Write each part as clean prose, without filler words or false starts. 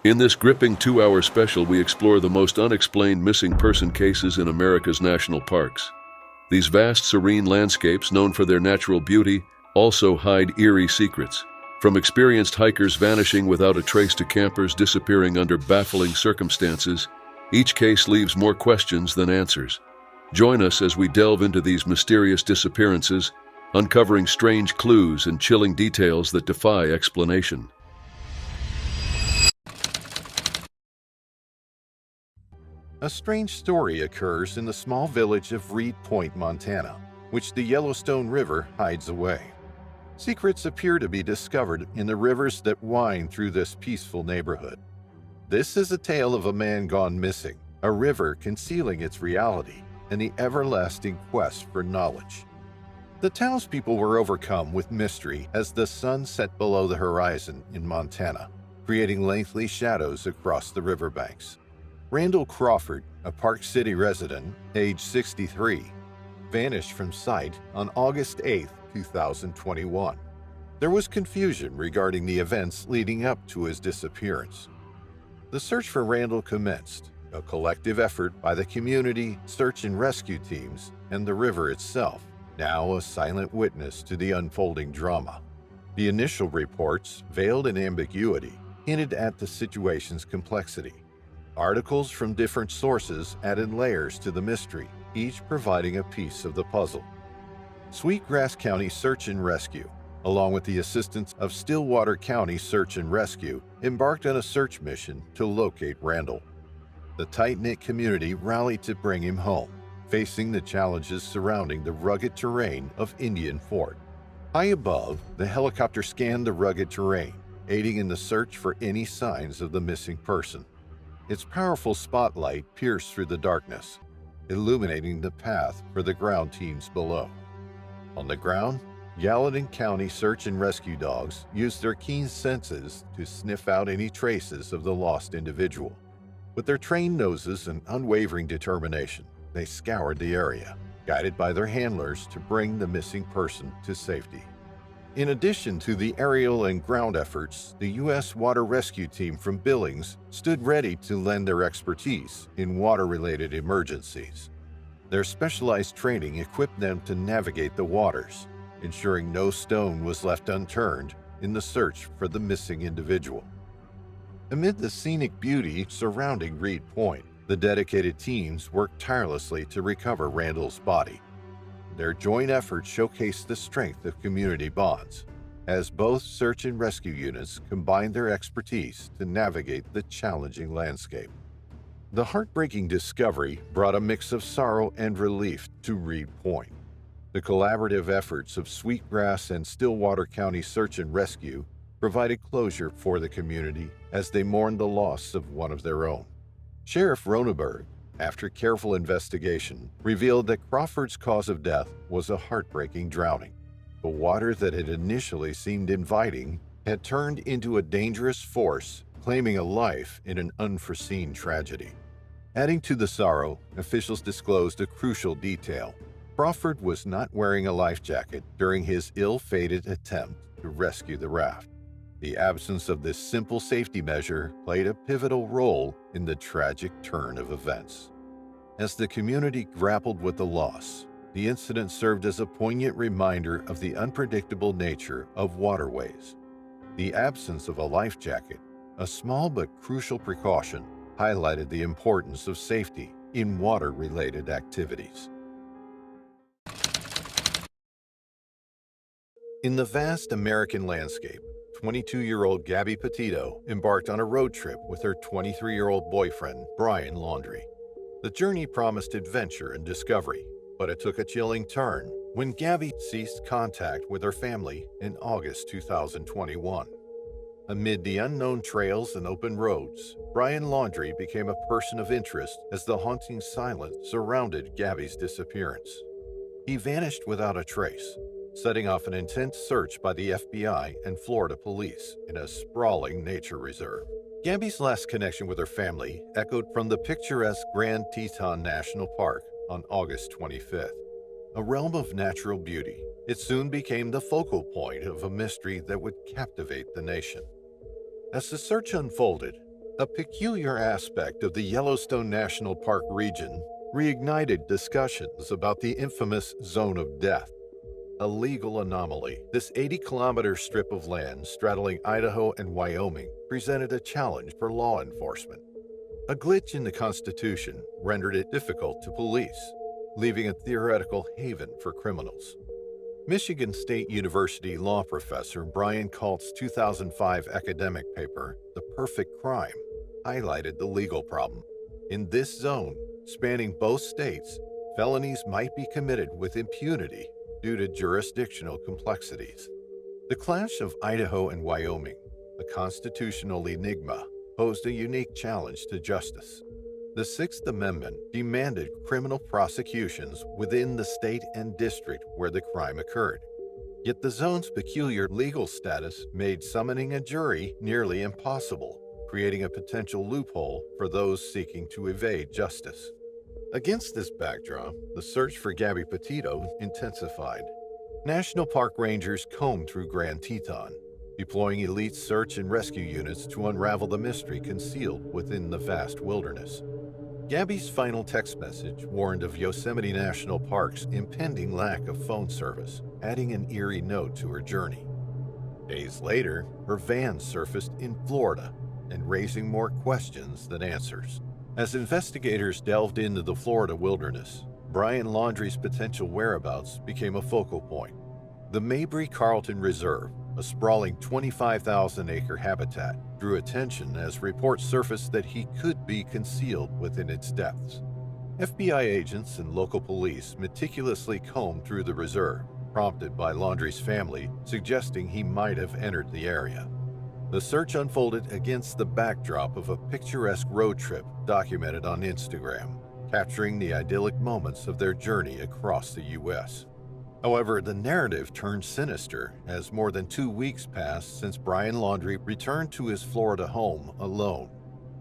In this gripping 2-hour special, we explore the most unexplained missing person cases in America's national parks. These vast, serene landscapes, known for their natural beauty, also hide eerie secrets. From experienced hikers vanishing without a trace to campers disappearing under baffling circumstances, each case leaves more questions than answers. Join us as we delve into these mysterious disappearances, uncovering strange clues and chilling details that defy explanation. A strange story occurs in the small village of Reed Point, Montana, which the Yellowstone River hides away. Secrets appear to be discovered in the rivers that wind through this peaceful neighborhood. This is a tale of a man gone missing, a river concealing its reality, and the everlasting quest for knowledge. The townspeople were overcome with mystery as the sun set below the horizon in Montana, creating lengthy shadows across the riverbanks. Randall Crawford, a Park City resident, age 63, vanished from sight on August 8, 2021. There was confusion regarding the events leading up to his disappearance. The search for Randall commenced, a collective effort by the community, search and rescue teams, and the river itself, now a silent witness to the unfolding drama. The initial reports, veiled in ambiguity, hinted at the situation's complexity. Articles from different sources added layers to the mystery, each providing a piece of the puzzle. Sweetgrass County Search and Rescue, along with the assistance of Stillwater County Search and Rescue, embarked on a search mission to locate Randall. The tight-knit community rallied to bring him home, facing the challenges surrounding the rugged terrain of Indian Fort. High above, the helicopter scanned the rugged terrain, aiding in the search for any signs of the missing person. Its powerful spotlight pierced through the darkness, illuminating the path for the ground teams below. On the ground, Gallatin County Search and Rescue dogs used their keen senses to sniff out any traces of the lost individual. With their trained noses and unwavering determination, they scoured the area, guided by their handlers to bring the missing person to safety. In addition to the aerial and ground efforts, the U.S. Water Rescue Team from Billings stood ready to lend their expertise in water-related emergencies. Their specialized training equipped them to navigate the waters, ensuring no stone was left unturned in the search for the missing individual. Amid the scenic beauty surrounding Reed Point, the dedicated teams worked tirelessly to recover Randall's body. Their joint efforts showcased the strength of community bonds, as both search and rescue units combined their expertise to navigate the challenging landscape. The heartbreaking discovery brought a mix of sorrow and relief to Reed Point. The collaborative efforts of Sweetgrass and Stillwater County Search and Rescue provided closure for the community as they mourned the loss of one of their own. Sheriff Roneberg, after careful investigation, revealed that Crawford's cause of death was a heartbreaking drowning. The water that had initially seemed inviting had turned into a dangerous force, claiming a life in an unforeseen tragedy. Adding to the sorrow, officials disclosed a crucial detail. Crawford was not wearing a life jacket during his ill-fated attempt to rescue the raft. The absence of this simple safety measure played a pivotal role in the tragic turn of events. As the community grappled with the loss, the incident served as a poignant reminder of the unpredictable nature of waterways. The absence of a life jacket, a small but crucial precaution, highlighted the importance of safety in water-related activities. In the vast American landscape, 22-year-old Gabby Petito embarked on a road trip with her 23-year-old boyfriend, Brian Laundrie. The journey promised adventure and discovery, but it took a chilling turn when Gabby ceased contact with her family in August 2021. Amid the unknown trails and open roads, Brian Laundrie became a person of interest as the haunting silence surrounded Gabby's disappearance. He vanished without a trace, setting off an intense search by the FBI and Florida police in a sprawling nature reserve. Gabby's last connection with her family echoed from the picturesque Grand Teton National Park on August 25th. A realm of natural beauty, it soon became the focal point of a mystery that would captivate the nation. As the search unfolded, A peculiar aspect of the Yellowstone National Park region reignited discussions about the infamous Zone of Death, a legal anomaly. This 80-kilometer strip of land straddling Idaho and Wyoming presented a challenge for law enforcement. A glitch in the Constitution rendered it difficult to police, leaving a theoretical haven for criminals. Michigan State University law professor Brian Kalt's 2005 academic paper, The Perfect Crime, highlighted the legal problem. In this zone, spanning both states, felonies might be committed with impunity due to jurisdictional complexities. The clash of Idaho and Wyoming, a constitutional enigma, posed a unique challenge to justice. The Sixth Amendment demanded criminal prosecutions within the state and district where the crime occurred. Yet the zone's peculiar legal status made summoning a jury nearly impossible, creating a potential loophole for those seeking to evade justice. Against this backdrop, the search for Gabby Petito intensified. National Park rangers combed through Grand Teton, deploying elite search and rescue units to unravel the mystery concealed within the vast wilderness. Gabby's final text message warned of Yosemite National Park's impending lack of phone service, adding an eerie note to her journey. Days later, her van surfaced in Florida and raising more questions than answers. As investigators delved into the Florida wilderness, Brian Laundrie's potential whereabouts became a focal point. The Mabry-Carlton Reserve, a sprawling 25,000-acre habitat, drew attention as reports surfaced that he could be concealed within its depths. FBI agents and local police meticulously combed through the reserve, prompted by Laundrie's family suggesting he might have entered the area. The search unfolded against the backdrop of a picturesque road trip documented on Instagram, capturing the idyllic moments of their journey across the U.S. However, the narrative turned sinister as more than 2 weeks passed since Brian Laundrie returned to his Florida home alone,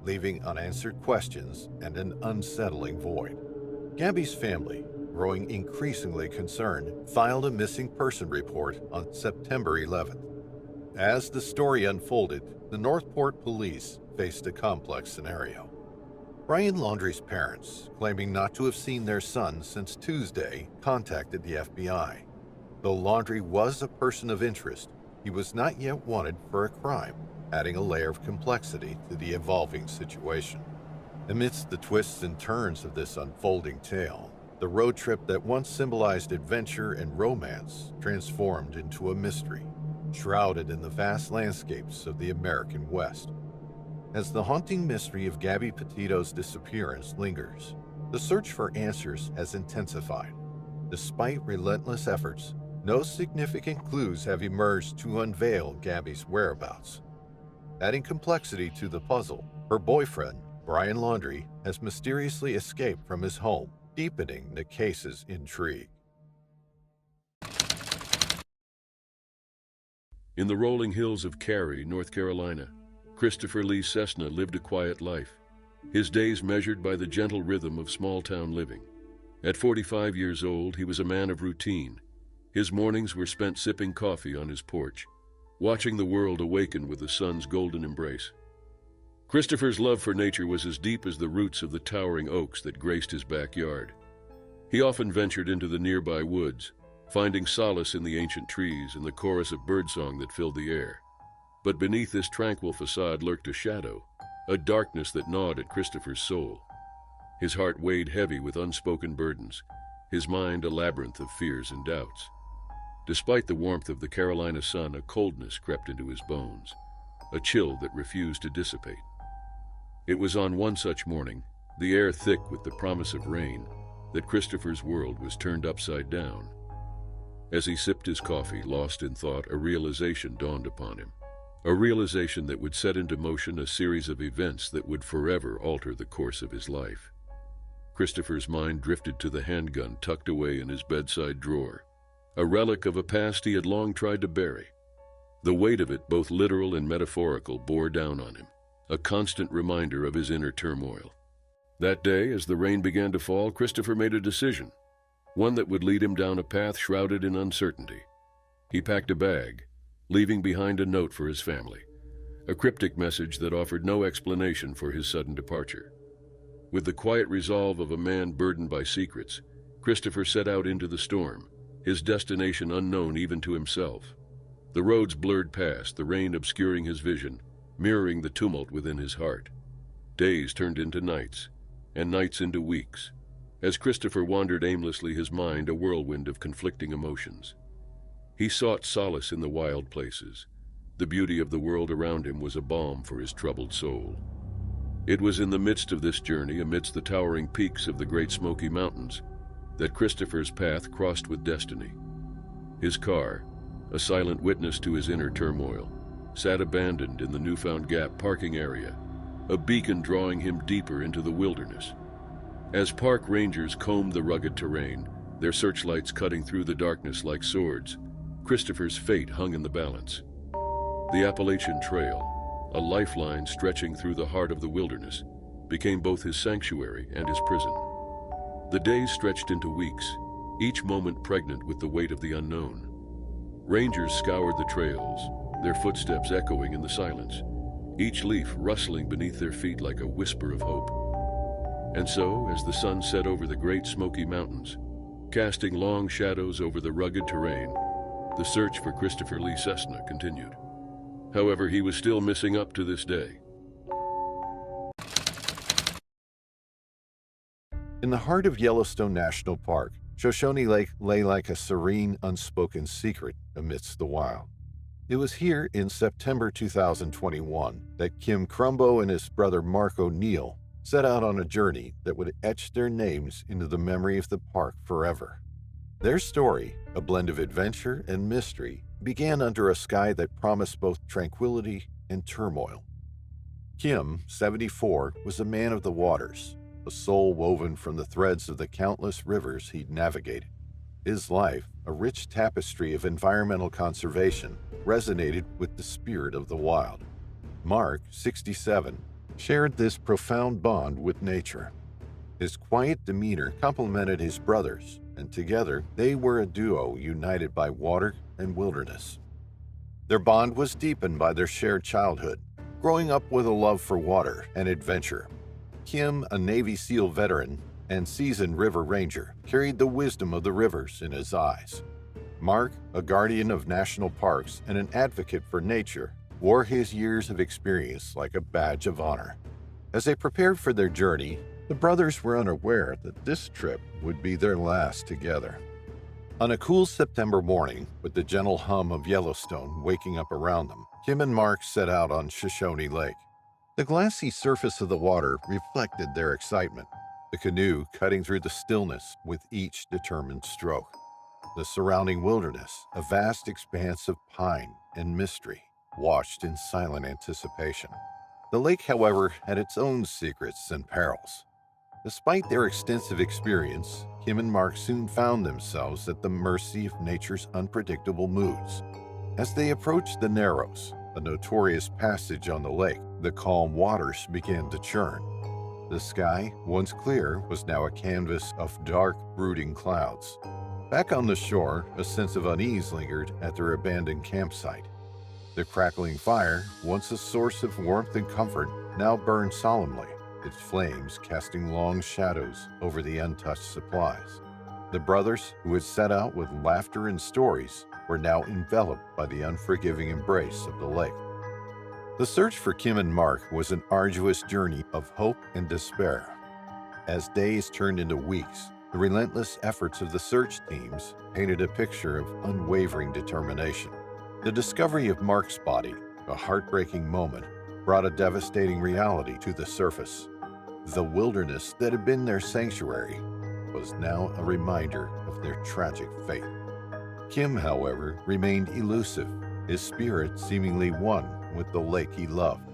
leaving unanswered questions and an unsettling void. Gabby's family, growing increasingly concerned, filed a missing person report on September 11th. As the story unfolded, the Northport police faced a complex scenario. Brian Laundrie's parents, claiming not to have seen their son since Tuesday, contacted the FBI. Though Laundrie was a person of interest, he was not yet wanted for a crime, adding a layer of complexity to the evolving situation. Amidst the twists and turns of this unfolding tale, the road trip that once symbolized adventure and romance transformed into a mystery, shrouded in the vast landscapes of the American West. As the haunting mystery of Gabby Petito's disappearance lingers, the search for answers has intensified. Despite relentless efforts, no significant clues have emerged to unveil Gabby's whereabouts. Adding complexity to the puzzle, her boyfriend, Brian Laundrie, has mysteriously escaped from his home, deepening the case's intrigue. In the rolling hills of Cary, North Carolina, Christopher Lee Cessna lived a quiet life, his days measured by the gentle rhythm of small-town living. At 45 years old, he was a man of routine. His mornings were spent sipping coffee on his porch, watching the world awaken with the sun's golden embrace. Christopher's love for nature was as deep as the roots of the towering oaks that graced his backyard. He often ventured into the nearby woods, finding solace in the ancient trees and the chorus of birdsong that filled the air. But beneath this tranquil facade lurked a shadow, a darkness that gnawed at Christopher's soul. His heart weighed heavy with unspoken burdens, his mind a labyrinth of fears and doubts. Despite the warmth of the Carolina sun, a coldness crept into his bones, a chill that refused to dissipate. It was on one such morning, the air thick with the promise of rain, that Christopher's world was turned upside down. As he sipped his coffee, lost in thought, a realization dawned upon him. A realization that would set into motion a series of events that would forever alter the course of his life. Christopher's mind drifted to the handgun tucked away in his bedside drawer, a relic of a past he had long tried to bury. The weight of it, both literal and metaphorical, bore down on him, a constant reminder of his inner turmoil. That day, as the rain began to fall, Christopher made a decision, one that would lead him down a path shrouded in uncertainty. He packed a bag, leaving behind a note for his family. a cryptic message that offered no explanation for his sudden departure. With the quiet resolve of a man burdened by secrets, Christopher set out into the storm, his destination unknown even to himself. The roads blurred past, the rain obscuring his vision, mirroring the tumult within his heart. Days turned into nights, and nights into weeks. As Christopher wandered aimlessly, his mind a whirlwind of conflicting emotions. He sought solace in the wild places. The beauty of the world around him was a balm for his troubled soul. It was in the midst of this journey, amidst the towering peaks of the Great Smoky Mountains, that Christopher's path crossed with destiny. His car, a silent witness to his inner turmoil, sat abandoned in the Newfound Gap parking area, a beacon drawing him deeper into the wilderness. As park rangers combed the rugged terrain, their searchlights cutting through the darkness like swords, Christopher's fate hung in the balance. The Appalachian Trail, a lifeline stretching through the heart of the wilderness, became both his sanctuary and his prison. The days stretched into weeks, each moment pregnant with the weight of the unknown. Rangers scoured the trails, their footsteps echoing in the silence, each leaf rustling beneath their feet like a whisper of hope. And so, as the sun set over the Great Smoky Mountains, casting long shadows over the rugged terrain, the search for Christopher Lee Cessna continued. However, he was still missing up to this day. In the heart of Yellowstone National Park, Shoshone Lake lay like a serene, unspoken secret amidst the wild. It was here in September 2021 that Kim Crumbo and his brother Mark O'Neill set out on a journey that would etch their names into the memory of the park forever. Their story, a blend of adventure and mystery, began under a sky that promised both tranquility and turmoil. Kim, 74, was a man of the waters, a soul woven from the threads of the countless rivers he'd navigated. His life, a rich tapestry of environmental conservation, resonated with the spirit of the wild. Mark, 67, shared this profound bond with nature. His quiet demeanor complemented his brother's, and together they were a duo united by water and wilderness. Their bond was deepened by their shared childhood, growing up with a love for water and adventure. Kim, a Navy SEAL veteran and seasoned river ranger, carried the wisdom of the rivers in his eyes. Mark, a guardian of national parks and an advocate for nature, wore his years of experience like a badge of honor. As they prepared for their journey, the brothers were unaware that this trip would be their last together. On a cool September morning, with the gentle hum of Yellowstone waking up around them, Kim and Mark set out on Shoshone Lake. The glassy surface of the water reflected their excitement, the canoe cutting through the stillness with each determined stroke. The surrounding wilderness, a vast expanse of pine and mystery, watched in silent anticipation. The lake, however, had its own secrets and perils. Despite their extensive experience, Kim and Mark soon found themselves at the mercy of nature's unpredictable moods. As they approached the Narrows, a notorious passage on the lake, the calm waters began to churn. The sky, once clear, was now a canvas of dark, brooding clouds. Back on the shore, a sense of unease lingered at their abandoned campsite. The crackling fire, once a source of warmth and comfort, now burned solemnly, its flames casting long shadows over the untouched supplies. The brothers, who had set out with laughter and stories, were now enveloped by the unforgiving embrace of the lake. The search for Kim and Mark was an arduous journey of hope and despair. As days turned into weeks, the relentless efforts of the search teams painted a picture of unwavering determination. The discovery of Mark's body, a heartbreaking moment, brought a devastating reality to the surface. The wilderness that had been their sanctuary was now a reminder of their tragic fate. Kim, however, remained elusive, his spirit seemingly one with the lake he loved.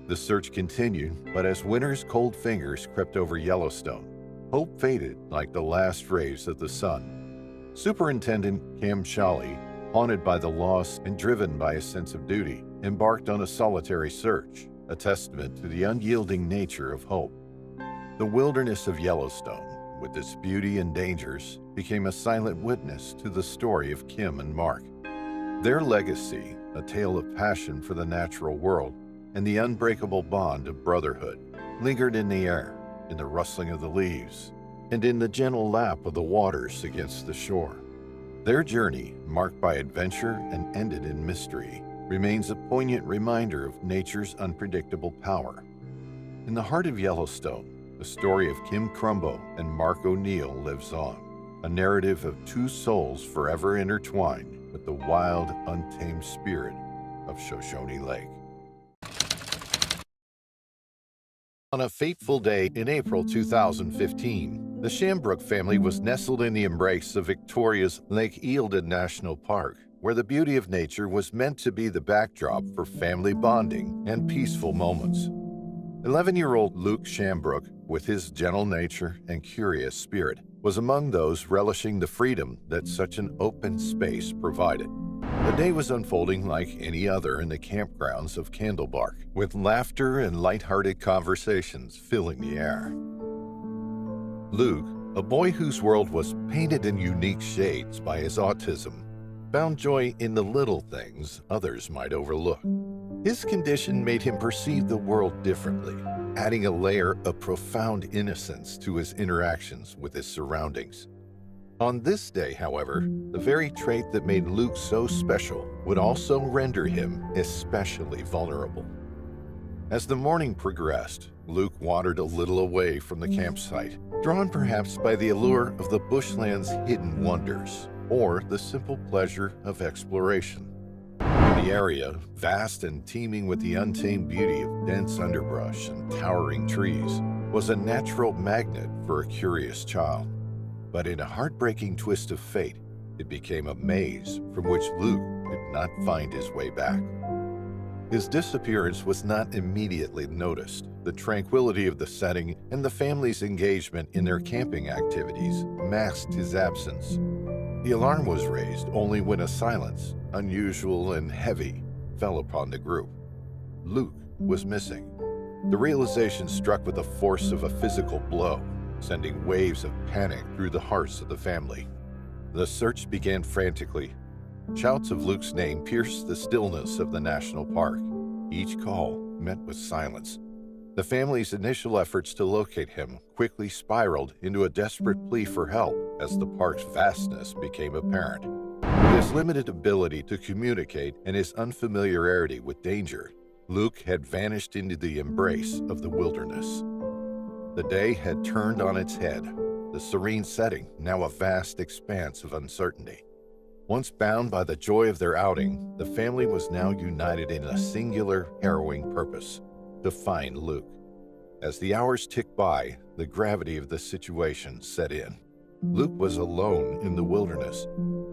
The search continued, but as winter's cold fingers crept over Yellowstone, hope faded like the last rays of the sun. Superintendent Cam Shawley, haunted by the loss and driven by a sense of duty, embarked on a solitary search, a testament to the unyielding nature of hope. The wilderness of Yellowstone, with its beauty and dangers, became a silent witness to the story of Kim and Mark. Their legacy, a tale of passion for the natural world, and the unbreakable bond of brotherhood lingered in the air, in the rustling of the leaves, and in the gentle lap of the waters against the shore. Their journey, marked by adventure and ended in mystery, remains a poignant reminder of nature's unpredictable power. In the heart of Yellowstone, the story of Kim Crumbo and Mark O'Neill lives on, a narrative of two souls forever intertwined with the wild, untamed spirit of Shoshone Lake. On a fateful day in April 2015, the Shambrook family was nestled in the embrace of Victoria's Lake Eildon National Park, where the beauty of nature was meant to be the backdrop for family bonding and peaceful moments. 11-year-old Luke Shambrook, with his gentle nature and curious spirit, was among those relishing the freedom that such an open space provided. The day was unfolding like any other in the campgrounds of Candlebark, with laughter and lighthearted conversations filling the air. Luke, a boy whose world was painted in unique shades by his autism, found joy in the little things others might overlook. His condition made him perceive the world differently, adding a layer of profound innocence to his interactions with his surroundings. On this day, however, the very trait that made Luke so special would also render him especially vulnerable. As the morning progressed, Luke wandered a little away from the campsite, drawn perhaps by the allure of the bushland's hidden wonders, or the simple pleasure of exploration. The area, vast and teeming with the untamed beauty of dense underbrush and towering trees, was a natural magnet for a curious child. But in a heartbreaking twist of fate, it became a maze from which Luke could not find his way back. His disappearance was not immediately noticed. The tranquility of the setting and the family's engagement in their camping activities masked his absence. The alarm was raised only when a silence, unusual and heavy, fell upon the group. Luke was missing. The realization struck with the force of a physical blow, sending waves of panic through the hearts of the family. The search began frantically. Shouts of Luke's name pierced the stillness of the national park. Each call met with silence. The family's initial efforts to locate him quickly spiraled into a desperate plea for help as the park's vastness became apparent. With his limited ability to communicate and his unfamiliarity with danger, Luke had vanished into the embrace of the wilderness. The day had turned on its head, the serene setting now a vast expanse of uncertainty. Once bound by the joy of their outing, the family was now united in a singular, harrowing purpose: to find Luke. As the hours ticked by, the gravity of the situation set in. Luke was alone in the wilderness,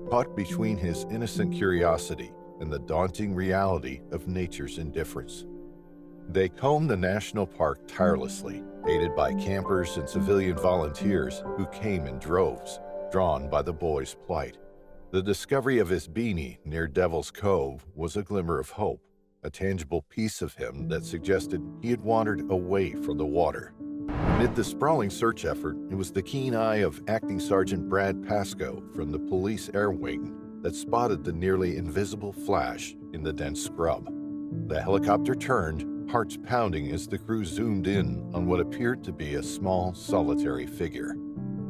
caught between his innocent curiosity and the daunting reality of nature's indifference. They combed the national park tirelessly, aided by campers and civilian volunteers who came in droves, drawn by the boy's plight. The discovery of his beanie near Devil's Cove was a glimmer of hope, a tangible piece of him that suggested he had wandered away from the water. Amid the sprawling search effort, it was the keen eye of Acting Sergeant Brad Pascoe from the police air wing that spotted the nearly invisible flash in the dense scrub. The helicopter turned, hearts pounding as the crew zoomed in on what appeared to be a small, solitary figure.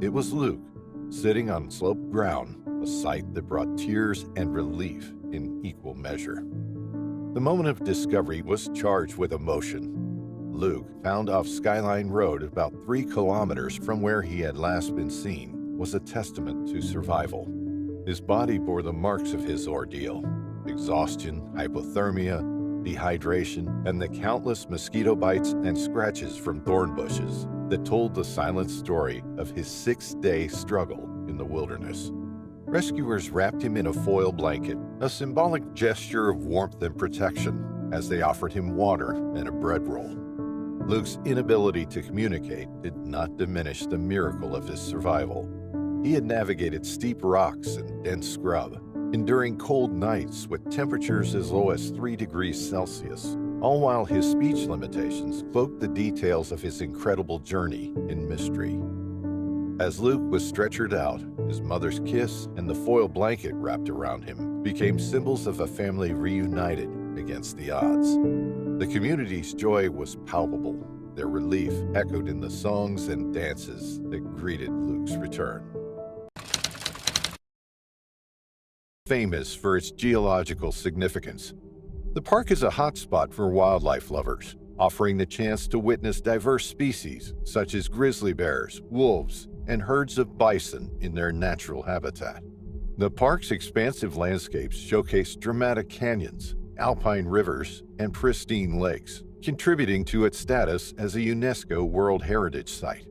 It was Luke, sitting on sloped ground, a sight that brought tears and relief in equal measure. The moment of discovery was charged with emotion. Luke, found off Skyline Road about 3 kilometers from where he had last been seen, was a testament to survival. His body bore the marks of his ordeal: exhaustion, hypothermia, dehydration, and the countless mosquito bites and scratches from thorn bushes that told the silent story of his 6-day struggle in the wilderness. Rescuers wrapped him in a foil blanket, a symbolic gesture of warmth and protection, as they offered him water and a bread roll. Luke's inability to communicate did not diminish the miracle of his survival. He had navigated steep rocks and dense scrub, enduring cold nights with temperatures as low as 3 degrees Celsius, all while his speech limitations cloaked the details of his incredible journey in mystery. As Luke was stretchered out, his mother's kiss and the foil blanket wrapped around him became symbols of a family reunited against the odds. The community's joy was palpable. Their relief echoed in the songs and dances that greeted Luke's return. Famous for its geological significance, the park is a hotspot for wildlife lovers, offering the chance to witness diverse species such as grizzly bears, wolves, and herds of bison in their natural habitat. The park's expansive landscapes showcase dramatic canyons, alpine rivers, and pristine lakes, contributing to its status as a UNESCO World Heritage Site.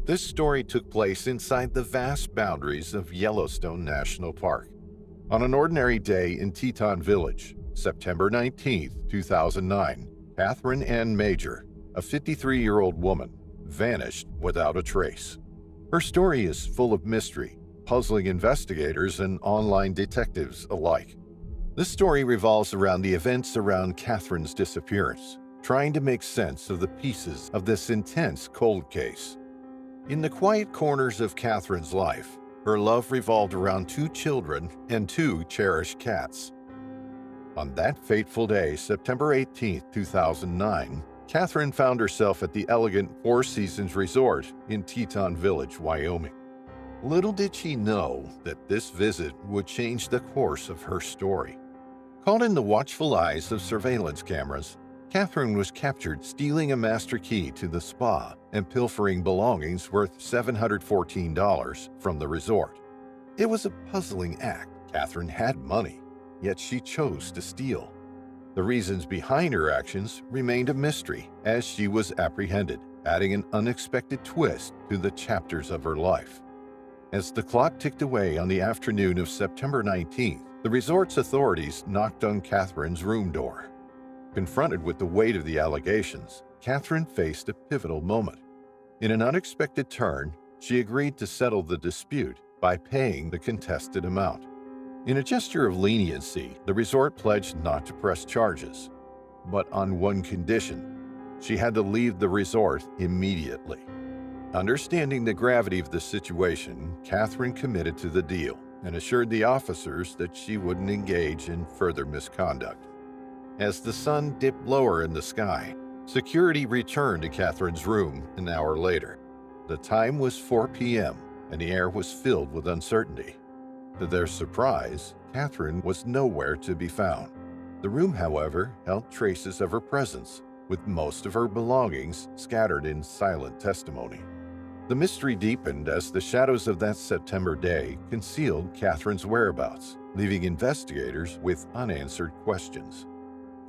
This story took place inside the vast boundaries of Yellowstone National Park. On an ordinary day in Teton Village, September 19, 2009, Catherine Ann Major, a 53-year-old woman, vanished without a trace. Her story is full of mystery, puzzling investigators and online detectives alike. This story revolves around the events around Catherine's disappearance, trying to make sense of the pieces of this intense cold case. In the quiet corners of Catherine's life, her love revolved around 2 children and 2 cherished cats. On that fateful day, September 18, 2009, Catherine found herself at the elegant Four Seasons Resort in Teton Village, Wyoming. Little did she know that this visit would change the course of her story. Caught in the watchful eyes of surveillance cameras, Catherine was captured stealing a master key to the spa and pilfering belongings worth $714 from the resort. It was a puzzling act. Catherine had money, yet she chose to steal. The reasons behind her actions remained a mystery as she was apprehended, adding an unexpected twist to the chapters of her life. As the clock ticked away on the afternoon of September 19th, the resort's authorities knocked on Catherine's room door. Confronted with the weight of the allegations, Catherine faced a pivotal moment. In an unexpected turn, she agreed to settle the dispute by paying the contested amount. In a gesture of leniency, the resort pledged not to press charges, but on one condition: she had to leave the resort immediately. Understanding the gravity of the situation, Catherine committed to the deal and assured the officers that she wouldn't engage in further misconduct. As the sun dipped lower in the sky, security returned to Catherine's room an hour later. The time was 4 p.m., and the air was filled with uncertainty. To their surprise, Catherine was nowhere to be found. The room, however, held traces of her presence, with most of her belongings scattered in silent testimony. The mystery deepened as the shadows of that September day concealed Catherine's whereabouts, leaving investigators with unanswered questions.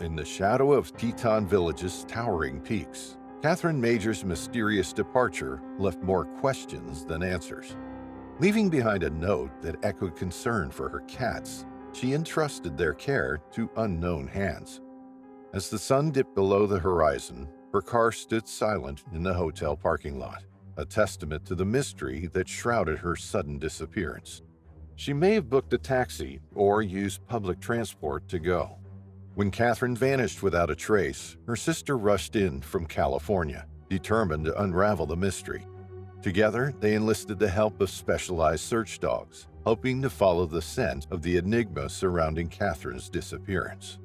In the shadow of Teton Village's towering peaks, Catherine Major's mysterious departure left more questions than answers. Leaving behind a note that echoed concern for her cats, she entrusted their care to unknown hands. As the sun dipped below the horizon, her car stood silent in the hotel parking lot, a testament to the mystery that shrouded her sudden disappearance. She may have booked a taxi or used public transport to go. When Catherine vanished without a trace, her sister rushed in from California, determined to unravel the mystery. Together, they enlisted the help of specialized search dogs, hoping to follow the scent of the enigma surrounding Catherine's disappearance.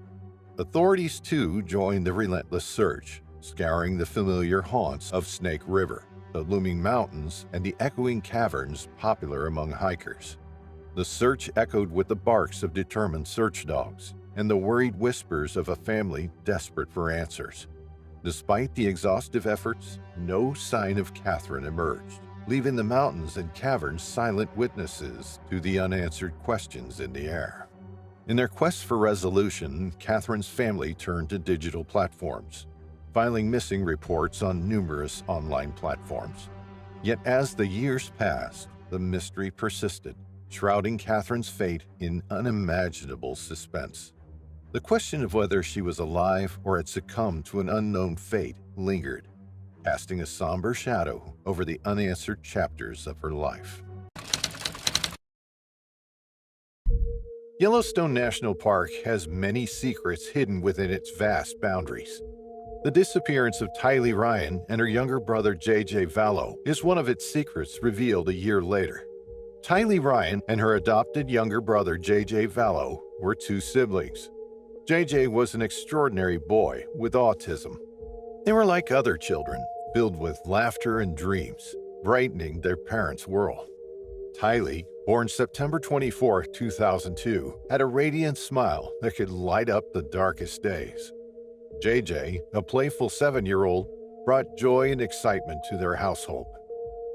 Authorities, too, joined the relentless search, scouring the familiar haunts of Snake River, the looming mountains, and the echoing caverns popular among hikers. The search echoed with the barks of determined search dogs and the worried whispers of a family desperate for answers. Despite the exhaustive efforts, no sign of Catherine emerged, leaving the mountains and caverns silent witnesses to the unanswered questions in the air. In their quest for resolution, Catherine's family turned to digital platforms, filing missing reports on numerous online platforms. Yet as the years passed, the mystery persisted, shrouding Catherine's fate in unimaginable suspense. The question of whether she was alive or had succumbed to an unknown fate lingered, casting a somber shadow over the unanswered chapters of her life. Yellowstone National Park has many secrets hidden within its vast boundaries. The disappearance of Tylee Ryan and her younger brother J.J. Vallow is one of its secrets revealed a year later. Tylee Ryan and her adopted younger brother J.J. Vallow were 2 siblings. JJ was an extraordinary boy with autism. They were like other children, filled with laughter and dreams, brightening their parents' world. Tylee, born September 24, 2002, had a radiant smile that could light up the darkest days. JJ, a playful 7-year-old, brought joy and excitement to their household.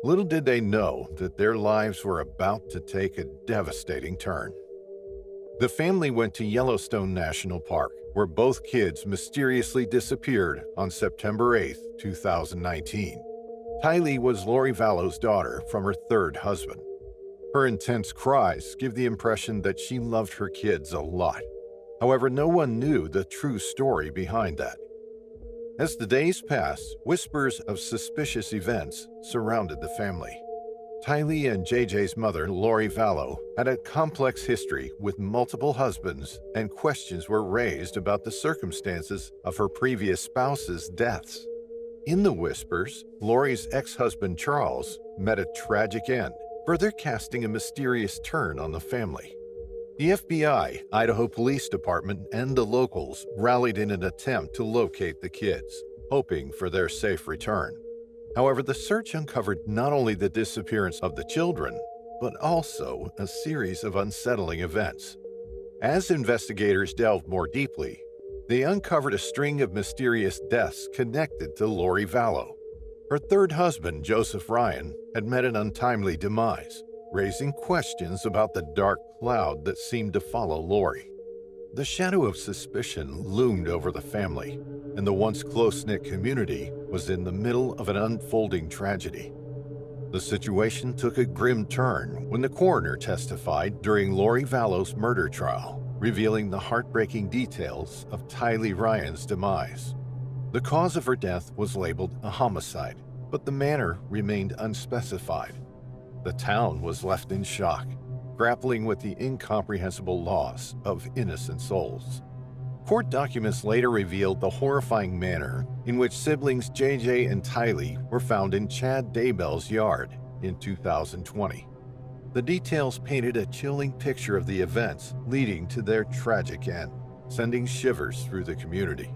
Little did they know that their lives were about to take a devastating turn. The family went to Yellowstone National Park, where both kids mysteriously disappeared on September 8, 2019. Tylee was Lori Vallow's daughter from her third husband. Her intense cries give the impression that she loved her kids a lot. However, no one knew the true story behind that. As the days passed, whispers of suspicious events surrounded the family. Tylee and JJ's mother, Lori Vallow, had a complex history with multiple husbands, and questions were raised about the circumstances of her previous spouse's deaths. In the whispers, Lori's ex-husband Charles met a tragic end, further casting a mysterious turn on the family. The FBI, Idaho Police Department, and the locals rallied in an attempt to locate the kids, hoping for their safe return. However, the search uncovered not only the disappearance of the children, but also a series of unsettling events. As investigators delved more deeply, they uncovered a string of mysterious deaths connected to Lori Vallow. Her third husband, Joseph Ryan, had met an untimely demise, raising questions about the dark cloud that seemed to follow Lori. The shadow of suspicion loomed over the family, and the once close-knit community was in the middle of an unfolding tragedy. The situation took a grim turn when the coroner testified during Lori Vallow's murder trial, revealing the heartbreaking details of Tylee Ryan's demise. The cause of her death was labeled a homicide, but the manner remained unspecified. The town was left in shock, grappling with the incomprehensible loss of innocent souls. Court documents later revealed the horrifying manner in which siblings JJ and Tylee were found in Chad Daybell's yard in 2020. The details painted a chilling picture of the events leading to their tragic end, sending shivers through the community.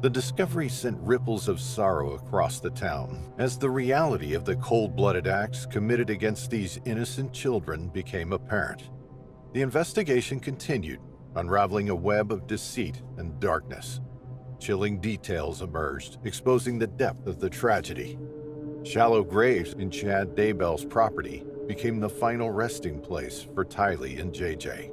The discovery sent ripples of sorrow across the town as the reality of the cold-blooded acts committed against these innocent children became apparent. The investigation continued, unraveling a web of deceit and darkness. Chilling details emerged, exposing the depth of the tragedy. Shallow graves in Chad Daybell's property became the final resting place for Tylee and JJ.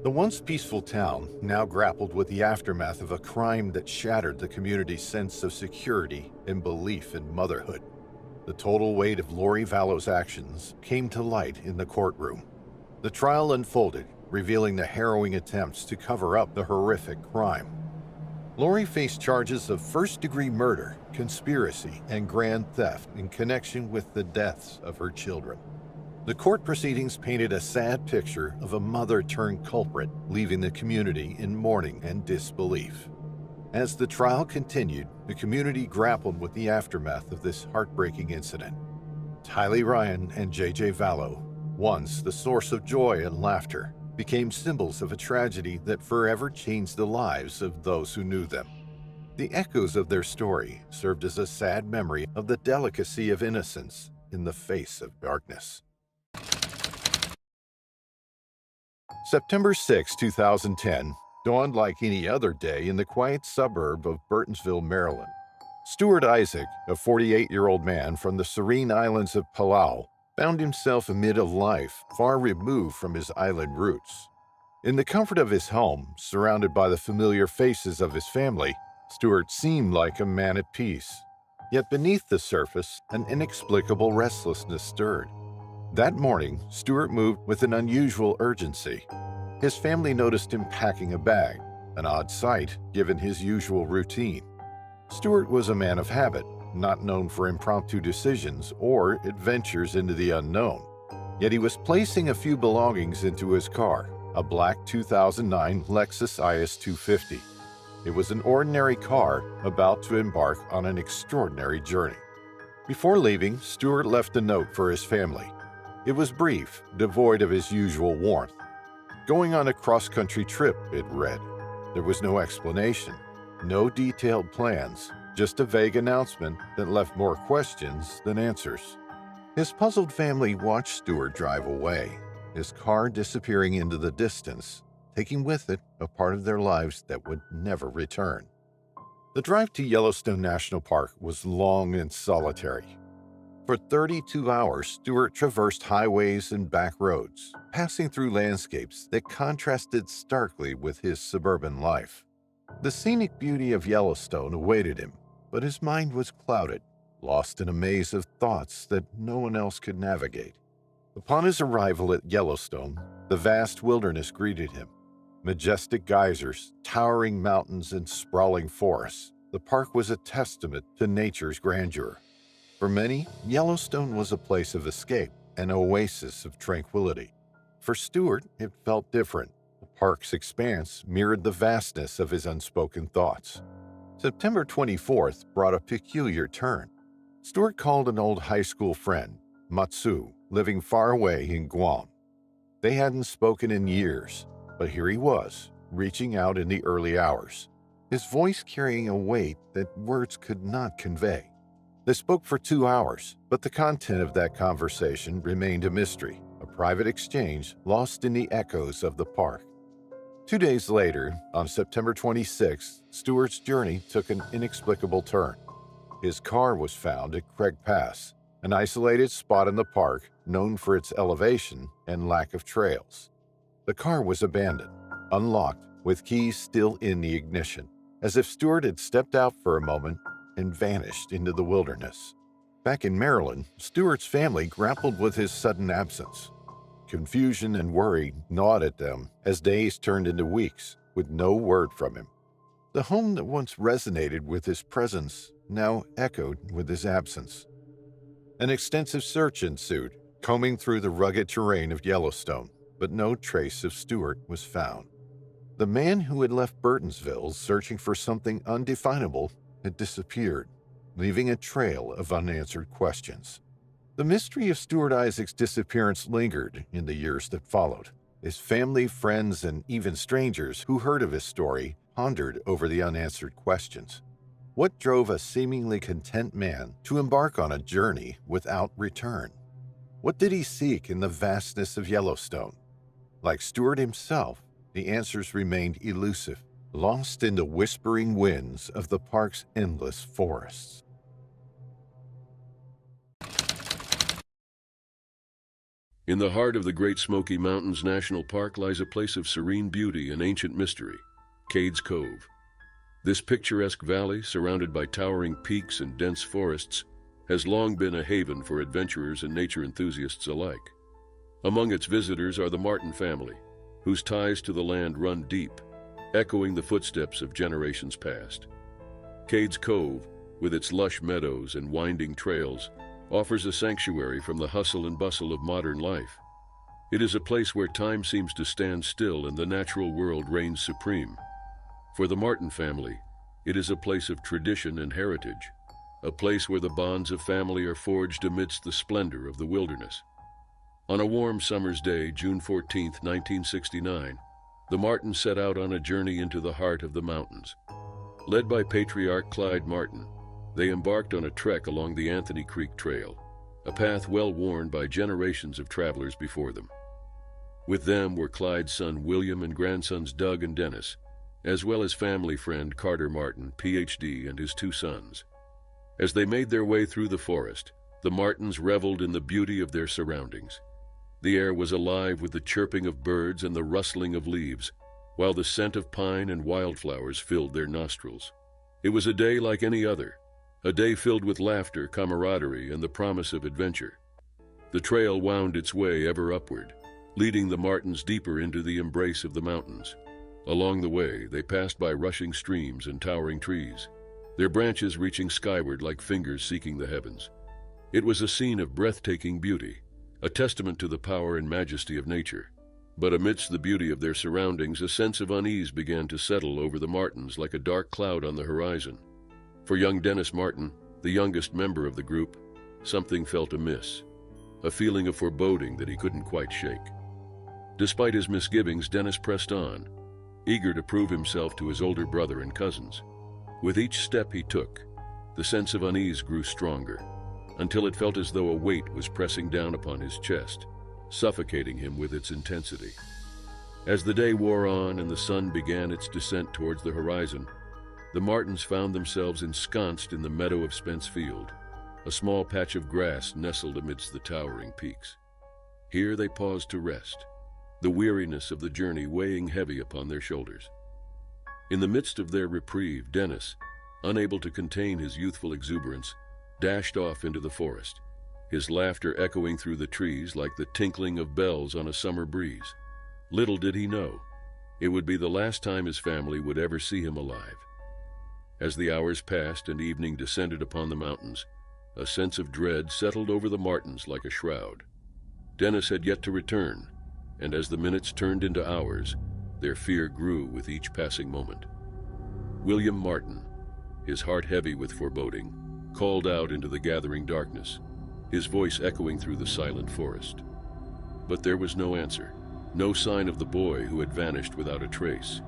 The once peaceful town now grappled with the aftermath of a crime that shattered the community's sense of security and belief in motherhood. The total weight of Lori Vallow's actions came to light in the courtroom. The trial unfolded, revealing the harrowing attempts to cover up the horrific crime. Lori faced charges of first-degree murder, conspiracy, and grand theft in connection with the deaths of her children. The court proceedings painted a sad picture of a mother-turned-culprit, leaving the community in mourning and disbelief. As the trial continued, the community grappled with the aftermath of this heartbreaking incident. Tylee Ryan and JJ Vallow, once the source of joy and laughter, became symbols of a tragedy that forever changed the lives of those who knew them. The echoes of their story served as a sad memory of the delicacy of innocence in the face of darkness. September 6, 2010, dawned like any other day in the quiet suburb of Burtonsville, Maryland. Stuart Isaac, a 48-year-old man from the serene islands of Palau, found himself amid a life far removed from his island roots. In the comfort of his home, surrounded by the familiar faces of his family, Stuart seemed like a man at peace. Yet beneath the surface, an inexplicable restlessness stirred. That morning, Stuart moved with an unusual urgency. His family noticed him packing a bag, an odd sight given his usual routine. Stuart was a man of habit, not known for impromptu decisions or adventures into the unknown. Yet he was placing a few belongings into his car, a black 2009 Lexus IS 250. It was an ordinary car about to embark on an extraordinary journey. Before leaving, Stuart left a note for his family. It was brief, devoid of his usual warmth. Going on a cross-country trip, it read. There was no explanation, no detailed plans, just a vague announcement that left more questions than answers. His puzzled family watched Stewart drive away, his car disappearing into the distance, taking with it a part of their lives that would never return. The drive to Yellowstone National Park was long and solitary. For 32 hours, Stewart traversed highways and back roads, passing through landscapes that contrasted starkly with his suburban life. The scenic beauty of Yellowstone awaited him, but his mind was clouded, lost in a maze of thoughts that no one else could navigate. Upon his arrival at Yellowstone, the vast wilderness greeted him. Majestic geysers, towering mountains, and sprawling forests, the park was a testament to nature's grandeur. For many, Yellowstone was a place of escape, an oasis of tranquility. For Stewart, it felt different. The park's expanse mirrored the vastness of his unspoken thoughts. September 24th brought a peculiar turn. Stewart called an old high school friend, Matsu, living far away in Guam. They hadn't spoken in years, but here he was, reaching out in the early hours, his voice carrying a weight that words could not convey. They spoke for 2 hours, but the content of that conversation remained a mystery, a private exchange lost in the echoes of the park. 2 days later, on September 26th, Stewart's journey took an inexplicable turn. His car was found at Craig Pass, an isolated spot in the park known for its elevation and lack of trails. The car was abandoned, unlocked, with keys still in the ignition, as if Stewart had stepped out for a moment and vanished into the wilderness. Back in Maryland, Stewart's family grappled with his sudden absence. Confusion and worry gnawed at them as days turned into weeks, with no word from him. The home that once resonated with his presence now echoed with his absence. An extensive search ensued, combing through the rugged terrain of Yellowstone, but no trace of Stewart was found. The man who had left Burtonsville searching for something undefinable had disappeared, leaving a trail of unanswered questions. The mystery of Stewart Isaac's disappearance lingered in the years that followed. His family, friends, and even strangers who heard of his story pondered over the unanswered questions. What drove a seemingly content man to embark on a journey without return? What did he seek in the vastness of Yellowstone? Like Stewart himself, the answers remained elusive, lost in the whispering winds of the park's endless forests. In the heart of the Great Smoky Mountains National Park lies a place of serene beauty and ancient mystery, Cades Cove. This picturesque valley, surrounded by towering peaks and dense forests, has long been a haven for adventurers and nature enthusiasts alike. Among its visitors are the Martin family, whose ties to the land run deep, echoing the footsteps of generations past. Cades Cove, with its lush meadows and winding trails, offers a sanctuary from the hustle and bustle of modern life. It is a place where time seems to stand still and the natural world reigns supreme. For the Martin family, it is a place of tradition and heritage, a place where the bonds of family are forged amidst the splendor of the wilderness. On a warm summer's day, June 14, 1969, the Martins set out on a journey into the heart of the mountains. Led by patriarch Clyde Martin, they embarked on a trek along the Anthony Creek Trail, a path well worn by generations of travelers before them. With them were Clyde's son William and grandsons Doug and Dennis, as well as family friend Carter Martin, Ph.D., and his 2 sons. As they made their way through the forest, the Martins reveled in the beauty of their surroundings. The air was alive with the chirping of birds and the rustling of leaves, while the scent of pine and wildflowers filled their nostrils. It was a day like any other, a day filled with laughter, camaraderie, and the promise of adventure. The trail wound its way ever upward, leading the Martins deeper into the embrace of the mountains. Along the way, they passed by rushing streams and towering trees, their branches reaching skyward like fingers seeking the heavens. It was a scene of breathtaking beauty, a testament to the power and majesty of nature. But amidst the beauty of their surroundings, a sense of unease began to settle over the Martins like a dark cloud on the horizon. For young Dennis Martin, the youngest member of the group, something felt amiss, a feeling of foreboding that he couldn't quite shake. Despite his misgivings, Dennis pressed on, eager to prove himself to his older brother and cousins. With each step he took, the sense of unease grew stronger, until it felt as though a weight was pressing down upon his chest, suffocating him with its intensity. As the day wore on and the sun began its descent towards the horizon, the Martins found themselves ensconced in the meadow of Spence Field, a small patch of grass nestled amidst the towering peaks. Here they paused to rest, the weariness of the journey weighing heavy upon their shoulders. In the midst of their reprieve, Dennis, unable to contain his youthful exuberance, dashed off into the forest, his laughter echoing through the trees like the tinkling of bells on a summer breeze. Little did he know, it would be the last time his family would ever see him alive. As the hours passed and evening descended upon the mountains, a sense of dread settled over the Martins like a shroud. Dennis had yet to return, and as the minutes turned into hours, their fear grew with each passing moment. William Martin, his heart heavy with foreboding, called out into the gathering darkness, his voice echoing through the silent forest. But there was no answer, no sign of the boy who had vanished without a trace.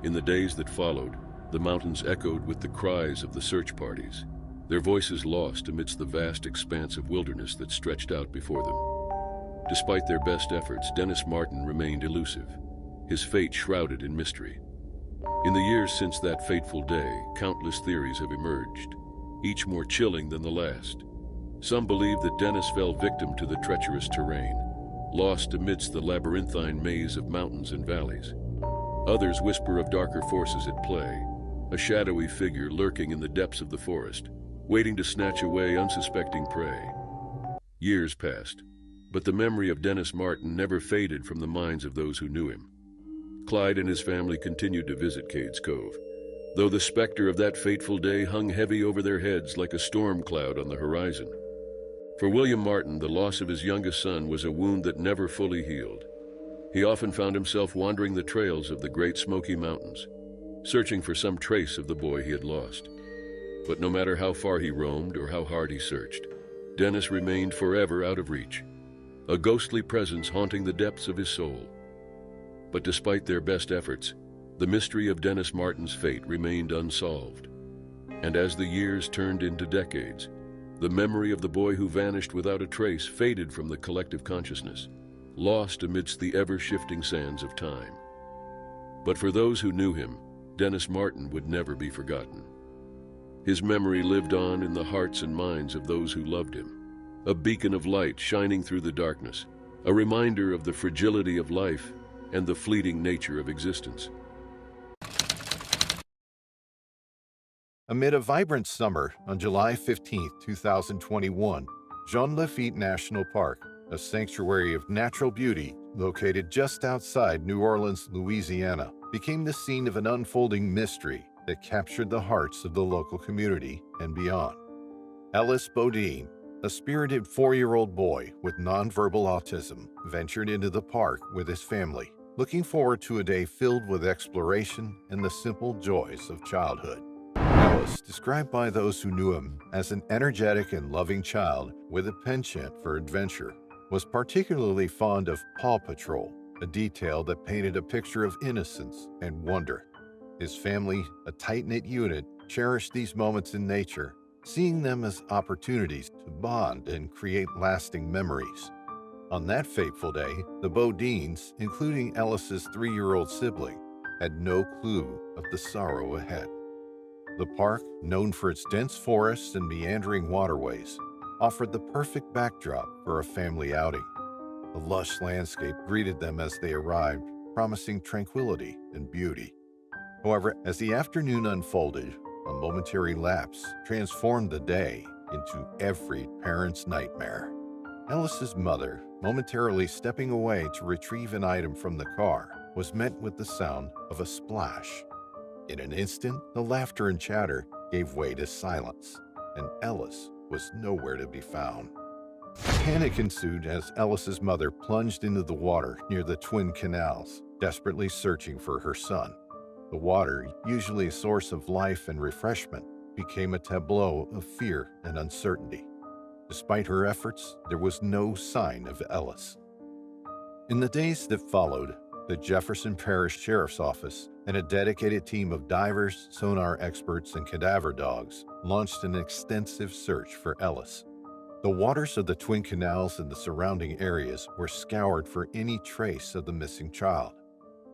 In the days that followed, the mountains echoed with the cries of the search parties, their voices lost amidst the vast expanse of wilderness that stretched out before them. Despite their best efforts, Dennis Martin remained elusive, his fate shrouded in mystery. In the years since that fateful day, countless theories have emerged, each more chilling than the last. Some believe that Dennis fell victim to the treacherous terrain, lost amidst the labyrinthine maze of mountains and valleys. Others whisper of darker forces at play, a shadowy figure lurking in the depths of the forest, waiting to snatch away unsuspecting prey. Years passed, but the memory of Dennis Martin never faded from the minds of those who knew him. Clyde and his family continued to visit Cades Cove, though the specter of that fateful day hung heavy over their heads like a storm cloud on the horizon. For William Martin, the loss of his youngest son was a wound that never fully healed. He often found himself wandering the trails of the Great Smoky Mountains, searching for some trace of the boy he had lost. But no matter how far he roamed or how hard he searched, Dennis remained forever out of reach, a ghostly presence haunting the depths of his soul. But despite their best efforts, the mystery of Dennis Martin's fate remained unsolved. And as the years turned into decades, the memory of the boy who vanished without a trace faded from the collective consciousness, lost amidst the ever-shifting sands of time. But for those who knew him, Dennis Martin would never be forgotten. His memory lived on in the hearts and minds of those who loved him, a beacon of light shining through the darkness, a reminder of the fragility of life and the fleeting nature of existence. Amid a vibrant summer on July 15, 2021, Jean Lafitte National Park, a sanctuary of natural beauty located just outside New Orleans, Louisiana, became the scene of an unfolding mystery that captured the hearts of the local community and beyond. Ellis Bodine, a spirited 4-year-old boy with nonverbal autism, ventured into the park with his family, looking forward to a day filled with exploration and the simple joys of childhood. Ellis, described by those who knew him as an energetic and loving child with a penchant for adventure, was particularly fond of Paw Patrol, a detail that painted a picture of innocence and wonder. His family, a tight-knit unit, cherished these moments in nature, seeing them as opportunities to bond and create lasting memories. On that fateful day, the Bodines, including Ellis's 3-year-old sibling, had no clue of the sorrow ahead. The park, known for its dense forests and meandering waterways, offered the perfect backdrop for a family outing. The lush landscape greeted them as they arrived, promising tranquility and beauty. However, as the afternoon unfolded, a momentary lapse transformed the day into every parent's nightmare. Ellis's mother, momentarily stepping away to retrieve an item from the car, was met with the sound of a splash. In an instant, the laughter and chatter gave way to silence, and Ellis was nowhere to be found. Panic ensued as Ellis's mother plunged into the water near the twin canals, desperately searching for her son. The water, usually a source of life and refreshment, became a tableau of fear and uncertainty. Despite her efforts, there was no sign of Ellis. In the days that followed, the Jefferson Parish Sheriff's Office and a dedicated team of divers, sonar experts, and cadaver dogs launched an extensive search for Ellis. The waters of the Twin Canals and the surrounding areas were scoured for any trace of the missing child.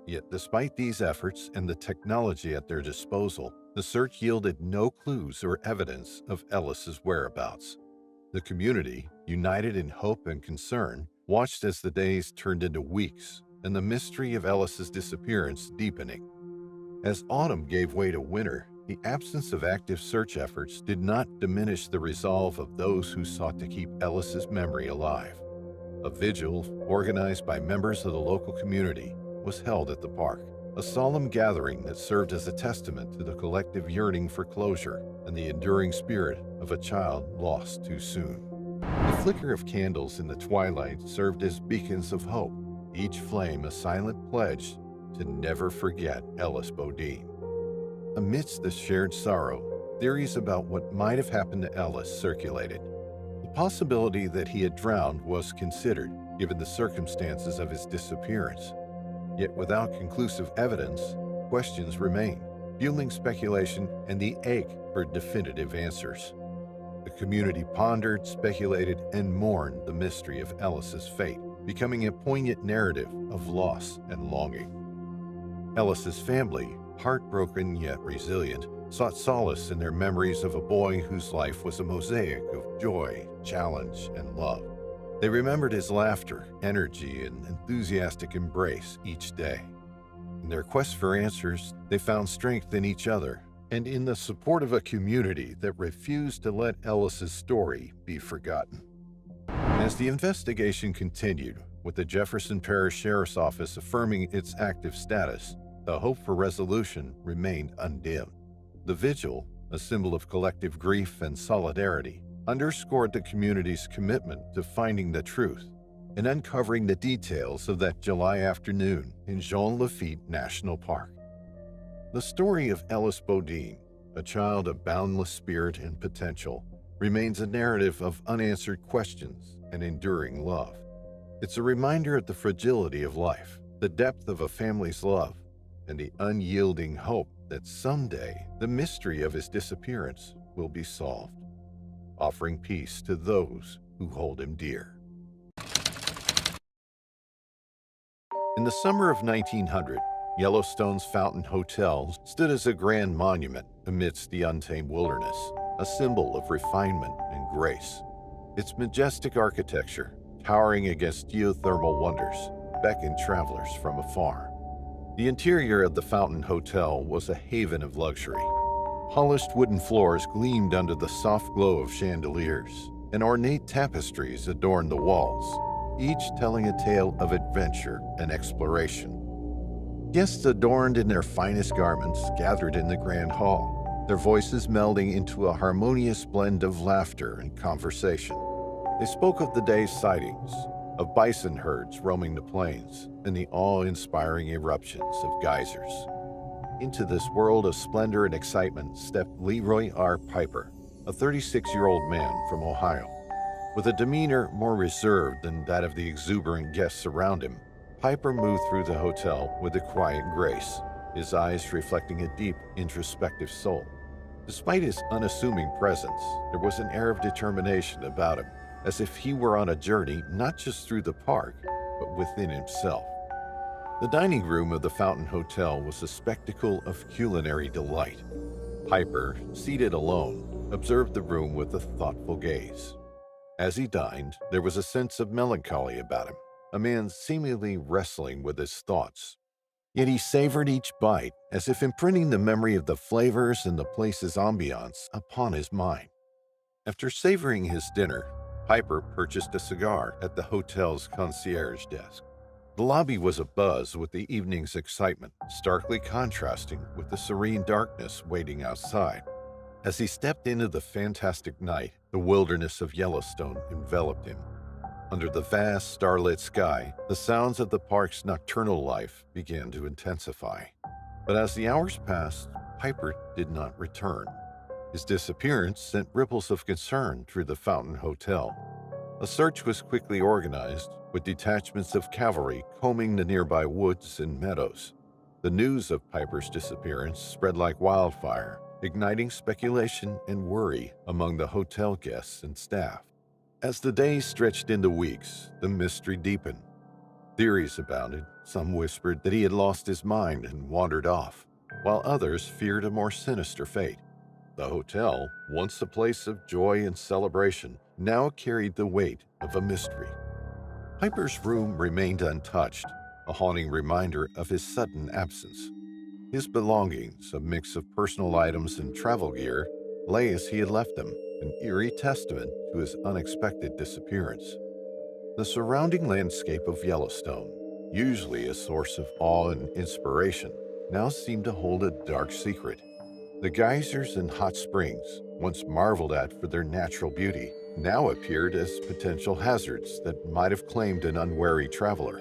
Yet despite these efforts and the technology at their disposal, the search yielded no clues or evidence of Ellis's whereabouts. The community, united in hope and concern, watched as the days turned into weeks and the mystery of Ellis's disappearance deepening. As autumn gave way to winter, the absence of active search efforts did not diminish the resolve of those who sought to keep Ellis's memory alive. A vigil, organized by members of the local community, was held at the park, a solemn gathering that served as a testament to the collective yearning for closure and the enduring spirit of a child lost too soon. The flicker of candles in the twilight served as beacons of hope, each flame a silent pledge to never forget Ellis Bodine. Amidst the shared sorrow, theories about what might have happened to Ellis circulated. The possibility that he had drowned was considered, given the circumstances of his disappearance. Yet without conclusive evidence, questions remain, fueling speculation and the ache for definitive answers. The community pondered, speculated, and mourned the mystery of Ellis's fate, becoming a poignant narrative of loss and longing. Ellis's family, heartbroken yet resilient, sought solace in their memories of a boy whose life was a mosaic of joy, challenge, and love. They remembered his laughter, energy, and enthusiastic embrace each day. In their quest for answers, they found strength in each other and in the support of a community that refused to let Ellis's story be forgotten. As the investigation continued, with the Jefferson Parish Sheriff's Office affirming its active status, the hope for resolution remained undimmed. The vigil, a symbol of collective grief and solidarity, underscored the community's commitment to finding the truth and uncovering the details of that July afternoon in Jean Lafitte National Park. The story of Ellis Bodine, a child of boundless spirit and potential, remains a narrative of unanswered questions and enduring love. It's a reminder of the fragility of life, the depth of a family's love, and the unyielding hope that someday the mystery of his disappearance will be solved, offering peace to those who hold him dear. In the summer of 1900, Yellowstone's Fountain Hotel stood as a grand monument amidst the untamed wilderness, a symbol of refinement and grace. Its majestic architecture, towering against geothermal wonders, beckoned travelers from afar. The interior of the Fountain Hotel was a haven of luxury. Polished wooden floors gleamed under the soft glow of chandeliers, and ornate tapestries adorned the walls, each telling a tale of adventure and exploration. Guests adorned in their finest garments gathered in the grand hall, their voices melding into a harmonious blend of laughter and conversation. They spoke of the day's sightings, of bison herds roaming the plains, and the awe-inspiring eruptions of geysers. Into this world of splendor and excitement stepped Leroy R. Piper, a 36-year-old man from Ohio. With a demeanor more reserved than that of the exuberant guests around him, Piper moved through the hotel with a quiet grace, his eyes reflecting a deep, introspective soul. Despite his unassuming presence, there was an air of determination about him, as if he were on a journey not just through the park, but within himself. The dining room of the Fountain Hotel was a spectacle of culinary delight. Piper, seated alone, observed the room with a thoughtful gaze. As he dined, there was a sense of melancholy about him, a man seemingly wrestling with his thoughts. Yet he savored each bite as if imprinting the memory of the flavors and the place's ambiance upon his mind. After savoring his dinner, Piper purchased a cigar at the hotel's concierge desk. The lobby was abuzz with the evening's excitement, starkly contrasting with the serene darkness waiting outside. As he stepped into the fantastic night, the wilderness of Yellowstone enveloped him. Under the vast starlit sky, the sounds of the park's nocturnal life began to intensify. But as the hours passed, Piper did not return. His disappearance sent ripples of concern through the Fountain Hotel. A search was quickly organized, with detachments of cavalry combing the nearby woods and meadows. The news of Piper's disappearance spread like wildfire, igniting speculation and worry among the hotel guests and staff. As the days stretched into weeks, the mystery deepened. Theories abounded. Some whispered that he had lost his mind and wandered off, while others feared a more sinister fate. The hotel, once a place of joy and celebration, now carried the weight of a mystery. Piper's room remained untouched, a haunting reminder of his sudden absence. His belongings, a mix of personal items and travel gear, lay as he had left them, an eerie testament to his unexpected disappearance. The surrounding landscape of Yellowstone, usually a source of awe and inspiration, now seemed to hold a dark secret. The geysers and hot springs, once marveled at for their natural beauty, now appeared as potential hazards that might have claimed an unwary traveler.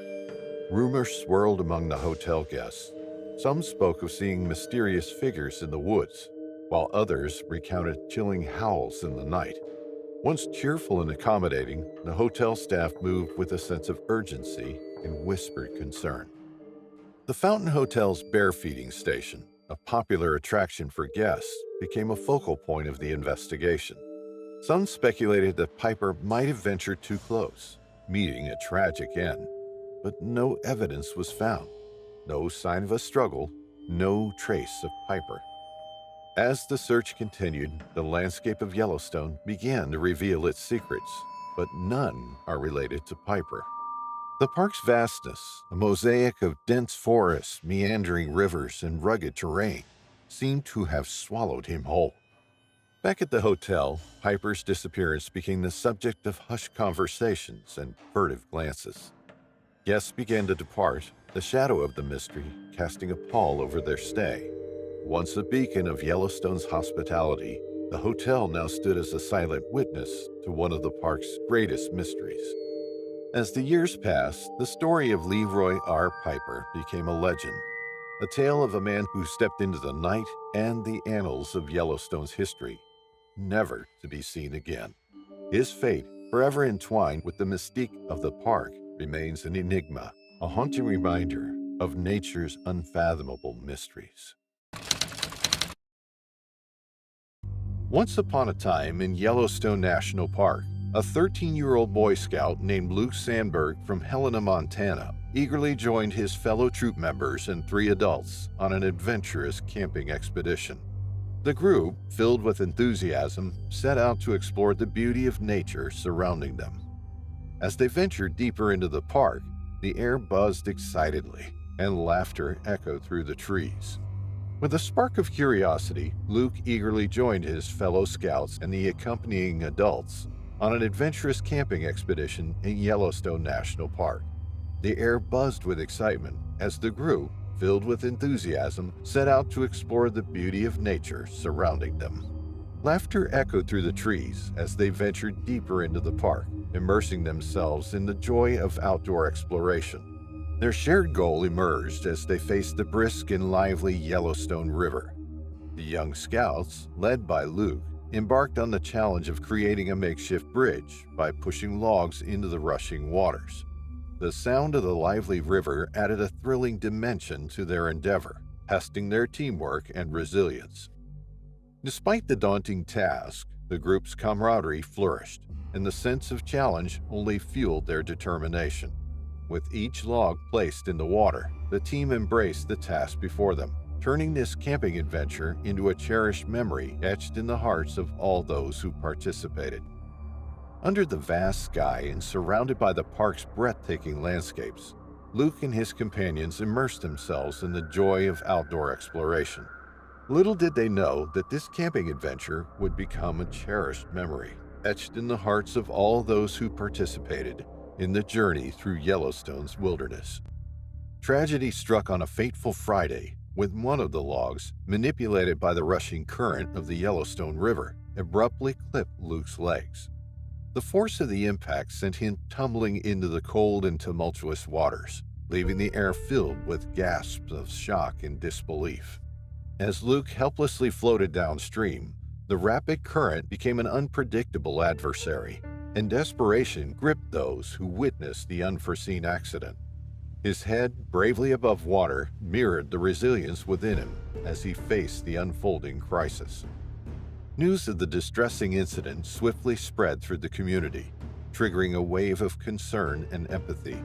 Rumors swirled among the hotel guests. Some spoke of seeing mysterious figures in the woods, while others recounted chilling howls in the night. Once cheerful and accommodating, the hotel staff moved with a sense of urgency and whispered concern. The Fountain Hotel's bear feeding station, a popular attraction for guests, became a focal point of the investigation. Some speculated that Piper might have ventured too close, meeting a tragic end, but no evidence was found. No sign of a struggle, no trace of Piper. As the search continued, the landscape of Yellowstone began to reveal its secrets, but none are related to Piper. The park's vastness, a mosaic of dense forests, meandering rivers, and rugged terrain, seemed to have swallowed him whole. Back at the hotel, Piper's disappearance became the subject of hushed conversations and furtive glances. Guests began to depart, the shadow of the mystery casting a pall over their stay. Once a beacon of Yellowstone's hospitality, the hotel now stood as a silent witness to one of the park's greatest mysteries. As the years passed, the story of Leroy R. Piper became a legend, a tale of a man who stepped into the night and the annals of Yellowstone's history, never to be seen again. His fate, forever entwined with the mystique of the park, remains an enigma, a haunting reminder of nature's unfathomable mysteries. Once upon a time in Yellowstone National Park, a 13-year-old Boy Scout named Luke Sandberg from Helena, Montana, eagerly joined his fellow troop members and 3 adults on an adventurous camping expedition. The group, filled with enthusiasm, set out to explore the beauty of nature surrounding them. As they ventured deeper into the park, the air buzzed excitedly, and laughter echoed through the trees. With a spark of curiosity, Luke eagerly joined his fellow scouts and the accompanying adults on an adventurous camping expedition in Yellowstone National Park. The air buzzed with excitement as the group, filled with enthusiasm, set out to explore the beauty of nature surrounding them. Laughter echoed through the trees as they ventured deeper into the park, immersing themselves in the joy of outdoor exploration. Their shared goal emerged as they faced the brisk and lively Yellowstone River. The young scouts, led by Luke, embarked on the challenge of creating a makeshift bridge by pushing logs into the rushing waters. The sound of the lively river added a thrilling dimension to their endeavor, testing their teamwork and resilience. Despite the daunting task, the group's camaraderie flourished, and the sense of challenge only fueled their determination. With each log placed in the water, the team embraced the task before them, turning this camping adventure into a cherished memory etched in the hearts of all those who participated. Under the vast sky and surrounded by the park's breathtaking landscapes, Luke and his companions immersed themselves in the joy of outdoor exploration. Little did they know that this camping adventure would become a cherished memory, etched in the hearts of all those who participated in the journey through Yellowstone's wilderness. Tragedy struck on a fateful Friday when one of the logs, manipulated by the rushing current of the Yellowstone River, abruptly clipped Luke's legs. The force of the impact sent him tumbling into the cold and tumultuous waters, leaving the air filled with gasps of shock and disbelief. As Luke helplessly floated downstream, the rapid current became an unpredictable adversary, and desperation gripped those who witnessed the unforeseen accident. His head, bravely above water, mirrored the resilience within him as he faced the unfolding crisis. News of the distressing incident swiftly spread through the community, triggering a wave of concern and empathy.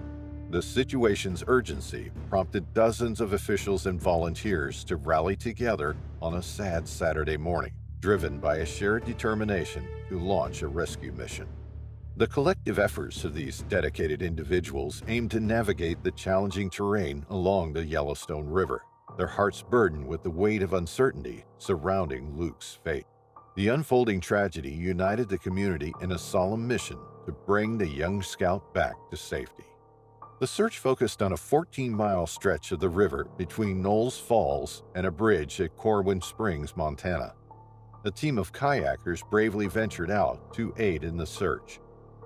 The situation's urgency prompted dozens of officials and volunteers to rally together on a sad Saturday morning, driven by a shared determination to launch a rescue mission. The collective efforts of these dedicated individuals aimed to navigate the challenging terrain along the Yellowstone River, their hearts burdened with the weight of uncertainty surrounding Luke's fate. The unfolding tragedy united the community in a solemn mission to bring the young scout back to safety. The search focused on a 14-mile stretch of the river between Knowles Falls and a bridge at Corwin Springs, Montana. A team of kayakers bravely ventured out to aid in the search.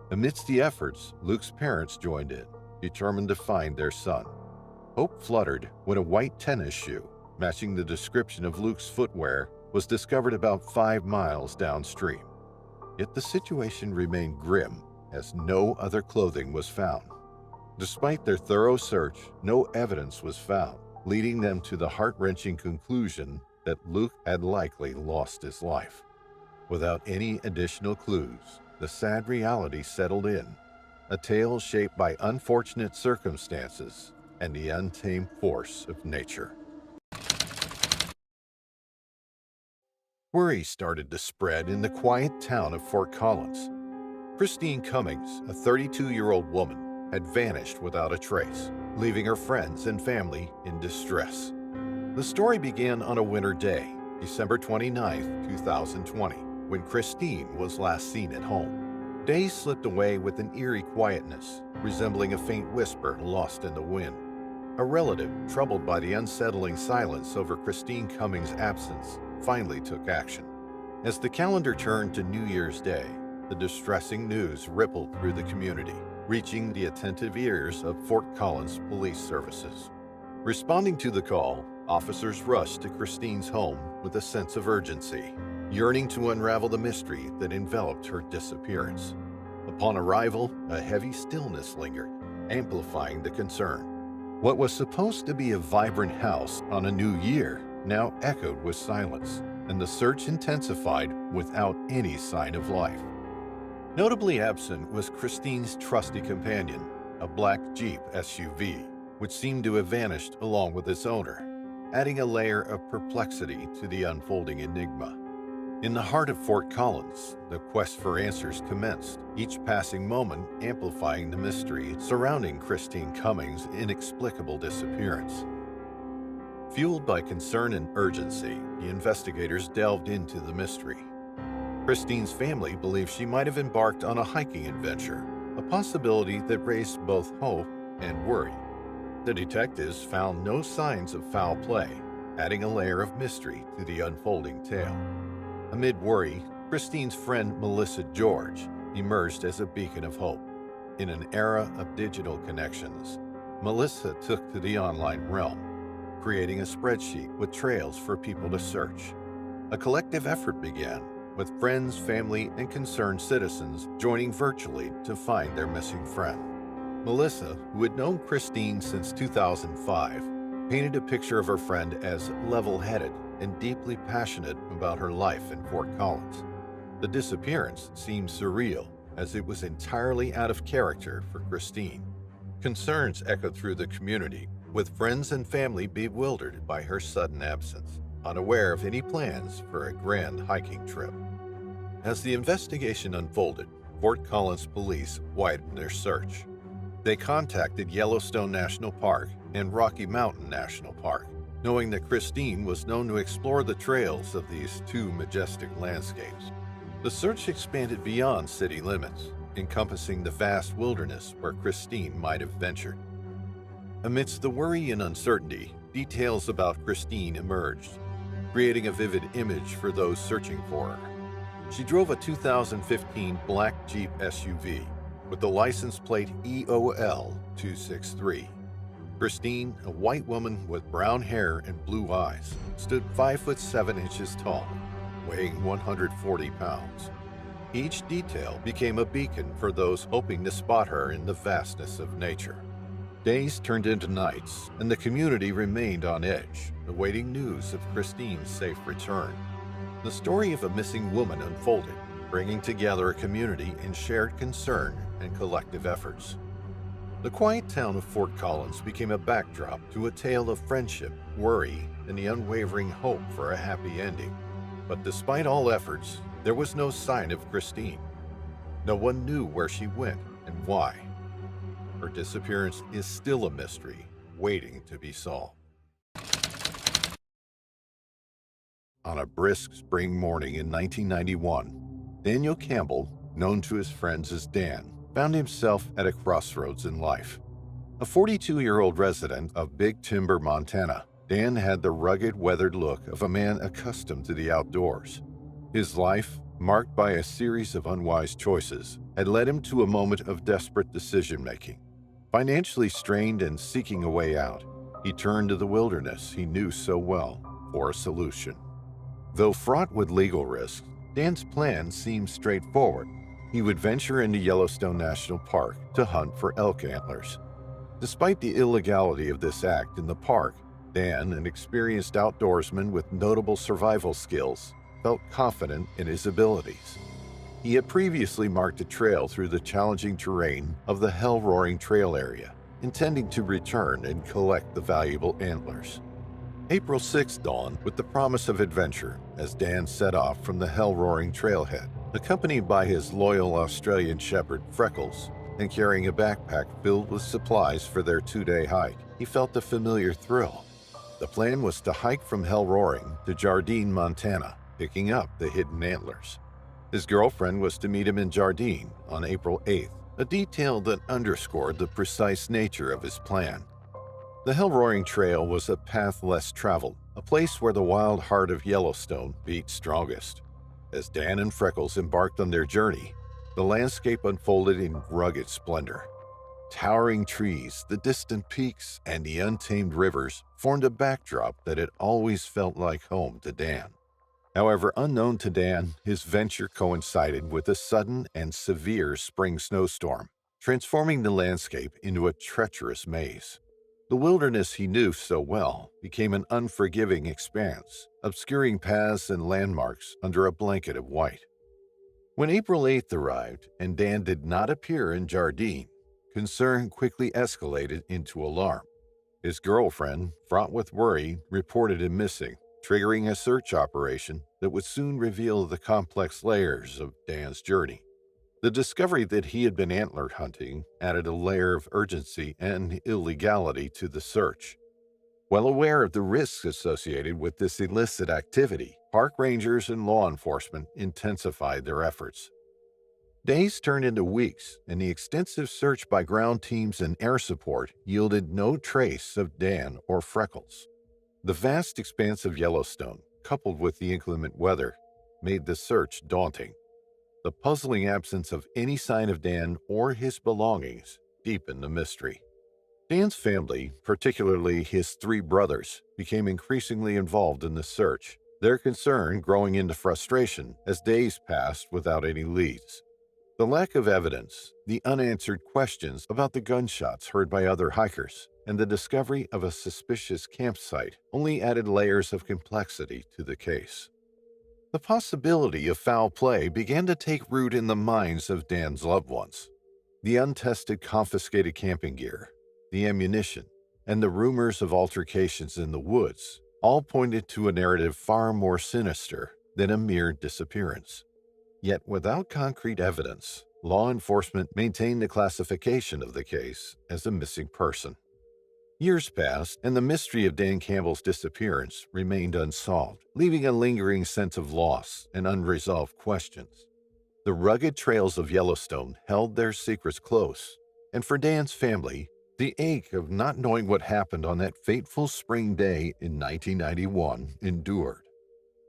Amidst the efforts, Luke's parents joined in, determined to find their son. Hope fluttered when a white tennis shoe, matching the description of Luke's footwear, was discovered about 5 miles downstream. Yet the situation remained grim, as no other clothing was found. Despite their thorough search, no evidence was found, leading them to the heart-wrenching conclusion that Luke had likely lost his life. Without any additional clues, the sad reality settled in, a tale shaped by unfortunate circumstances and the untamed force of nature. Worry started to spread in the quiet town of Fort Collins. Christine Cummings, a 32-year-old woman, had vanished without a trace, leaving her friends and family in distress. The story began on a winter day, December 29, 2020, when Christine was last seen at home. Days slipped away with an eerie quietness, resembling a faint whisper lost in the wind. A relative, troubled by the unsettling silence over Christine Cummings' absence, finally took action. As the calendar turned to New Year's Day, the distressing news rippled through the community, reaching the attentive ears of Fort Collins Police Services. Responding to the call, officers rushed to Christine's home with a sense of urgency, yearning to unravel the mystery that enveloped her disappearance. Upon arrival, a heavy stillness lingered, amplifying the concern. What was supposed to be a vibrant house on a new year now echoed with silence, and the search intensified without any sign of life. Notably absent was Christine's trusty companion, a black Jeep SUV, which seemed to have vanished along with its owner, adding a layer of perplexity to the unfolding enigma. In the heart of Fort Collins, the quest for answers commenced, each passing moment amplifying the mystery surrounding Christine Cummings' inexplicable disappearance. Fueled by concern and urgency, the investigators delved into the mystery. Christine's family believed she might have embarked on a hiking adventure, a possibility that raised both hope and worry. The detectives found no signs of foul play, adding a layer of mystery to the unfolding tale. Amid worry, Christine's friend Melissa George emerged as a beacon of hope. In an era of digital connections, Melissa took to the online realm, creating a spreadsheet with trails for people to search. A collective effort began, with friends, family, and concerned citizens joining virtually to find their missing friend. Melissa, who had known Christine since 2005, painted a picture of her friend as level-headed and deeply passionate about her life in Fort Collins. The disappearance seemed surreal, as it was entirely out of character for Christine. Concerns echoed through the community, with friends and family bewildered by her sudden absence, unaware of any plans for a grand hiking trip. As the investigation unfolded, Fort Collins police widened their search. They contacted Yellowstone National Park and Rocky Mountain National Park, knowing that Christine was known to explore the trails of these two majestic landscapes. The search expanded beyond city limits, encompassing the vast wilderness where Christine might have ventured. Amidst the worry and uncertainty, details about Christine emerged, creating a vivid image for those searching for her. She drove a 2015 black Jeep SUV with the license plate EOL 263. Christine, a white woman with brown hair and blue eyes, stood 5 foot 7 inches tall, weighing 140 pounds. Each detail became a beacon for those hoping to spot her in the vastness of nature. Days turned into nights, and the community remained on edge, awaiting news of Christine's safe return. The story of a missing woman unfolded, bringing together a community in shared concern and collective efforts. The quiet town of Fort Collins became a backdrop to a tale of friendship, worry, and the unwavering hope for a happy ending. But despite all efforts, there was no sign of Christine. No one knew where she went and why. Her disappearance is still a mystery, waiting to be solved. On a brisk spring morning in 1991, Daniel Campbell, known to his friends as Dan, found himself at a crossroads in life. A 42-year-old resident of Big Timber, Montana, Dan had the rugged, weathered look of a man accustomed to the outdoors. His life, marked by a series of unwise choices, had led him to a moment of desperate decision-making. Financially strained and seeking a way out, he turned to the wilderness he knew so well for a solution. Though fraught with legal risks, Dan's plan seemed straightforward. He would venture into Yellowstone National Park to hunt for elk antlers. Despite the illegality of this act in the park, Dan, an experienced outdoorsman with notable survival skills, felt confident in his abilities. He had previously marked a trail through the challenging terrain of the Hell-Roaring Trail area, intending to return and collect the valuable antlers. April 6th dawned with the promise of adventure as Dan set off from the Hell-Roaring Trailhead, accompanied by his loyal Australian shepherd Freckles, and carrying a backpack filled with supplies for their 2-day hike. He felt a familiar thrill. The plan was to hike from Hell-Roaring to Jardine, Montana, picking up the hidden antlers. His girlfriend was to meet him in Jardine on April 8th, a detail that underscored the precise nature of his plan. The Hell-Roaring Trail was a path less traveled, a place where the wild heart of Yellowstone beat strongest. As Dan and Freckles embarked on their journey, the landscape unfolded in rugged splendor. Towering trees, the distant peaks, and the untamed rivers formed a backdrop that had always felt like home to Dan. However, unknown to Dan, his venture coincided with a sudden and severe spring snowstorm, transforming the landscape into a treacherous maze. The wilderness he knew so well became an unforgiving expanse, obscuring paths and landmarks under a blanket of white. When April 8th arrived and Dan did not appear in Jardine, concern quickly escalated into alarm. His girlfriend, fraught with worry, reported him missing, triggering a search operation that would soon reveal the complex layers of Dan's journey. The discovery that he had been antler hunting added a layer of urgency and illegality to the search. Well aware of the risks associated with this illicit activity, park rangers and law enforcement intensified their efforts. Days turned into weeks, and the extensive search by ground teams and air support yielded no trace of Dan or Freckles. The vast expanse of Yellowstone, coupled with the inclement weather, made the search daunting. The puzzling absence of any sign of Dan or his belongings deepened the mystery. Dan's family, particularly his 3 brothers, became increasingly involved in the search, their concern growing into frustration as days passed without any leads. The lack of evidence, the unanswered questions about the gunshots heard by other hikers, and the discovery of a suspicious campsite only added layers of complexity to the case. The possibility of foul play began to take root in the minds of Dan's loved ones. The untested confiscated camping gear, the ammunition, and the rumors of altercations in the woods all pointed to a narrative far more sinister than a mere disappearance. Yet without concrete evidence, law enforcement maintained the classification of the case as a missing person. Years passed, and the mystery of Dan Campbell's disappearance remained unsolved, leaving a lingering sense of loss and unresolved questions. The rugged trails of Yellowstone held their secrets close, and for Dan's family, the ache of not knowing what happened on that fateful spring day in 1991 endured.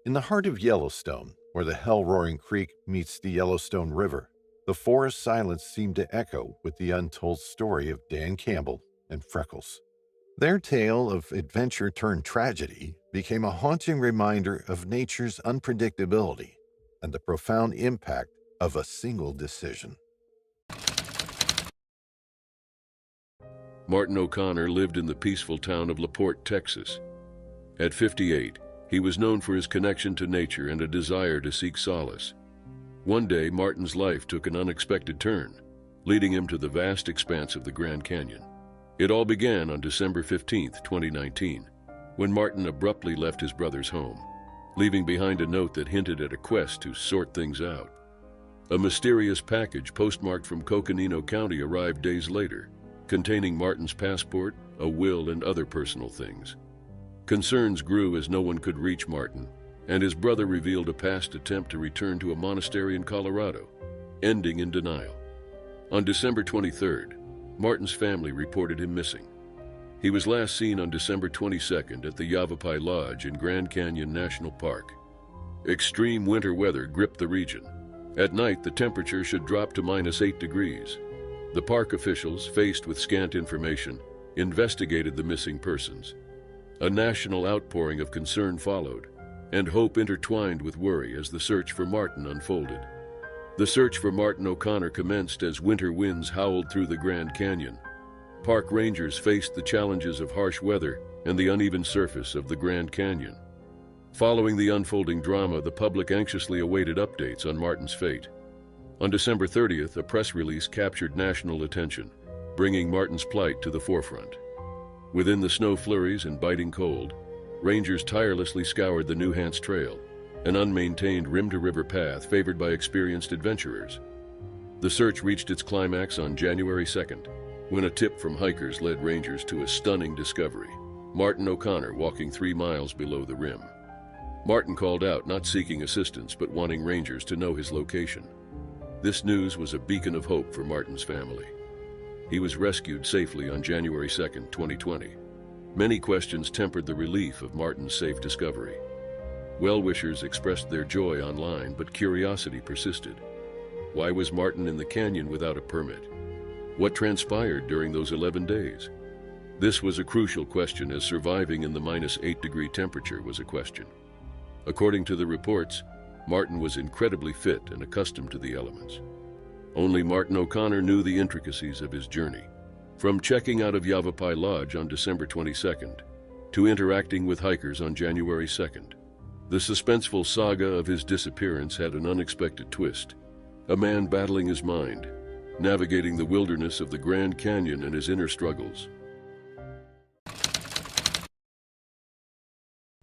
In the heart of Yellowstone, where the Hell-Roaring Creek meets the Yellowstone River, the forest silence seemed to echo with the untold story of Dan Campbell and Freckles. Their tale of adventure turned tragedy became a haunting reminder of nature's unpredictability and the profound impact of a single decision. Martin O'Connor lived in the peaceful town of LaPorte, Texas. At 58, he was known for his connection to nature and a desire to seek solace. One day, Martin's life took an unexpected turn, leading him to the vast expanse of the Grand Canyon. It all began on December 15, 2019, when Martin abruptly left his brother's home, leaving behind a note that hinted at a quest to sort things out. A mysterious package postmarked from Coconino County arrived days later, containing Martin's passport, a will, and other personal things. Concerns grew as no one could reach Martin, and his brother revealed a past attempt to return to a monastery in Colorado, ending in denial. On December 23rd, Martin's family reported him missing. He was last seen on December 22nd at the Yavapai Lodge in Grand Canyon National Park. Extreme winter weather gripped the region. At night, the temperature should drop to -8 degrees. The park officials, faced with scant information, investigated the missing persons. A national outpouring of concern followed, and hope intertwined with worry as the search for Martin unfolded. The search for Martin O'Connor commenced as winter winds howled through the Grand Canyon. Park rangers faced the challenges of harsh weather and the uneven surface of the Grand Canyon. Following the unfolding drama, the public anxiously awaited updates on Martin's fate. On December 30th, a press release captured national attention, bringing Martin's plight to the forefront. Within the snow flurries and biting cold, rangers tirelessly scoured the New Hants Trail, an unmaintained rim-to-river path favored by experienced adventurers. The search reached its climax on January 2nd, when a tip from hikers led rangers to a stunning discovery: Martin O'Connor walking 3 miles below the rim. Martin called out, not seeking assistance, but wanting rangers to know his location. This news was a beacon of hope for Martin's family. He was rescued safely on January 2nd, 2020. Many questions tempered the relief of Martin's safe discovery. Well-wishers expressed their joy online, but curiosity persisted. Why was Martin in the canyon without a permit? What transpired during those 11 days? This was a crucial question, as surviving in the -8-degree temperature was a question. According to the reports, Martin was incredibly fit and accustomed to the elements. Only Martin O'Connor knew the intricacies of his journey. From checking out of Yavapai Lodge on December 22nd to interacting with hikers on January 2nd, the suspenseful saga of his disappearance had an unexpected twist. A man battling his mind, navigating the wilderness of the Grand Canyon and his inner struggles.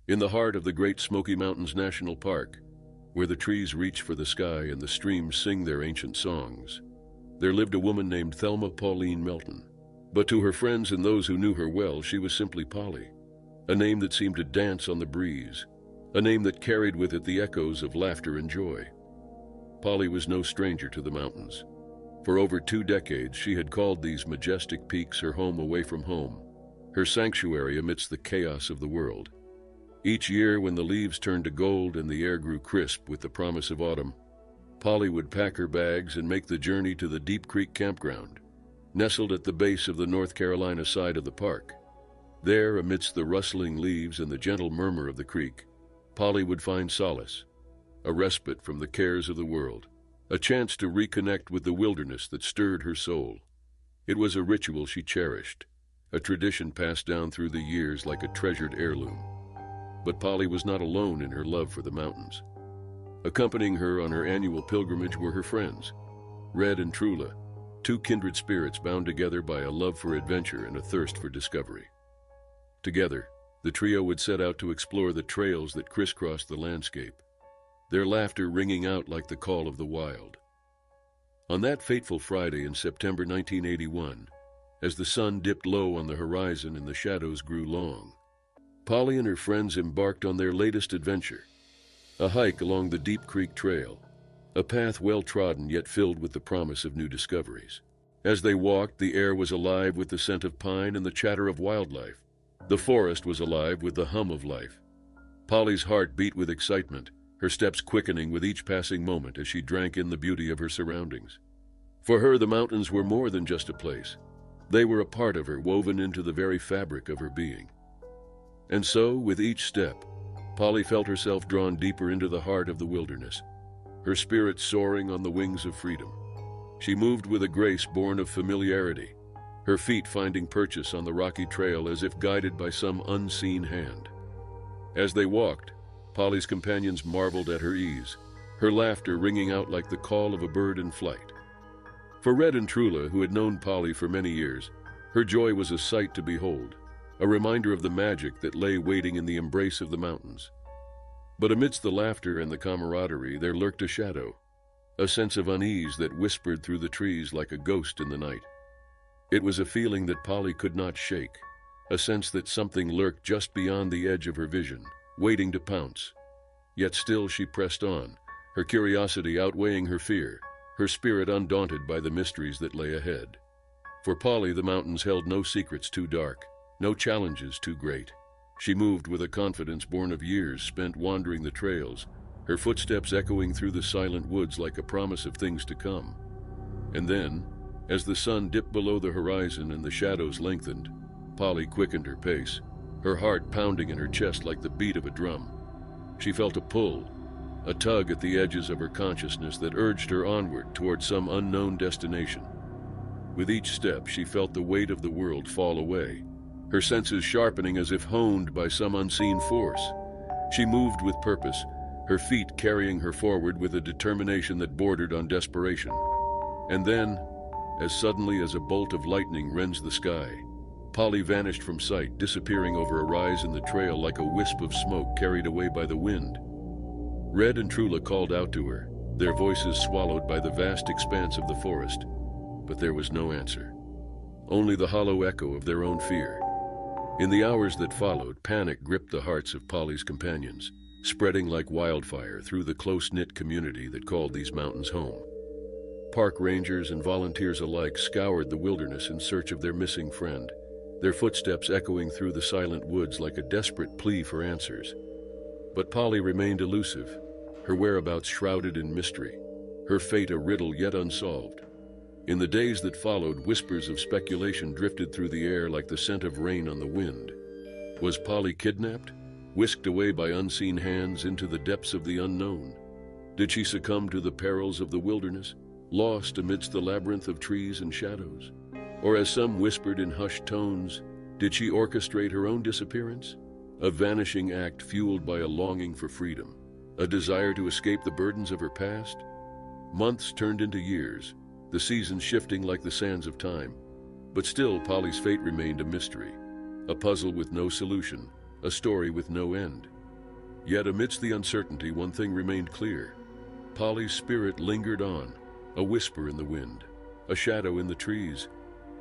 In the heart of the Great Smoky Mountains National Park, where the trees reach for the sky and the streams sing their ancient songs, there lived a woman named Thelma Pauline Melton. But to her friends and those who knew her well, she was simply Polly, a name that seemed to dance on the breeze, a name that carried with it the echoes of laughter and joy. Polly was no stranger to the mountains. For over 2 decades, she had called these majestic peaks her home away from home, her sanctuary amidst the chaos of the world. Each year, when the leaves turned to gold and the air grew crisp with the promise of autumn, Polly would pack her bags and make the journey to the Deep Creek campground, nestled at the base of the North Carolina side of the park. There, amidst the rustling leaves and the gentle murmur of the creek, Polly would find solace, a respite from the cares of the world, a chance to reconnect with the wilderness that stirred her soul. It was a ritual she cherished, a tradition passed down through the years like a treasured heirloom. But Polly was not alone in her love for the mountains. Accompanying her on her annual pilgrimage were her friends, Red and Trula, 2 kindred spirits bound together by a love for adventure and a thirst for discovery. Together, the trio would set out to explore the trails that crisscrossed the landscape, their laughter ringing out like the call of the wild. On that fateful Friday in September 1981, as the sun dipped low on the horizon and the shadows grew long, Polly and her friends embarked on their latest adventure, a hike along the Deep Creek Trail, a path well-trodden yet filled with the promise of new discoveries. As they walked, the air was alive with the scent of pine and the chatter of wildlife. The forest was alive with the hum of life. Polly's heart beat with excitement, her steps quickening with each passing moment as she drank in the beauty of her surroundings. For her, the mountains were more than just a place. They were a part of her, woven into the very fabric of her being. And so, with each step, Polly felt herself drawn deeper into the heart of the wilderness. her spirit soaring on the wings of freedom. She moved with a grace born of familiarity, her feet finding purchase on the rocky trail as if guided by some unseen hand. As they walked, Polly's companions marveled at her ease, her laughter ringing out like the call of a bird in flight. For Red and Trula, who had known Polly for many years, her joy was a sight to behold, a reminder of the magic that lay waiting in the embrace of the mountains. But amidst the laughter and the camaraderie, there lurked a shadow, a sense of unease that whispered through the trees like a ghost in the night. It was a feeling that Polly could not shake, a sense that something lurked just beyond the edge of her vision, waiting to pounce. Yet still she pressed on, her curiosity outweighing her fear, her spirit undaunted by the mysteries that lay ahead. For Polly, the mountains held no secrets too dark, no challenges too great. She moved with a confidence born of years spent wandering the trails, her footsteps echoing through the silent woods like a promise of things to come. And then, as the sun dipped below the horizon and the shadows lengthened, Polly quickened her pace, her heart pounding in her chest like the beat of a drum. She felt a pull, a tug at the edges of her consciousness that urged her onward toward some unknown destination. With each step, she felt the weight of the world fall away, her senses sharpening as if honed by some unseen force. She moved with purpose, her feet carrying her forward with a determination that bordered on desperation. And then, as suddenly as a bolt of lightning rends the sky, Polly vanished from sight, disappearing over a rise in the trail like a wisp of smoke carried away by the wind. Red and Trula called out to her, their voices swallowed by the vast expanse of the forest. But there was no answer, only the hollow echo of their own fear. In the hours that followed, panic gripped the hearts of Polly's companions, spreading like wildfire through the close-knit community that called these mountains home. Park rangers and volunteers alike scoured the wilderness in search of their missing friend, their footsteps echoing through the silent woods like a desperate plea for answers. But Polly remained elusive, her whereabouts shrouded in mystery, her fate a riddle yet unsolved. In the days that followed, whispers of speculation drifted through the air like the scent of rain on the wind. Was Polly kidnapped, whisked away by unseen hands into the depths of the unknown? Did she succumb to the perils of the wilderness, lost amidst the labyrinth of trees and shadows? Or, as some whispered in hushed tones, did she orchestrate her own disappearance? A vanishing act fueled by a longing for freedom, a desire to escape the burdens of her past? Months turned into years, the seasons shifting like the sands of time. But still, Polly's fate remained a mystery, a puzzle with no solution, a story with no end. Yet amidst the uncertainty, one thing remained clear. Polly's spirit lingered on, a whisper in the wind, a shadow in the trees,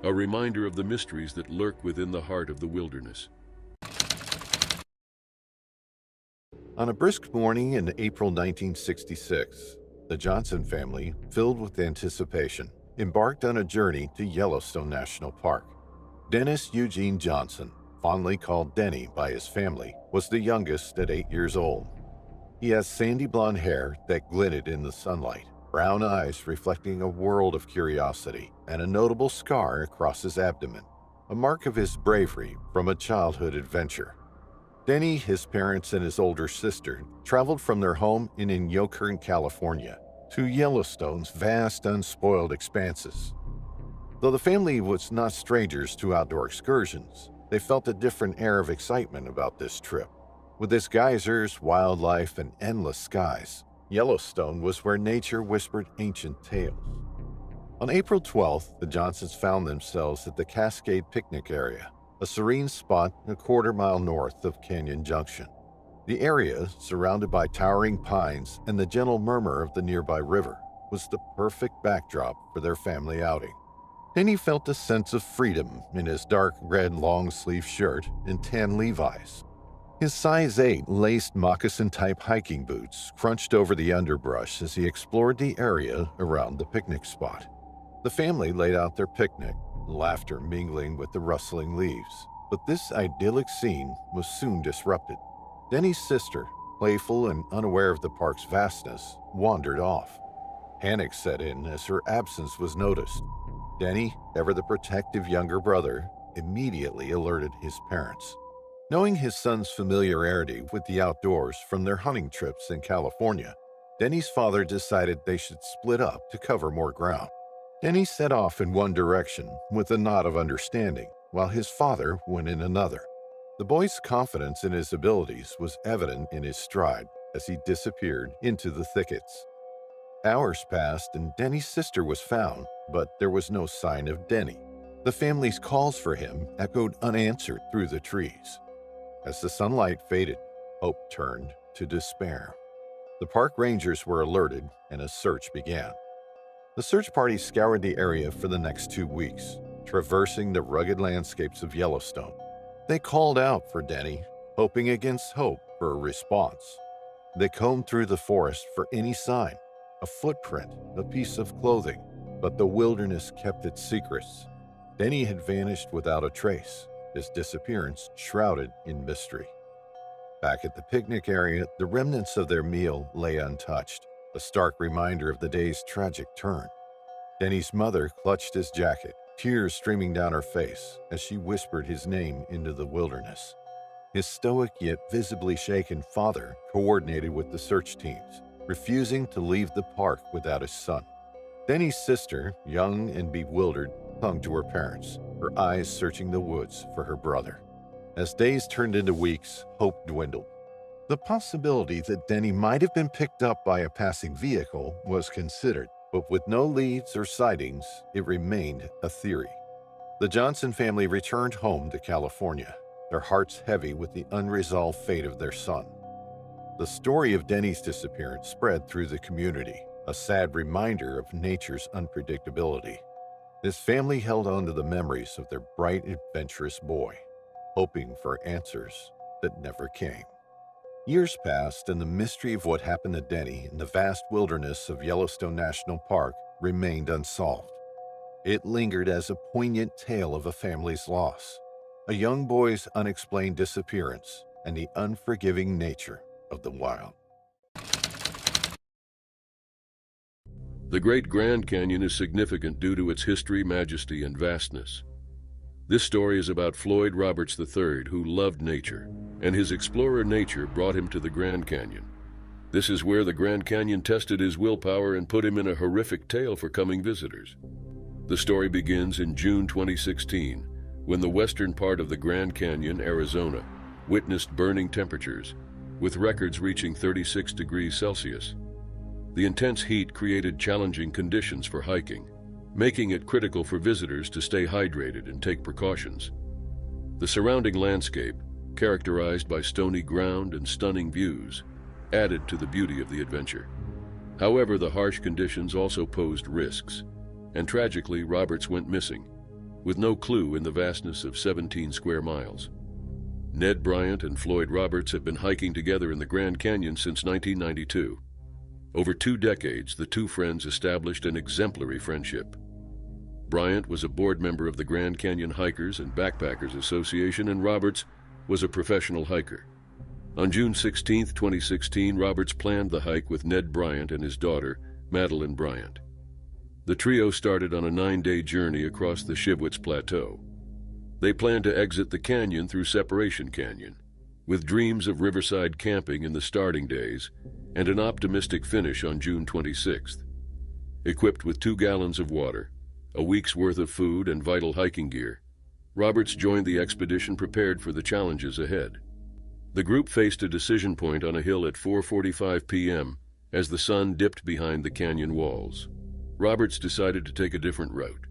a reminder of the mysteries that lurk within the heart of the wilderness. On a brisk morning in April 1966, the Johnson family, filled with anticipation, embarked on a journey to Yellowstone National Park. Dennis Eugene Johnson, fondly called Denny by his family, was the youngest at 8 years old. He has sandy blonde hair that glinted in the sunlight, brown eyes reflecting a world of curiosity, and a notable scar across his abdomen, a mark of his bravery from a childhood adventure. Denny, his parents, and his older sister traveled from their home in Inyokern, California, to Yellowstone's vast, unspoiled expanses. Though the family was not strangers to outdoor excursions, they felt a different air of excitement about this trip. With its geysers, wildlife, and endless skies, Yellowstone was where nature whispered ancient tales. On April 12th, the Johnsons found themselves at the Cascade Picnic Area, a serene spot a quarter-mile north of Canyon Junction. The area, surrounded by towering pines and the gentle murmur of the nearby river, was the perfect backdrop for their family outing. Denny felt a sense of freedom in his dark red long-sleeve shirt and tan Levi's. His size 8 laced moccasin-type hiking boots crunched over the underbrush as he explored the area around the picnic spot. The family laid out their picnic, laughter mingling with the rustling leaves. But this idyllic scene was soon disrupted. Denny's sister, playful and unaware of the park's vastness, wandered off. Panic set in as her absence was noticed. Denny, ever the protective younger brother, immediately alerted his parents. Knowing his son's familiarity with the outdoors from their hunting trips in California, Denny's father decided they should split up to cover more ground. Denny set off in one direction with a nod of understanding, while his father went in another. The boy's confidence in his abilities was evident in his stride as he disappeared into the thickets. Hours passed and Denny's sister was found, but there was no sign of Denny. The family's calls for him echoed unanswered through the trees. As the sunlight faded, hope turned to despair. The park rangers were alerted and a search began. The search party scoured the area for the next 2 weeks, traversing the rugged landscapes of Yellowstone. They called out for Denny, hoping against hope for a response. They combed through the forest for any sign, a footprint, a piece of clothing, but the wilderness kept its secrets. Denny had vanished without a trace, his disappearance shrouded in mystery. Back at the picnic area, the remnants of their meal lay untouched, a stark reminder of the day's tragic turn. Denny's mother clutched his jacket, tears streaming down her face as she whispered his name into the wilderness. His stoic yet visibly shaken father coordinated with the search teams, refusing to leave the park without his son. Denny's sister, young and bewildered, clung to her parents, her eyes searching the woods for her brother. As days turned into weeks, hope dwindled. The possibility that Denny might have been picked up by a passing vehicle was considered, but with no leads or sightings, it remained a theory. The Johnson family returned home to California, their hearts heavy with the unresolved fate of their son. The story of Denny's disappearance spread through the community, a sad reminder of nature's unpredictability. His family held on to the memories of their bright, adventurous boy, hoping for answers that never came. Years passed, and the mystery of what happened to Denny in the vast wilderness of Yellowstone National Park remained unsolved. It lingered as a poignant tale of a family's loss, a young boy's unexplained disappearance, and the unforgiving nature of the wild. The Great Grand Canyon is significant due to its history, majesty, and vastness. This story is about Floyd Roberts III, who loved nature, and his explorer nature brought him to the Grand Canyon. This is where the Grand Canyon tested his willpower and put him in a horrific tale for coming visitors. The story begins in June 2016, when the western part of the Grand Canyon, Arizona, witnessed burning temperatures, with records reaching 36 degrees Celsius. The intense heat created challenging conditions for hiking, making it critical for visitors to stay hydrated and take precautions. The surrounding landscape, characterized by stony ground and stunning views, added to the beauty of the adventure. However, the harsh conditions also posed risks, and tragically, Roberts went missing, with no clue in the vastness of 17 square miles. Ned Bryant and Floyd Roberts have been hiking together in the Grand Canyon since 1992. Over 2 decades, the two friends established an exemplary friendship. Bryant was a board member of the Grand Canyon Hikers and Backpackers Association, and Roberts was a professional hiker. On June 16, 2016, Roberts planned the hike with Ned Bryant and his daughter, Madeline Bryant. The trio started on a 9-day journey across the Shivwits Plateau. They planned to exit the canyon through Separation Canyon, with dreams of riverside camping in the starting days and an optimistic finish on June 26th. Equipped with 2 gallons of water, a week's worth of food, and vital hiking gear, Roberts joined the expedition prepared for the challenges ahead. The group faced a decision point on a hill at 4:45 p.m. as the sun dipped behind the canyon walls. Roberts decided to take a different route.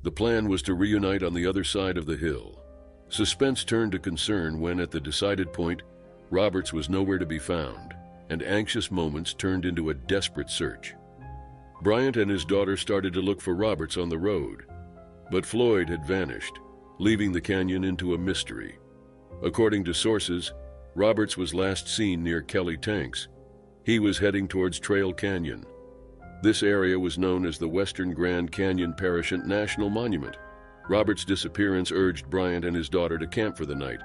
The plan was to reunite on the other side of the hill. Suspense turned to concern when, at the decided point, Roberts was nowhere to be found, and anxious moments turned into a desperate search. Bryant and his daughter started to look for Roberts on the road, but Floyd had vanished, leaving the canyon into a mystery. According to sources, Roberts was last seen near Kelly Tanks. He was heading towards Trail Canyon. This area was known as the Western Grand Canyon Parashant National Monument. Roberts' disappearance urged Bryant and his daughter to camp for the night,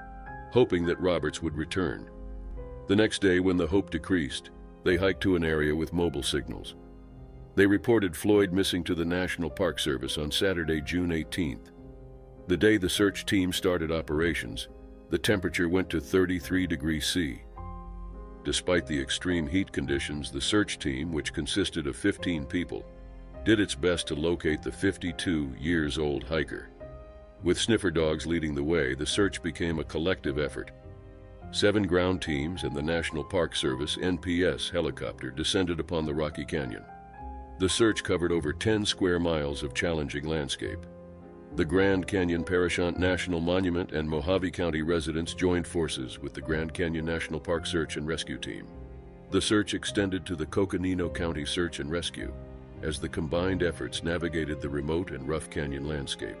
hoping that Roberts would return. The next day, when the hope decreased, they hiked to an area with mobile signals. They reported Floyd missing to the National Park Service on Saturday, June 18th. The day the search team started operations, the temperature went to 33 degrees C. Despite the extreme heat conditions, the search team, which consisted of 15 people, did its best to locate the 52-year-old hiker. With sniffer dogs leading the way, the search became a collective effort. 7 ground teams and the National Park Service (NPS) helicopter descended upon the Rocky Canyon. The search covered over 10 square miles of challenging landscape. The Grand Canyon Parashant National Monument and Mojave County residents joined forces with the Grand Canyon National Park Search and Rescue Team. The search extended to the Coconino County Search and Rescue, as the combined efforts navigated the remote and rough canyon landscape.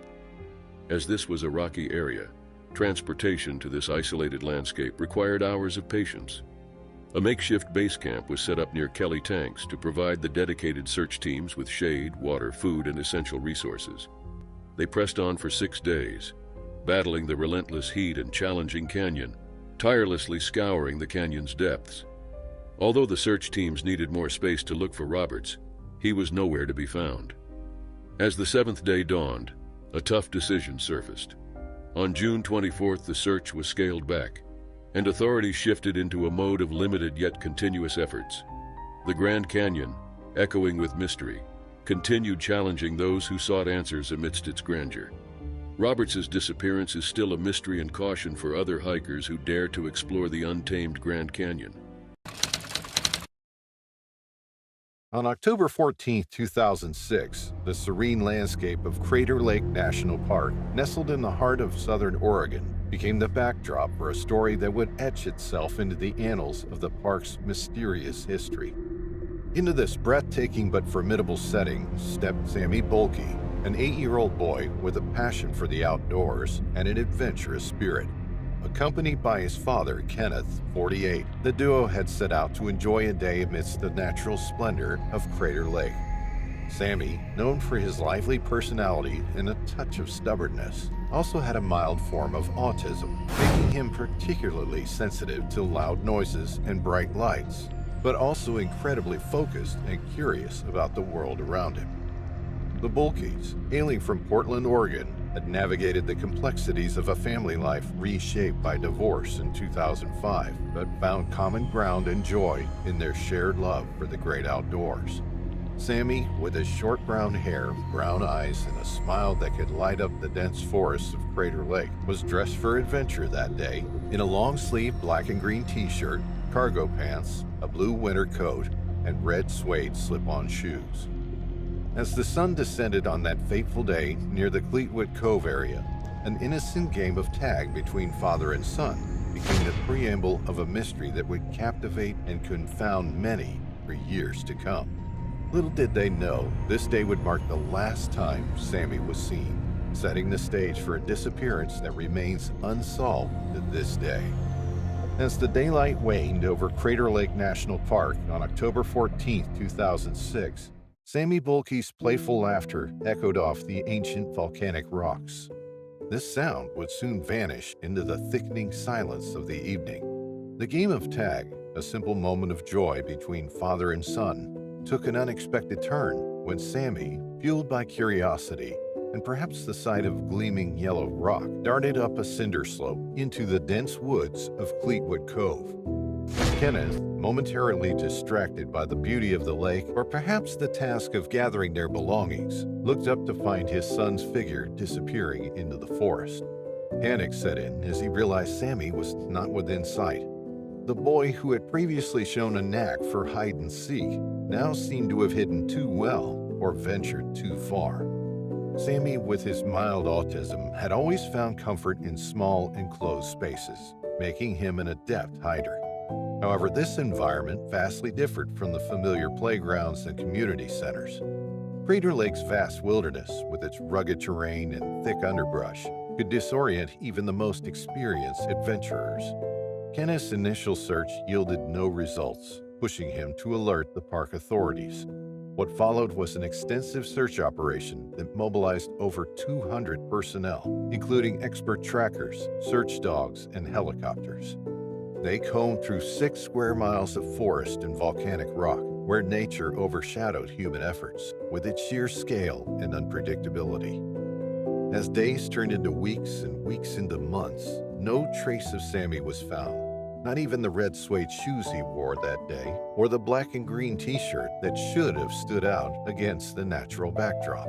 As this was a rocky area, transportation to this isolated landscape required hours of patience. A makeshift base camp was set up near Kelly Tanks to provide the dedicated search teams with shade, water, food, and essential resources. They pressed on for 6 days, battling the relentless heat and challenging canyon, tirelessly scouring the canyon's depths. Although the search teams needed more space to look for Roberts, he was nowhere to be found. As the 7th day dawned, a tough decision surfaced. On June 24th, the search was scaled back, and authorities shifted into a mode of limited yet continuous efforts. The Grand Canyon, echoing with mystery, continued challenging those who sought answers amidst its grandeur. Roberts's disappearance is still a mystery and caution for other hikers who dare to explore the untamed Grand Canyon. On October 14, 2006, the serene landscape of Crater Lake National Park, nestled in the heart of southern Oregon, became the backdrop for a story that would etch itself into the annals of the park's mysterious history. Into this breathtaking but formidable setting stepped Sammy Bulkey, an 8-year-old boy with a passion for the outdoors and an adventurous spirit. Accompanied by his father, Kenneth, 48, the duo had set out to enjoy a day amidst the natural splendor of Crater Lake. Sammy, known for his lively personality and a touch of stubbornness, also had a mild form of autism, making him particularly sensitive to loud noises and bright lights, but also incredibly focused and curious about the world around him. The Bulkeys, hailing from Portland, Oregon, had navigated the complexities of a family life reshaped by divorce in 2005, but found common ground and joy in their shared love for the great outdoors. Sammy, with his short brown hair, brown eyes, and a smile that could light up the dense forests of Crater Lake, was dressed for adventure that day in a long-sleeved black and green t-shirt, cargo pants, a blue winter coat, and red suede slip-on shoes. As the sun descended on that fateful day near the Cleetwood Cove area, an innocent game of tag between father and son became the preamble of a mystery that would captivate and confound many for years to come. Little did they know, this day would mark the last time Sammy was seen, setting the stage for a disappearance that remains unsolved to this day. As the daylight waned over Crater Lake National Park on October 14, 2006, Sammy Bulkey's playful laughter echoed off the ancient volcanic rocks. This sound would soon vanish into the thickening silence of the evening. The game of tag, a simple moment of joy between father and son, took an unexpected turn when Sammy, fueled by curiosity and perhaps the sight of gleaming yellow rock, darted up a cinder slope into the dense woods of Cleetwood Cove. Kenneth, momentarily distracted by the beauty of the lake or perhaps the task of gathering their belongings, looked up to find his son's figure disappearing into the forest. Panic set in as he realized Sammy was not within sight. The boy, who had previously shown a knack for hide and seek, now seemed to have hidden too well or ventured too far. Sammy, with his mild autism, had always found comfort in small, enclosed spaces, making him an adept hider. However, this environment vastly differed from the familiar playgrounds and community centers. Crater Lake's vast wilderness, with its rugged terrain and thick underbrush, could disorient even the most experienced adventurers. Kenneth's initial search yielded no results, pushing him to alert the park authorities. What followed was an extensive search operation that mobilized over 200 personnel, including expert trackers, search dogs, and helicopters. They combed through 6 square miles of forest and volcanic rock, where nature overshadowed human efforts with its sheer scale and unpredictability. As days turned into weeks and weeks into months, no trace of Sammy was found. Not even the red suede shoes he wore that day, or the black and green t-shirt that should have stood out against the natural backdrop.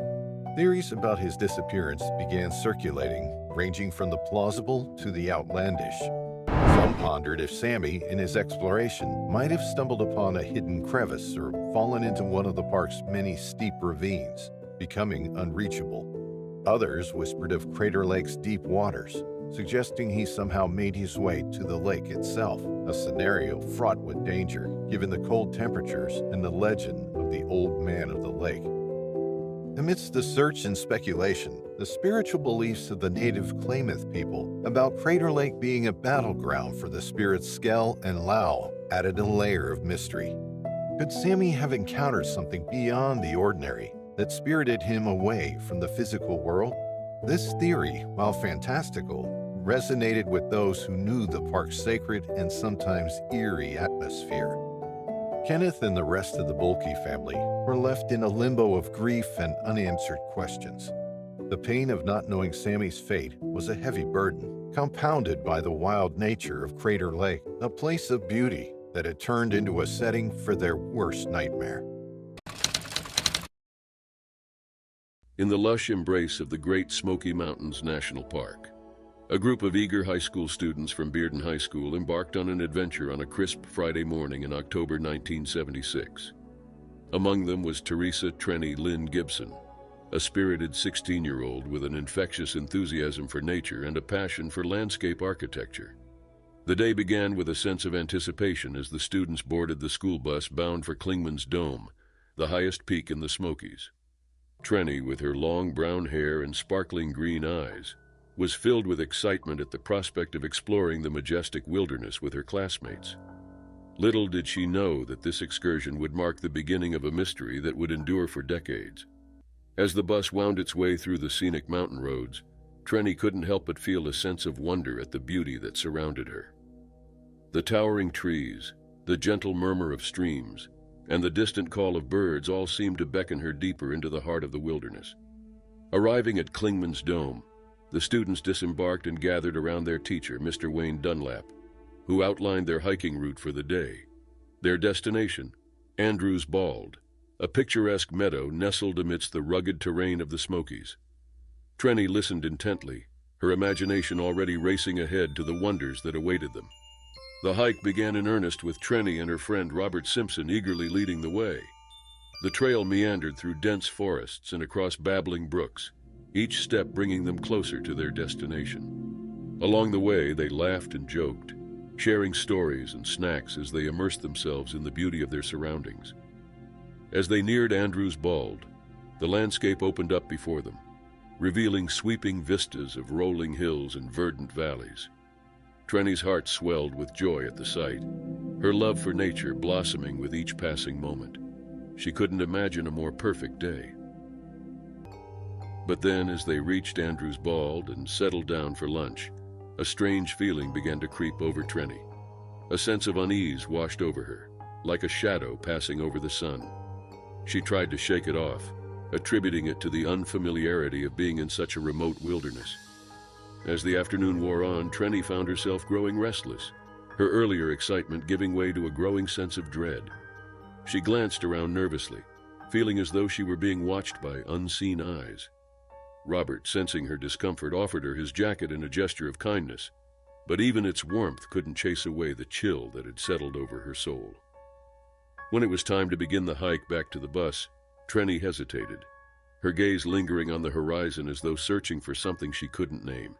Theories about his disappearance began circulating, ranging from the plausible to the outlandish. Some pondered if Sammy, in his exploration, might have stumbled upon a hidden crevice or fallen into one of the park's many steep ravines, becoming unreachable. Others whispered of Crater Lake's deep waters, suggesting he somehow made his way to the lake itself, a scenario fraught with danger given the cold temperatures and the legend of the Old Man of the Lake. Amidst the search and speculation, the spiritual beliefs of the native Klamath people about Crater Lake being a battleground for the spirits Skell and Lau added a layer of mystery. Could Sammy have encountered something beyond the ordinary that spirited him away from the physical world? This theory, while fantastical, resonated with those who knew the park's sacred and sometimes eerie atmosphere. Kenneth and the rest of the Bulkey family were left in a limbo of grief and unanswered questions. The pain of not knowing Sammy's fate was a heavy burden, compounded by the wild nature of Crater Lake, a place of beauty that had turned into a setting for their worst nightmare. In the lush embrace of the Great Smoky Mountains National Park, a group of eager high school students from Bearden High School embarked on an adventure on a crisp Friday morning in October 1976. Among them was Teresa Trenny Lynn Gibson, a spirited 16-year-old with an infectious enthusiasm for nature and a passion for landscape architecture. The day began with a sense of anticipation as the students boarded the school bus bound for Clingman's Dome, the highest peak in the Smokies. Trenny, with her long brown hair and sparkling green eyes, was filled with excitement at the prospect of exploring the majestic wilderness with her classmates. Little did she know that this excursion would mark the beginning of a mystery that would endure for decades. As the bus wound its way through the scenic mountain roads, Trenny couldn't help but feel a sense of wonder at the beauty that surrounded her. The towering trees, the gentle murmur of streams, and the distant call of birds all seemed to beckon her deeper into the heart of the wilderness. Arriving at Clingman's Dome, the students disembarked and gathered around their teacher, Mr. Wayne Dunlap, who outlined their hiking route for the day. Their destination, Andrews Bald, a picturesque meadow nestled amidst the rugged terrain of the Smokies. Trenny listened intently, her imagination already racing ahead to the wonders that awaited them. The hike began in earnest with Trenny and her friend Robert Simpson eagerly leading the way. The trail meandered through dense forests and across babbling brooks, each step bringing them closer to their destination. Along the way, they laughed and joked, sharing stories and snacks as they immersed themselves in the beauty of their surroundings. As they neared Andrews Bald, the landscape opened up before them, revealing sweeping vistas of rolling hills and verdant valleys. Trenny's heart swelled with joy at the sight, her love for nature blossoming with each passing moment. She couldn't imagine a more perfect day. But then, as they reached Andrews Bald and settled down for lunch, a strange feeling began to creep over Trenny. A sense of unease washed over her, like a shadow passing over the sun. She tried to shake it off, attributing it to the unfamiliarity of being in such a remote wilderness. As the afternoon wore on, Trenny found herself growing restless, her earlier excitement giving way to a growing sense of dread. She glanced around nervously, feeling as though she were being watched by unseen eyes. Robert, sensing her discomfort, offered her his jacket in a gesture of kindness, but even its warmth couldn't chase away the chill that had settled over her soul. When it was time to begin the hike back to the bus, Trenny hesitated, her gaze lingering on the horizon as though searching for something she couldn't name.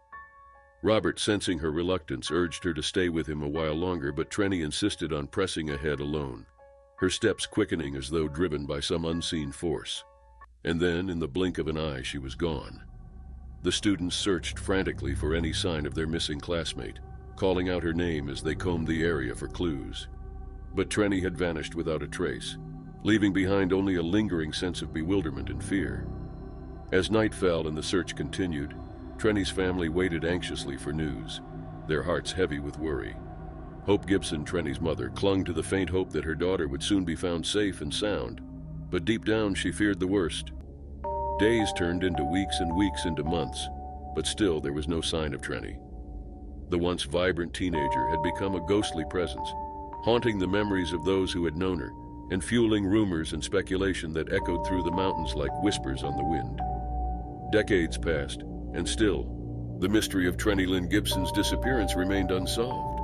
Robert, sensing her reluctance, urged her to stay with him a while longer, but Trenny insisted on pressing ahead alone, her steps quickening as though driven by some unseen force. And then, in the blink of an eye, she was gone. The students searched frantically for any sign of their missing classmate, calling out her name as they combed the area for clues. But Trenny had vanished without a trace, leaving behind only a lingering sense of bewilderment and fear. As night fell and the search continued, Trenny's family waited anxiously for news, their hearts heavy with worry. Hope Gibson, Trenny's mother, clung to the faint hope that her daughter would soon be found safe and sound, but deep down she feared the worst. Days turned into weeks and weeks into months, but still there was no sign of Trenny. The once vibrant teenager had become a ghostly presence, haunting the memories of those who had known her and fueling rumors and speculation that echoed through the mountains like whispers on the wind. Decades passed, and still, the mystery of Trenny Lynn Gibson's disappearance remained unsolved.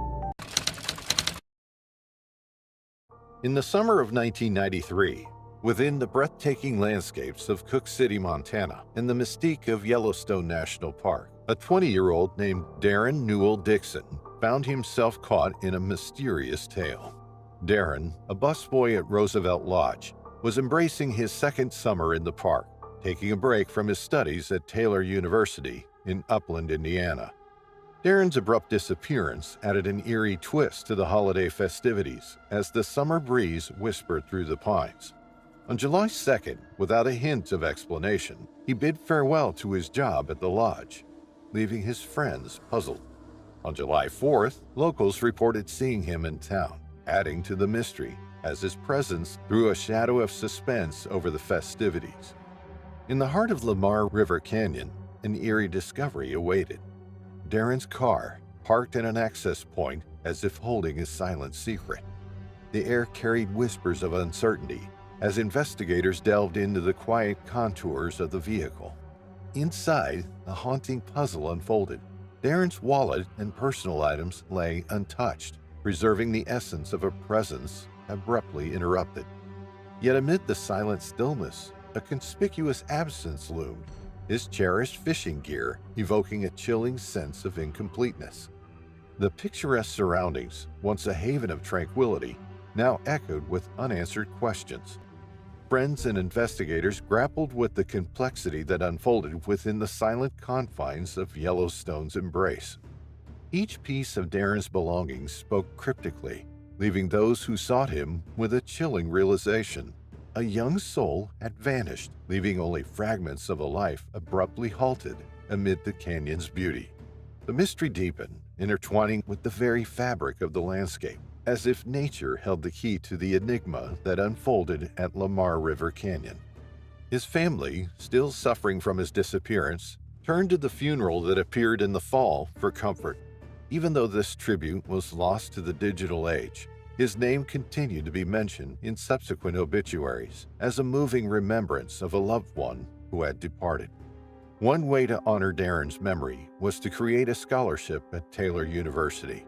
In the summer of 1993, within the breathtaking landscapes of Cook City, Montana, and the mystique of Yellowstone National Park, a 20-year-old named Darren Newell Dixon found himself caught in a mysterious tale. Darren, a busboy at Roosevelt Lodge, was embracing his second summer in the park, taking a break from his studies at Taylor University in Upland, Indiana. Darren's abrupt disappearance added an eerie twist to the holiday festivities as the summer breeze whispered through the pines. On July 2nd, without a hint of explanation, he bid farewell to his job at the lodge, leaving his friends puzzled. On July 4th, locals reported seeing him in town, adding to the mystery as his presence threw a shadow of suspense over the festivities. In the heart of Lamar River Canyon, an eerie discovery awaited. Darren's car, parked at an access point as if holding a silent secret. The air carried whispers of uncertainty as investigators delved into the quiet contours of the vehicle. Inside, a haunting puzzle unfolded. Darren's wallet and personal items lay untouched, preserving the essence of a presence abruptly interrupted. Yet amid the silent stillness, a conspicuous absence loomed, his cherished fishing gear evoking a chilling sense of incompleteness. The picturesque surroundings, once a haven of tranquility, now echoed with unanswered questions. Friends and investigators grappled with the complexity that unfolded within the silent confines of Yellowstone's embrace. Each piece of Darren's belongings spoke cryptically, leaving those who sought him with a chilling realization. A young soul had vanished, leaving only fragments of a life abruptly halted amid the canyon's beauty. The mystery deepened, intertwining with the very fabric of the landscape, as if nature held the key to the enigma that unfolded at Lamar River Canyon. His family, still suffering from his disappearance, turned to the funeral that appeared in the fall for comfort. Even though this tribute was lost to the digital age, his name continued to be mentioned in subsequent obituaries as a moving remembrance of a loved one who had departed. One way to honor Darren's memory was to create a scholarship at Taylor University.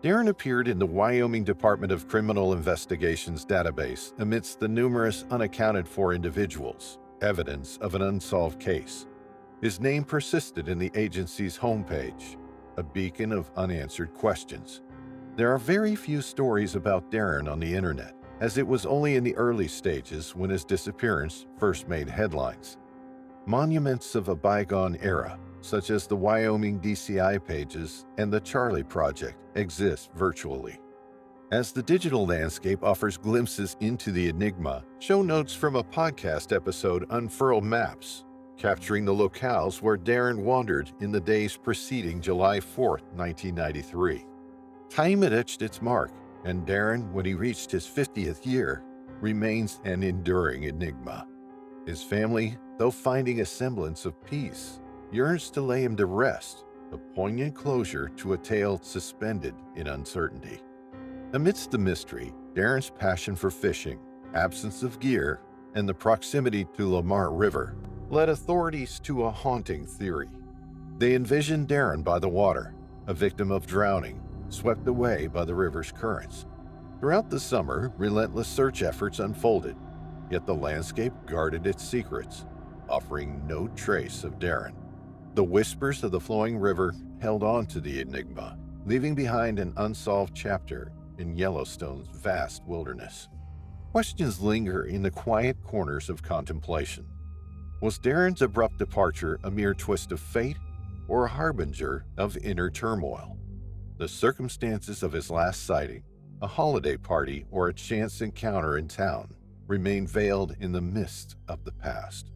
Darren appeared in the Wyoming Department of Criminal Investigations database amidst the numerous unaccounted-for individuals, evidence of an unsolved case. His name persisted in the agency's homepage, a beacon of unanswered questions. There are very few stories about Darren on the internet, as it was only in the early stages when his disappearance first made headlines. Monuments of a bygone era, such as the Wyoming DCI pages and the Charlie Project, exist virtually. As the digital landscape offers glimpses into the enigma, show notes from a podcast episode unfurl maps, capturing the locales where Darren wandered in the days preceding July 4, 1993. Time had etched its mark, and Darren, when he reached his 50th year, remains an enduring enigma. His family, though finding a semblance of peace, yearns to lay him to rest, a poignant closure to a tale suspended in uncertainty. Amidst the mystery, Darren's passion for fishing, absence of gear, and the proximity to Lamar River led authorities to a haunting theory. They envisioned Darren by the water, a victim of drowning, swept away by the river's currents. Throughout the summer, relentless search efforts unfolded, yet the landscape guarded its secrets, offering no trace of Darren. The whispers of the flowing river held on to the enigma, leaving behind an unsolved chapter in Yellowstone's vast wilderness. Questions linger in the quiet corners of contemplation. Was Darren's abrupt departure a mere twist of fate or a harbinger of inner turmoil? The circumstances of his last sighting, a holiday party or a chance encounter in town, remain veiled in the mist of the past.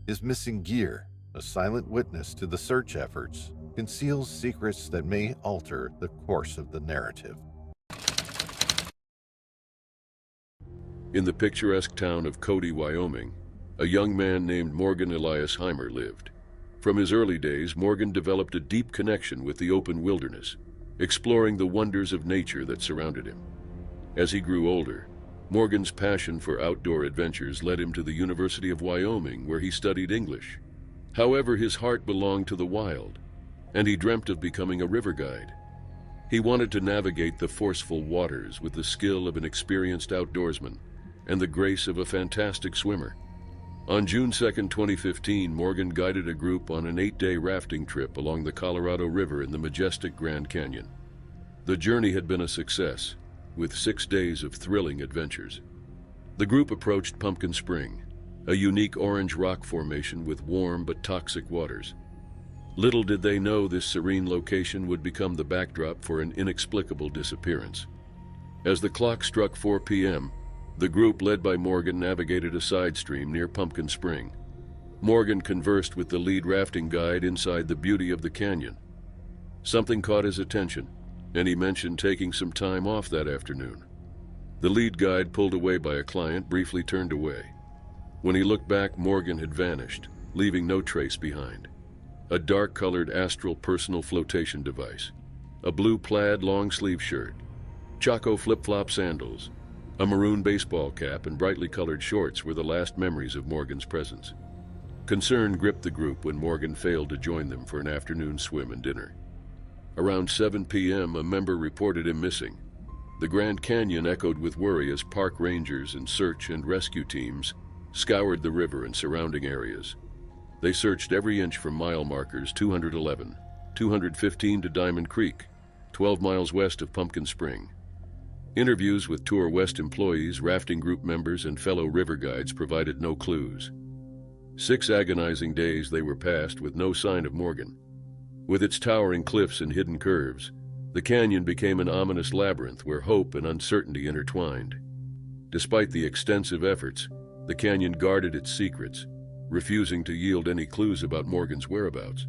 His missing gear, a silent witness to the search efforts, conceals secrets that may alter the course of the narrative. In the picturesque town of Cody, Wyoming, a young man named Morgan Elias Heimer lived. From his early days, Morgan developed a deep connection with the open wilderness, exploring the wonders of nature that surrounded him. As he grew older, Morgan's passion for outdoor adventures led him to the University of Wyoming, where he studied English. However, his heart belonged to the wild, and he dreamt of becoming a river guide. He wanted to navigate the forceful waters with the skill of an experienced outdoorsman and the grace of a fantastic swimmer. On June 2, 2015, Morgan guided a group on an 8-day rafting trip along the Colorado River in the majestic Grand Canyon. The journey had been a success, with 6 days of thrilling adventures. The group approached Pumpkin Spring, a unique orange rock formation with warm but toxic waters. Little did they know this serene location would become the backdrop for an inexplicable disappearance. As the clock struck 4 p.m., the group led by Morgan navigated a side stream near Pumpkin Spring. Morgan conversed with the lead rafting guide inside the beauty of the canyon. Something caught his attention, and he mentioned taking some time off that afternoon. The lead guide, pulled away by a client, briefly turned away. When he looked back, Morgan had vanished, leaving no trace behind. A dark-colored astral personal flotation device, a blue plaid long-sleeve shirt, Chaco flip-flop sandals, a maroon baseball cap, and brightly colored shorts were the last memories of Morgan's presence. Concern gripped the group when Morgan failed to join them for an afternoon swim and dinner. Around 7 p.m., a member reported him missing. The Grand Canyon echoed with worry as park rangers and search and rescue teams scoured the river and surrounding areas. They searched every inch from mile markers 211, 215 to Diamond Creek, 12 miles west of Pumpkin Spring. Interviews with Tour West employees, rafting group members, and fellow river guides provided no clues. 6 agonizing days they were passed with no sign of Morgan. With its towering cliffs and hidden curves, the canyon became an ominous labyrinth where hope and uncertainty intertwined. Despite the extensive efforts, the canyon guarded its secrets, refusing to yield any clues about Morgan's whereabouts.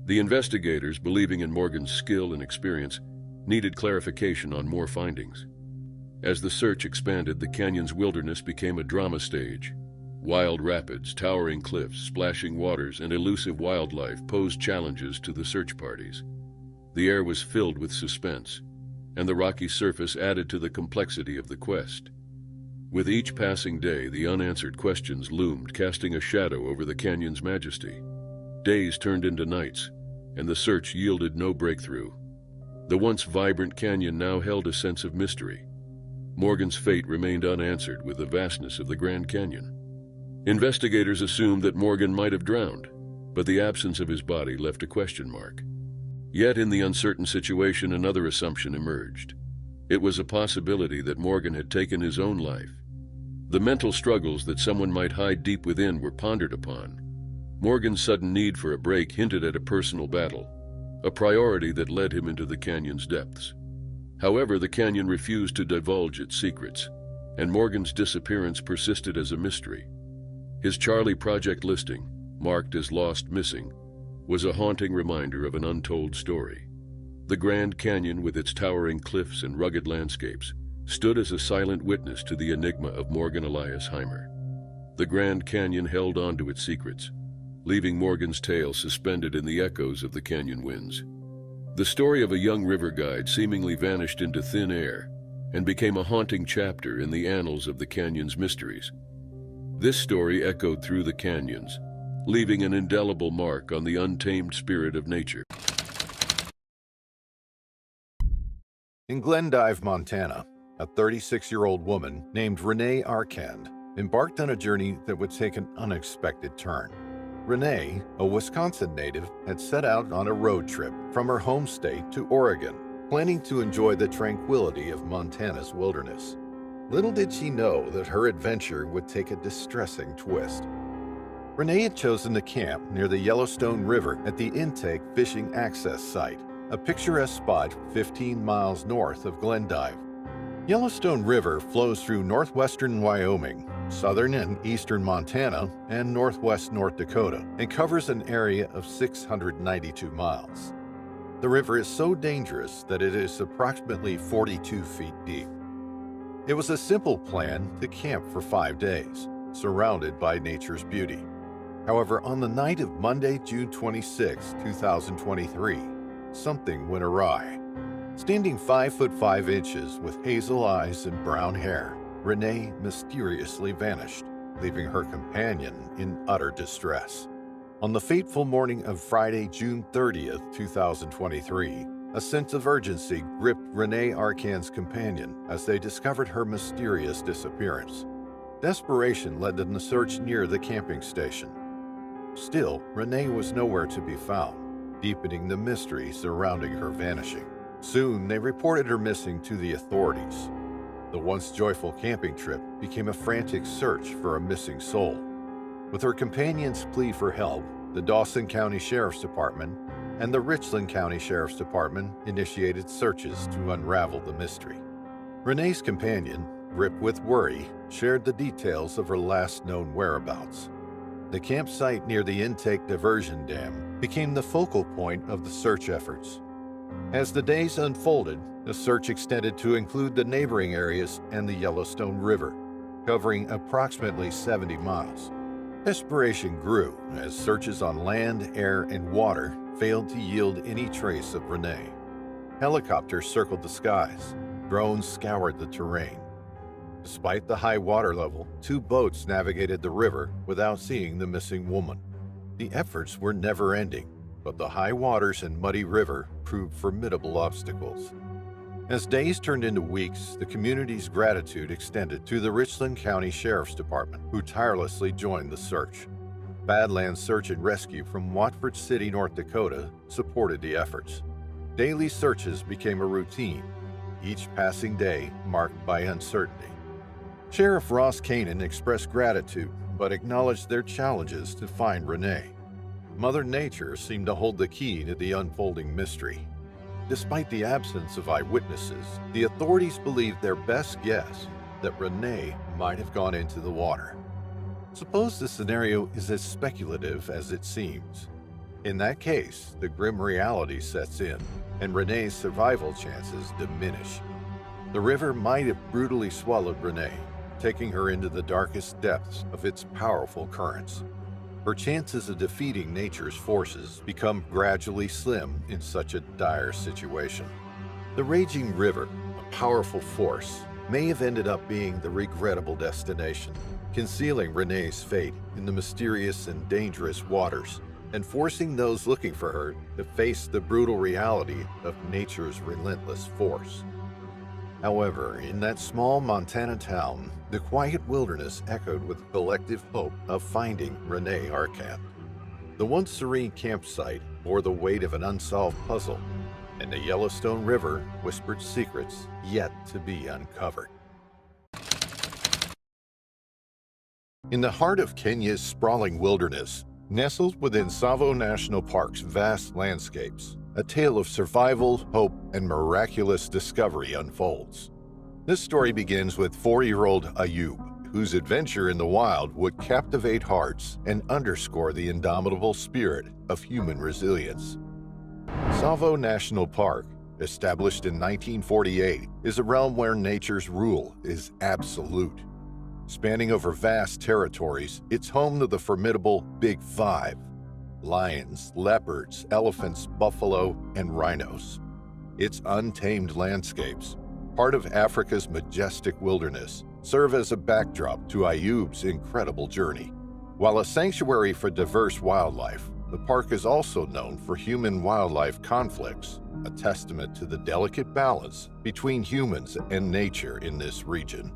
The investigators, believing in Morgan's skill and experience, needed clarification on more findings. As the search expanded, the canyon's wilderness became a drama stage. Wild rapids, towering cliffs, splashing waters, and elusive wildlife posed challenges to the search parties. The air was filled with suspense, and the rocky surface added to the complexity of the quest. With each passing day, the unanswered questions loomed, casting a shadow over the canyon's majesty. Days turned into nights, and the search yielded no breakthrough. The once vibrant canyon now held a sense of mystery. Morgan's fate remained unanswered with the vastness of the Grand Canyon. Investigators assumed that Morgan might have drowned, but the absence of his body left a question mark. Yet in the uncertain situation, another assumption emerged. It was a possibility that Morgan had taken his own life. The mental struggles that someone might hide deep within were pondered upon. Morgan's sudden need for a break hinted at a personal battle, a priority that led him into the canyon's depths. However, the canyon refused to divulge its secrets, and Morgan's disappearance persisted as a mystery. His Charlie Project listing, marked as Lost Missing, was a haunting reminder of an untold story. The Grand Canyon, with its towering cliffs and rugged landscapes, stood as a silent witness to the enigma of Morgan Elias Heimer. The Grand Canyon held on to its secrets, leaving Morgan's tale suspended in the echoes of the canyon winds. The story of a young river guide seemingly vanished into thin air and became a haunting chapter in the annals of the canyon's mysteries. This story echoed through the canyons, leaving an indelible mark on the untamed spirit of nature. In Glendive, Montana, a 36-year-old woman named Renee Arcand embarked on a journey that would take an unexpected turn. Renee, a Wisconsin native, had set out on a road trip from her home state to Oregon, planning to enjoy the tranquility of Montana's wilderness. Little did she know that her adventure would take a distressing twist. Renee had chosen to camp near the Yellowstone River at the Intake Fishing Access Site, a picturesque spot 15 miles north of Glendive. Yellowstone River flows through northwestern Wyoming, southern and eastern Montana, and northwest North Dakota, and covers an area of 692 miles. The river is so dangerous that it is approximately 42 feet deep. It was a simple plan to camp for 5 days, surrounded by nature's beauty. However, on the night of Monday, June 26, 2023, something went awry. Standing 5 foot 5 inches with hazel eyes and brown hair, Renee mysteriously vanished, leaving her companion in utter distress. On the fateful morning of Friday, June 30th, 2023, a sense of urgency gripped Renee Arcand's companion as they discovered her mysterious disappearance. Desperation led them to search near the camping station. Still, Renee was nowhere to be found, deepening the mystery surrounding her vanishing. Soon, they reported her missing to the authorities. The once joyful camping trip became a frantic search for a missing soul. With her companion's plea for help, the Dawson County Sheriff's Department and the Richland County Sheriff's Department initiated searches to unravel the mystery. Renee's companion, gripped with worry, shared the details of her last known whereabouts. The campsite near the intake diversion dam became the focal point of the search efforts. As the days unfolded, the search extended to include the neighboring areas and the Yellowstone River, covering approximately 70 miles. Desperation grew as searches on land, air, and water failed to yield any trace of Renee. Helicopters circled the skies. Drones scoured the terrain. Despite the high water level, 2 boats navigated the river without seeing the missing woman. The efforts were never-ending, but the high waters and muddy river proved formidable obstacles. As days turned into weeks, the community's gratitude extended to the Richland County Sheriff's Department, who tirelessly joined the search. Badlands Search and Rescue from Watford City, North Dakota, supported the efforts. Daily searches became a routine, each passing day marked by uncertainty. Sheriff Ross Kanan expressed gratitude, but acknowledged their challenges to find Renee. Mother Nature seemed to hold the key to the unfolding mystery. Despite the absence of eyewitnesses, the authorities believed their best guess that Renee might have gone into the water. Suppose the scenario is as speculative as it seems. In that case, the grim reality sets in, and Renee's survival chances diminish. The river might have brutally swallowed Renee, taking her into the darkest depths of its powerful currents. Her chances of defeating nature's forces become gradually slim in such a dire situation. The raging river, a powerful force, may have ended up being the regrettable destination, concealing Renee's fate in the mysterious and dangerous waters, and forcing those looking for her to face the brutal reality of nature's relentless force. However, in that small Montana town, the quiet wilderness echoed with the collective hope of finding Renee Arcand. The once serene campsite bore the weight of an unsolved puzzle, and the Yellowstone River whispered secrets yet to be uncovered. In the heart of Kenya's sprawling wilderness, nestled within Tsavo National Park's vast landscapes, a tale of survival, hope, and miraculous discovery unfolds. This story begins with 4-year-old Ayub, whose adventure in the wild would captivate hearts and underscore the indomitable spirit of human resilience. Tsavo National Park, established in 1948, is a realm where nature's rule is absolute. Spanning over vast territories, it's home to the formidable Big Five: lions, leopards, elephants, buffalo, and rhinos. Its untamed landscapes, part of Africa's majestic wilderness, serve as a backdrop to Ayub's incredible journey. While a sanctuary for diverse wildlife, the park is also known for human-wildlife conflicts, a testament to the delicate balance between humans and nature in this region.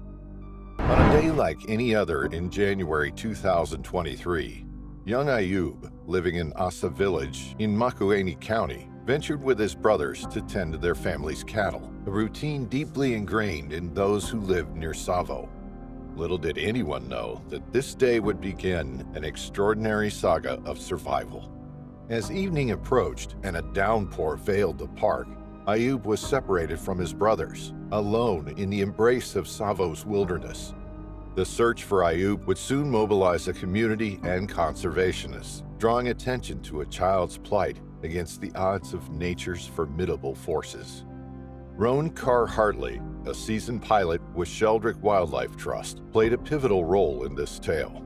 On a day like any other in January 2023, young Ayub, living in Asa Village in Makueni County, ventured with his brothers to tend to their family's cattle, a routine deeply ingrained in those who lived near Tsavo. Little did anyone know that this day would begin an extraordinary saga of survival. As evening approached and a downpour veiled the park, Ayub was separated from his brothers, alone in the embrace of Tsavo's wilderness. The search for Ayub would soon mobilize a community and conservationists, drawing attention to a child's plight against the odds of nature's formidable forces. Roan Carr-Hartley, a seasoned pilot with Sheldrick Wildlife Trust, played a pivotal role in this tale.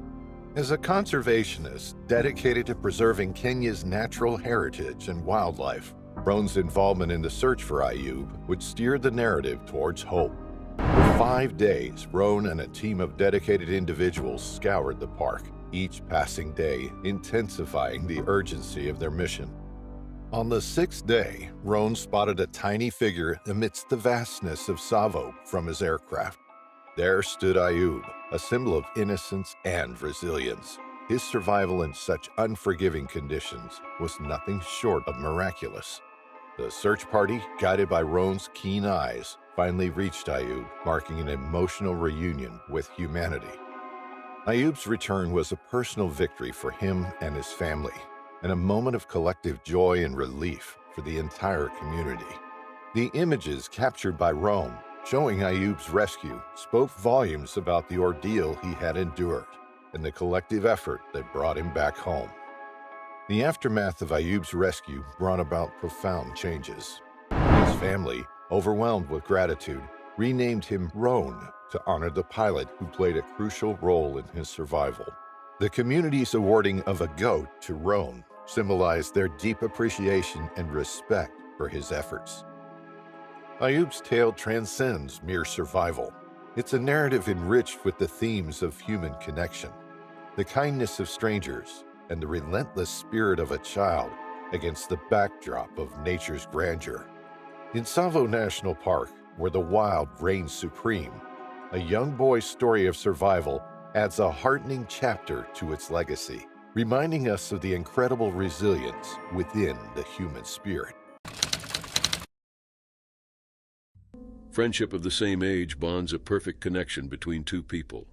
As a conservationist dedicated to preserving Kenya's natural heritage and wildlife, Roan's involvement in the search for Ayub would steer the narrative towards hope. For 5 days, Roan and a team of dedicated individuals scoured the park, each passing day intensifying the urgency of their mission. On the 6th day, Roan spotted a tiny figure amidst the vastness of Tsavo from his aircraft. There stood Ayub, a symbol of innocence and resilience. His survival in such unforgiving conditions was nothing short of miraculous. The search party, guided by Roan's keen eyes, finally reached Ayub, marking an emotional reunion with humanity. Ayub's return was a personal victory for him and his family, and a moment of collective joy and relief for the entire community. The images captured by Roan showing Ayub's rescue spoke volumes about the ordeal he had endured and the collective effort that brought him back home. The aftermath of Ayub's rescue brought about profound changes. His family, overwhelmed with gratitude, renamed him Roan to honor the pilot who played a crucial role in his survival. The community's awarding of a goat to Roan symbolized their deep appreciation and respect for his efforts. Ayub's tale transcends mere survival. It's a narrative enriched with the themes of human connection, the kindness of strangers, and the relentless spirit of a child against the backdrop of nature's grandeur. In Tsavo National Park, where the wild reigns supreme, a young boy's story of survival adds a heartening chapter to its legacy, reminding us of the incredible resilience within the human spirit. Friendship of the same age bonds a perfect connection between two people.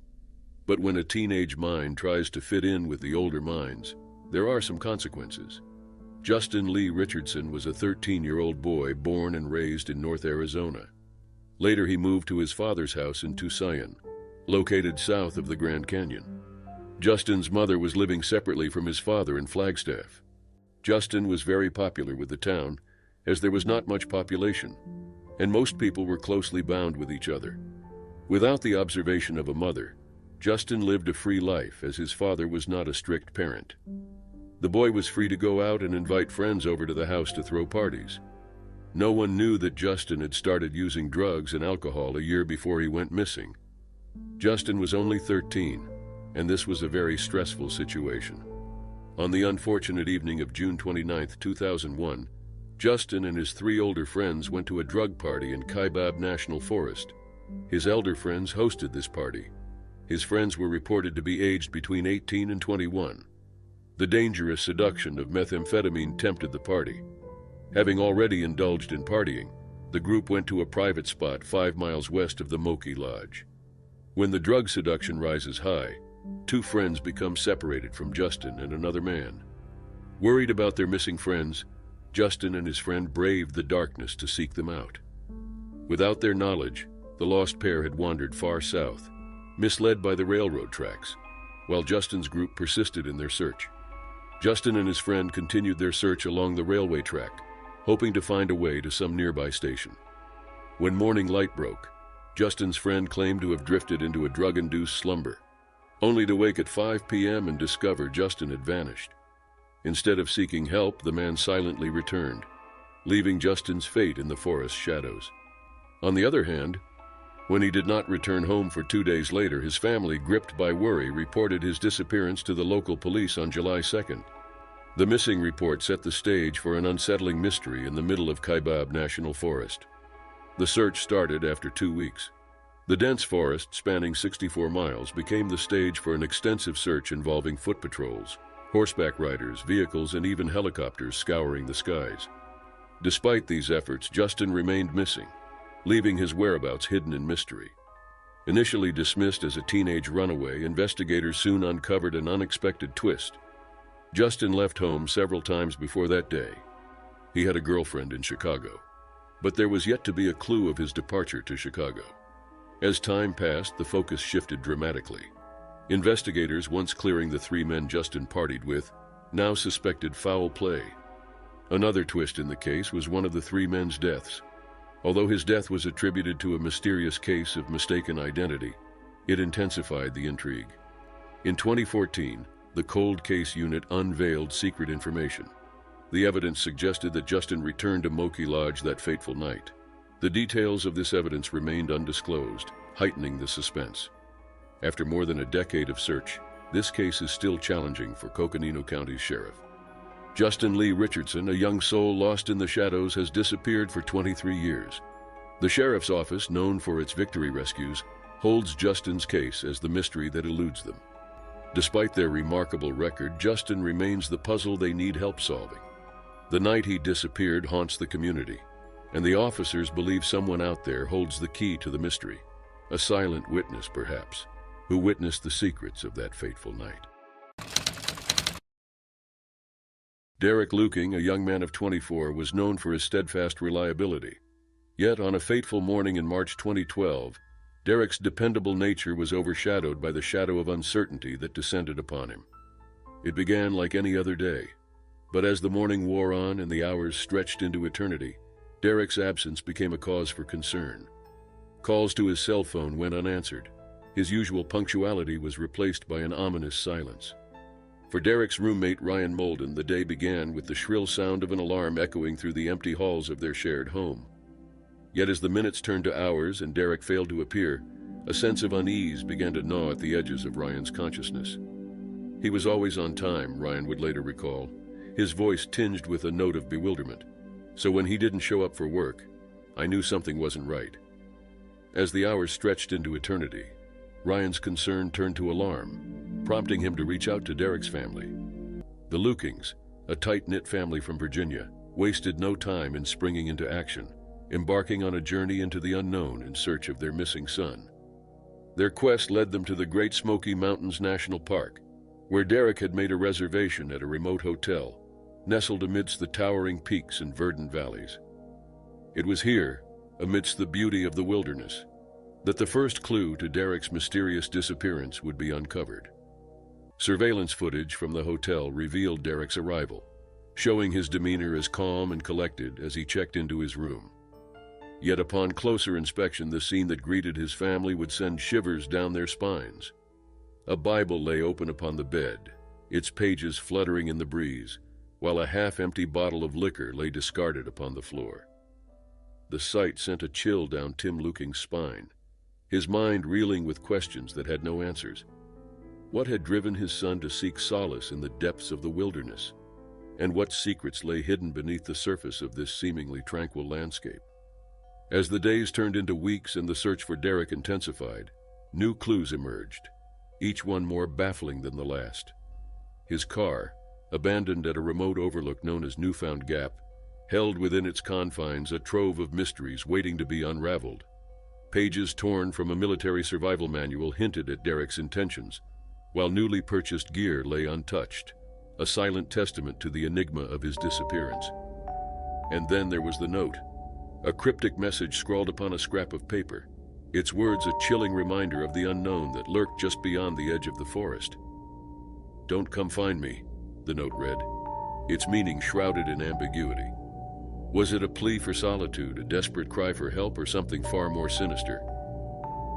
But when a teenage mind tries to fit in with the older minds, there are some consequences. Justin Lee Richardson was a 13-year-old boy born and raised in North Arizona. Later, he moved to his father's house in Tucson, located south of the Grand Canyon. Justin's mother was living separately from his father in Flagstaff. Justin was very popular with the town, as there was not much population, and most people were closely bound with each other. Without the observation of a mother, Justin lived a free life as his father was not a strict parent. The boy was free to go out and invite friends over to the house to throw parties. No one knew that Justin had started using drugs and alcohol a year before he went missing. Justin was only 13, and this was a very stressful situation. On the unfortunate evening of June 29, 2001, Justin and his 3 older friends went to a drug party in Kaibab National Forest. His elder friends hosted this party. His friends were reported to be aged between 18 and 21. The dangerous seduction of methamphetamine tempted the party. Having already indulged in partying, the group went to a private spot 5 miles west of the Moki Lodge. When the drug seduction rises high, 2 friends become separated from Justin and another man. Worried about their missing friends, Justin and his friend braved the darkness to seek them out. Without their knowledge, the lost pair had wandered far south, misled by the railroad tracks, while Justin's group persisted in their search. Justin and his friend continued their search along the railway track, hoping to find a way to some nearby station. When morning light broke, Justin's friend claimed to have drifted into a drug-induced slumber, only to wake at 5 p.m. and discover Justin had vanished. Instead of seeking help, the man silently returned, leaving Justin's fate in the forest shadows. On the other hand, when he did not return home for 2 days later, his family, gripped by worry, reported his disappearance to the local police on July 2nd. The missing report set the stage for an unsettling mystery in the middle of Kaibab National Forest. The search started after 2 weeks. The dense forest, spanning 64 miles, became the stage for an extensive search involving foot patrols, horseback riders, vehicles, and even helicopters scouring the skies. Despite these efforts, Justin remained missing, leaving his whereabouts hidden in mystery. Initially dismissed as a teenage runaway, investigators soon uncovered an unexpected twist. Justin left home several times before that day. He had a girlfriend in Chicago, but there was yet to be a clue of his departure to Chicago. As time passed, the focus shifted dramatically. Investigators, once clearing the 3 men Justin partied with, now suspected foul play. Another twist in the case was one of the 3 men's deaths. Although his death was attributed to a mysterious case of mistaken identity, it intensified the intrigue. In 2014, the Cold Case Unit unveiled secret information. The evidence suggested that Justin returned to Moki Lodge that fateful night. The details of this evidence remained undisclosed, heightening the suspense. After more than a decade of search, this case is still challenging for Coconino County's sheriff. Justin Lee Richardson, a young soul lost in the shadows, has disappeared for 23 years. The sheriff's office, known for its victory rescues, holds Justin's case as the mystery that eludes them. Despite their remarkable record, Justin remains the puzzle they need help solving. The night he disappeared haunts the community, and the officers believe someone out there holds the key to the mystery, a silent witness perhaps, who witnessed the secrets of that fateful night. Derek Luking, a young man of 24, was known for his steadfast reliability. Yet on a fateful morning in March 2012, Derek's dependable nature was overshadowed by the shadow of uncertainty that descended upon him. It began like any other day, but as the morning wore on and the hours stretched into eternity, Derek's absence became a cause for concern. Calls to his cell phone went unanswered. His usual punctuality was replaced by an ominous silence. For Derek's roommate Ryan Molden, the day began with the shrill sound of an alarm echoing through the empty halls of their shared home. Yet as the minutes turned to hours and Derek failed to appear, a sense of unease began to gnaw at the edges of Ryan's consciousness. He was always on time, Ryan would later recall, his voice tinged with a note of bewilderment. So when he didn't show up for work, I knew something wasn't right. As the hours stretched into eternity, Ryan's concern turned to alarm, prompting him to reach out to Derek's family. The Lukings, a tight-knit family from Virginia, wasted no time in springing into action, embarking on a journey into the unknown in search of their missing son. Their quest led them to the Great Smoky Mountains National Park, where Derek had made a reservation at a remote hotel, nestled amidst the towering peaks and verdant valleys. It was here, amidst the beauty of the wilderness, that the first clue to Derek's mysterious disappearance would be uncovered. Surveillance footage from the hotel revealed Derek's arrival, showing his demeanor as calm and collected as he checked into his room. Yet upon closer inspection, the scene that greeted his family would send shivers down their spines. A Bible lay open upon the bed, its pages fluttering in the breeze, while a half-empty bottle of liquor lay discarded upon the floor. The sight sent a chill down Tim Luking's spine, his mind reeling with questions that had no answers. What had driven his son to seek solace in the depths of the wilderness? And what secrets lay hidden beneath the surface of this seemingly tranquil landscape? As the days turned into weeks and the search for Derek intensified, new clues emerged, each one more baffling than the last. His car, abandoned at a remote overlook known as Newfound Gap, held within its confines a trove of mysteries waiting to be unraveled. Pages torn from a military survival manual hinted at Derek's intentions, while newly purchased gear lay untouched, a silent testament to the enigma of his disappearance. And then there was the note, a cryptic message scrawled upon a scrap of paper, its words a chilling reminder of the unknown that lurked just beyond the edge of the forest. "Don't come find me," the note read, its meaning shrouded in ambiguity. Was it a plea for solitude, a desperate cry for help, or something far more sinister?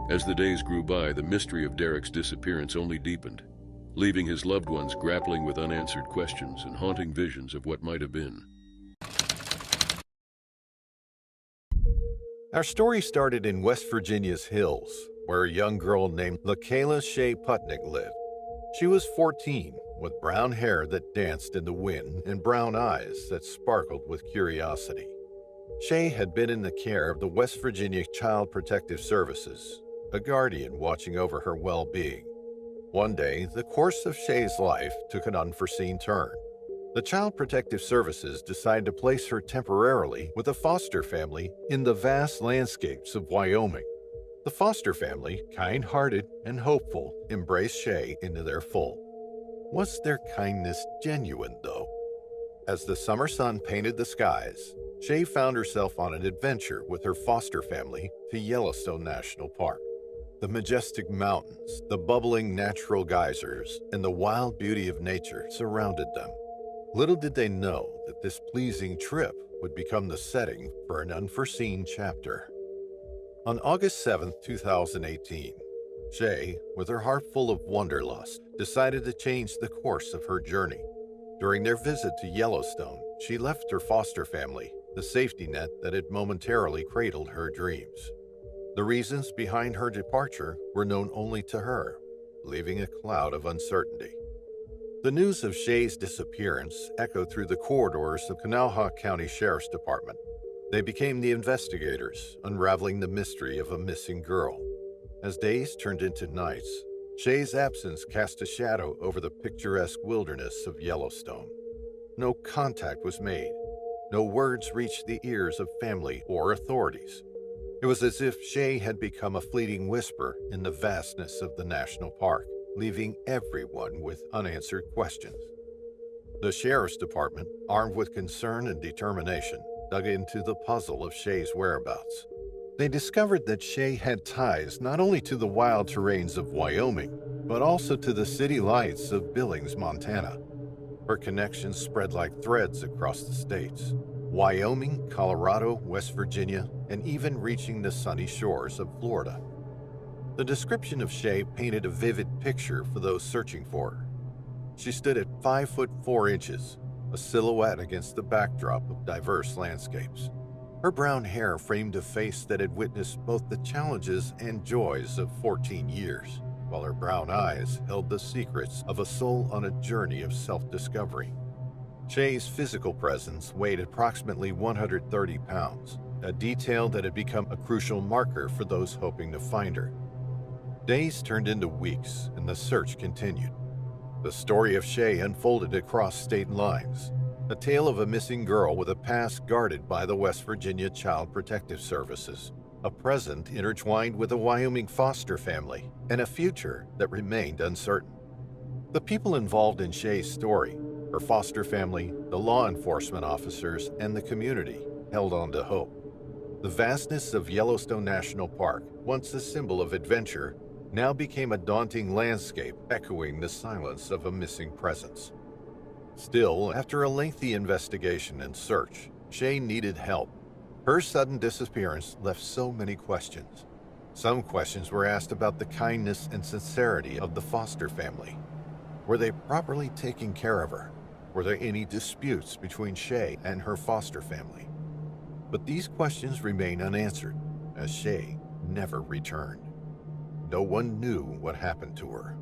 As the days grew by, the mystery of Derek's disappearance only deepened, leaving his loved ones grappling with unanswered questions and haunting visions of what might have been. Our story started in West Virginia's hills, where a young girl named LaKayla Shea Putnick lived. She was 14, with brown hair that danced in the wind and brown eyes that sparkled with curiosity. Shea had been in the care of the West Virginia Child Protective Services, a guardian watching over her well-being. One day, the course of Shea's life took an unforeseen turn. The Child Protective Services decided to place her temporarily with a foster family in the vast landscapes of Wyoming. The foster family, kind-hearted and hopeful, embraced Shea into their fold. Was their kindness genuine, though? As the summer sun painted the skies, Shea found herself on an adventure with her foster family to Yellowstone National Park. The majestic mountains, the bubbling natural geysers, and the wild beauty of nature surrounded them. Little did they know that this pleasing trip would become the setting for an unforeseen chapter. On August 7, 2018, Shay, with her heart full of wanderlust, decided to change the course of her journey. During their visit to Yellowstone, she left her foster family, the safety net that had momentarily cradled her dreams. The reasons behind her departure were known only to her, leaving a cloud of uncertainty. The news of Shay's disappearance echoed through the corridors of Kanawha County Sheriff's Department. They became the investigators, unraveling the mystery of a missing girl. As days turned into nights, Shay's absence cast a shadow over the picturesque wilderness of Yellowstone. No contact was made. No words reached the ears of family or authorities. It was as if Shay had become a fleeting whisper in the vastness of the national park, leaving everyone with unanswered questions. The Sheriff's Department, armed with concern and determination, dug into the puzzle of Shay's whereabouts. They discovered that Shay had ties not only to the wild terrains of Wyoming, but also to the city lights of Billings, Montana. Her connections spread like threads across the states: Wyoming, Colorado, West Virginia, and even reaching the sunny shores of Florida. The description of Shay painted a vivid picture for those searching for her. She stood at 5 foot 4 inches, a silhouette against the backdrop of diverse landscapes. Her brown hair framed a face that had witnessed both the challenges and joys of 14 years, while her brown eyes held the secrets of a soul on a journey of self-discovery. Shay's physical presence weighed approximately 130 pounds, a detail that had become a crucial marker for those hoping to find her. Days turned into weeks, and the search continued. The story of Shay unfolded across state lines, a tale of a missing girl with a past guarded by the West Virginia Child Protective Services, a present intertwined with a Wyoming foster family, and a future that remained uncertain. The people involved in Shay's story, her foster family, the law enforcement officers, and the community, held on to hope. The vastness of Yellowstone National Park, once a symbol of adventure, now became a daunting landscape echoing the silence of a missing presence. Still, after a lengthy investigation and search, Shay needed help. Her sudden disappearance left so many questions. Some questions were asked about the kindness and sincerity of the foster family. Were they properly taking care of her? Were there any disputes between Shay and her foster family? But these questions remain unanswered, as Shay never returned. No one knew what happened to her.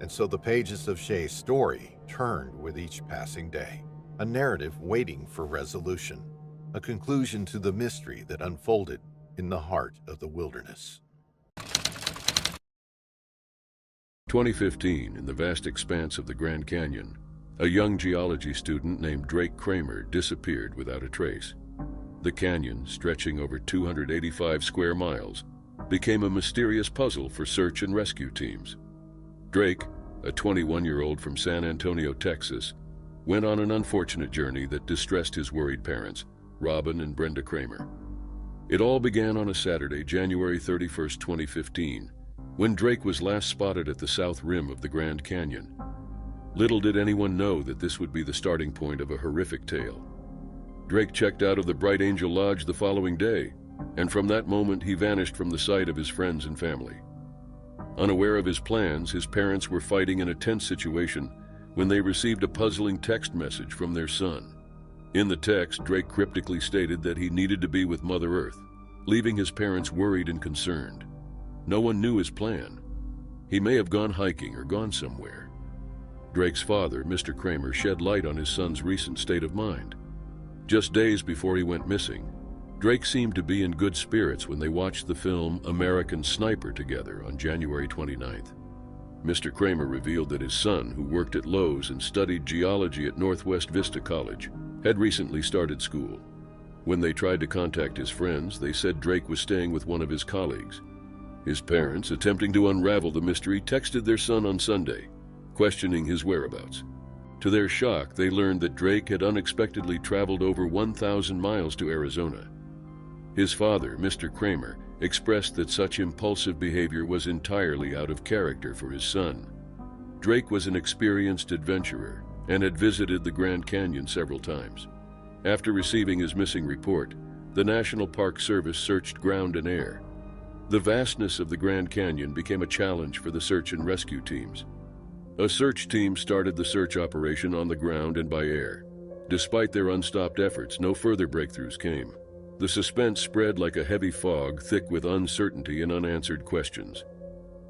And so the pages of Shay's story turned with each passing day, a narrative waiting for resolution, a conclusion to the mystery that unfolded in the heart of the wilderness. 2015, in the vast expanse of the Grand Canyon, a young geology student named Drake Kramer disappeared without a trace. The canyon, stretching over 285 square miles, became a mysterious puzzle for search and rescue teams. Drake, a 21-year-old from San Antonio, Texas, went on an unfortunate journey that distressed his worried parents, Robin and Brenda Kramer. It all began on a Saturday, January 31, 2015, when Drake was last spotted at the south rim of the Grand Canyon. Little did anyone know that this would be the starting point of a horrific tale. Drake checked out of the Bright Angel Lodge the following day, and from that moment he vanished from the sight of his friends and family. Unaware of his plans, his parents were fighting in a tense situation when they received a puzzling text message from their son. In the text, Drake cryptically stated that he needed to be with Mother Earth, leaving his parents worried and concerned. No one knew his plan. He may have gone hiking or gone somewhere. Drake's father, Mr. Kramer, shed light on his son's recent state of mind. Just days before he went missing, Drake seemed to be in good spirits when they watched the film American Sniper together on January 29th. Mr. Kramer revealed that his son, who worked at Lowe's and studied geology at Northwest Vista College, had recently started school. When they tried to contact his friends, they said Drake was staying with one of his colleagues. His parents, attempting to unravel the mystery, texted their son on Sunday, questioning his whereabouts. To their shock, they learned that Drake had unexpectedly traveled over 1,000 miles to Arizona. His father, Mr. Kramer, expressed that such impulsive behavior was entirely out of character for his son. Drake was an experienced adventurer and had visited the Grand Canyon several times. After receiving his missing report, the National Park Service searched ground and air. The vastness of the Grand Canyon became a challenge for the search and rescue teams. A search team started the search operation on the ground and by air. Despite their unstopped efforts, no further breakthroughs came. The suspense spread like a heavy fog, thick with uncertainty and unanswered questions.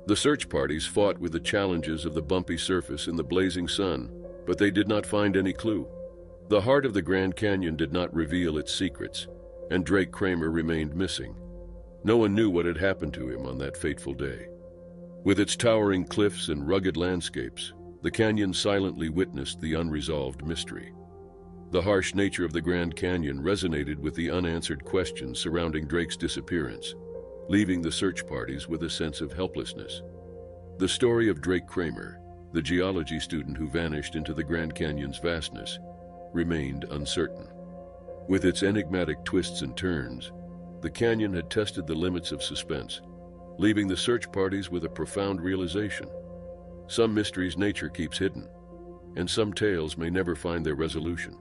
The search parties fought with the challenges of the bumpy surface and the blazing sun, but they did not find any clue. The heart of the Grand Canyon did not reveal its secrets, and Drake Kramer remained missing. No one knew what had happened to him on that fateful day. With its towering cliffs and rugged landscapes, the canyon silently witnessed the unresolved mystery. The harsh nature of the Grand Canyon resonated with the unanswered questions surrounding Drake's disappearance, leaving the search parties with a sense of helplessness. The story of Drake Kramer, the geology student who vanished into the Grand Canyon's vastness, remained uncertain. With its enigmatic twists and turns, the canyon had tested the limits of suspense, leaving the search parties with a profound realization. Some mysteries nature keeps hidden, and some tales may never find their resolution.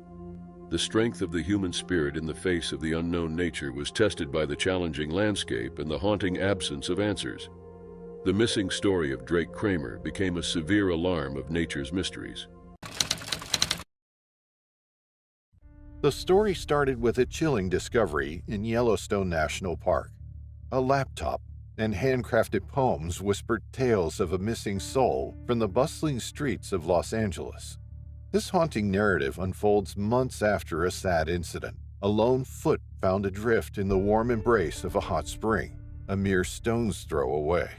The strength of the human spirit in the face of the unknown nature was tested by the challenging landscape and the haunting absence of answers. The missing story of Drake Kramer became a severe alarm of nature's mysteries. The story started with a chilling discovery in Yellowstone National Park. A laptop and handcrafted poems whispered tales of a missing soul from the bustling streets of Los Angeles. This haunting narrative unfolds months after a sad incident. A lone foot found adrift in the warm embrace of a hot spring, a mere stone's throw away.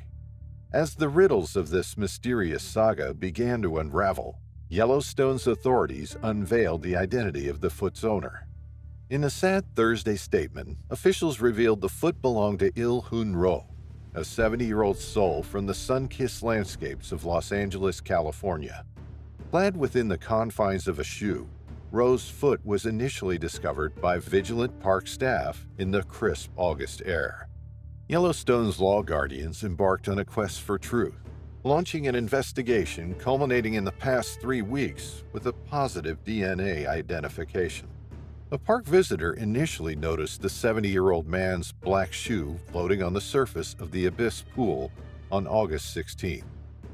As the riddles of this mysterious saga began to unravel, Yellowstone's authorities unveiled the identity of the foot's owner. In a sad Thursday statement, officials revealed the foot belonged to Il Hun Ro, a 70-year-old soul from the sun-kissed landscapes of Los Angeles, California. Clad within the confines of a shoe, Ro's foot was initially discovered by vigilant park staff in the crisp August air. Yellowstone's law guardians embarked on a quest for truth, launching an investigation culminating in the past 3 weeks with a positive DNA identification. A park visitor initially noticed the 70-year-old man's black shoe floating on the surface of the Abyss pool on August 16.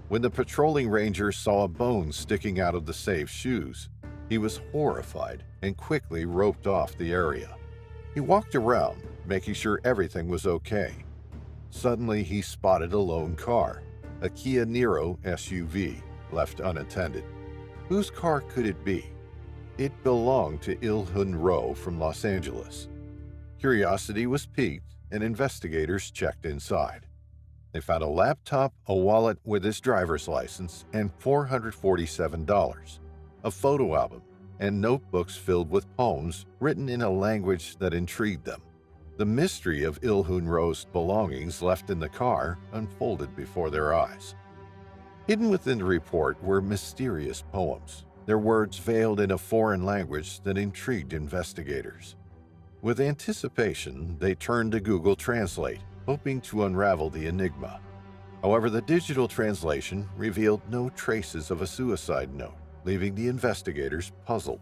When the patrolling ranger saw a bone sticking out of the saved shoes, he was horrified and quickly roped off the area. He walked around, making sure everything was okay. Suddenly, he spotted a lone car, a Kia Niro SUV, left unattended. Whose car could it be? It belonged to Il Hun Ro from Los Angeles. Curiosity was piqued, and investigators checked inside. They found a laptop, a wallet with his driver's license, and $447, a photo album, and notebooks filled with poems written in a language that intrigued them. The mystery of Il Hun Ro's belongings left in the car unfolded before their eyes. Hidden within the report were mysterious poems, their words veiled in a foreign language that intrigued investigators. With anticipation, they turned to Google Translate, hoping to unravel the enigma. However, the digital translation revealed no traces of a suicide note, leaving the investigators puzzled.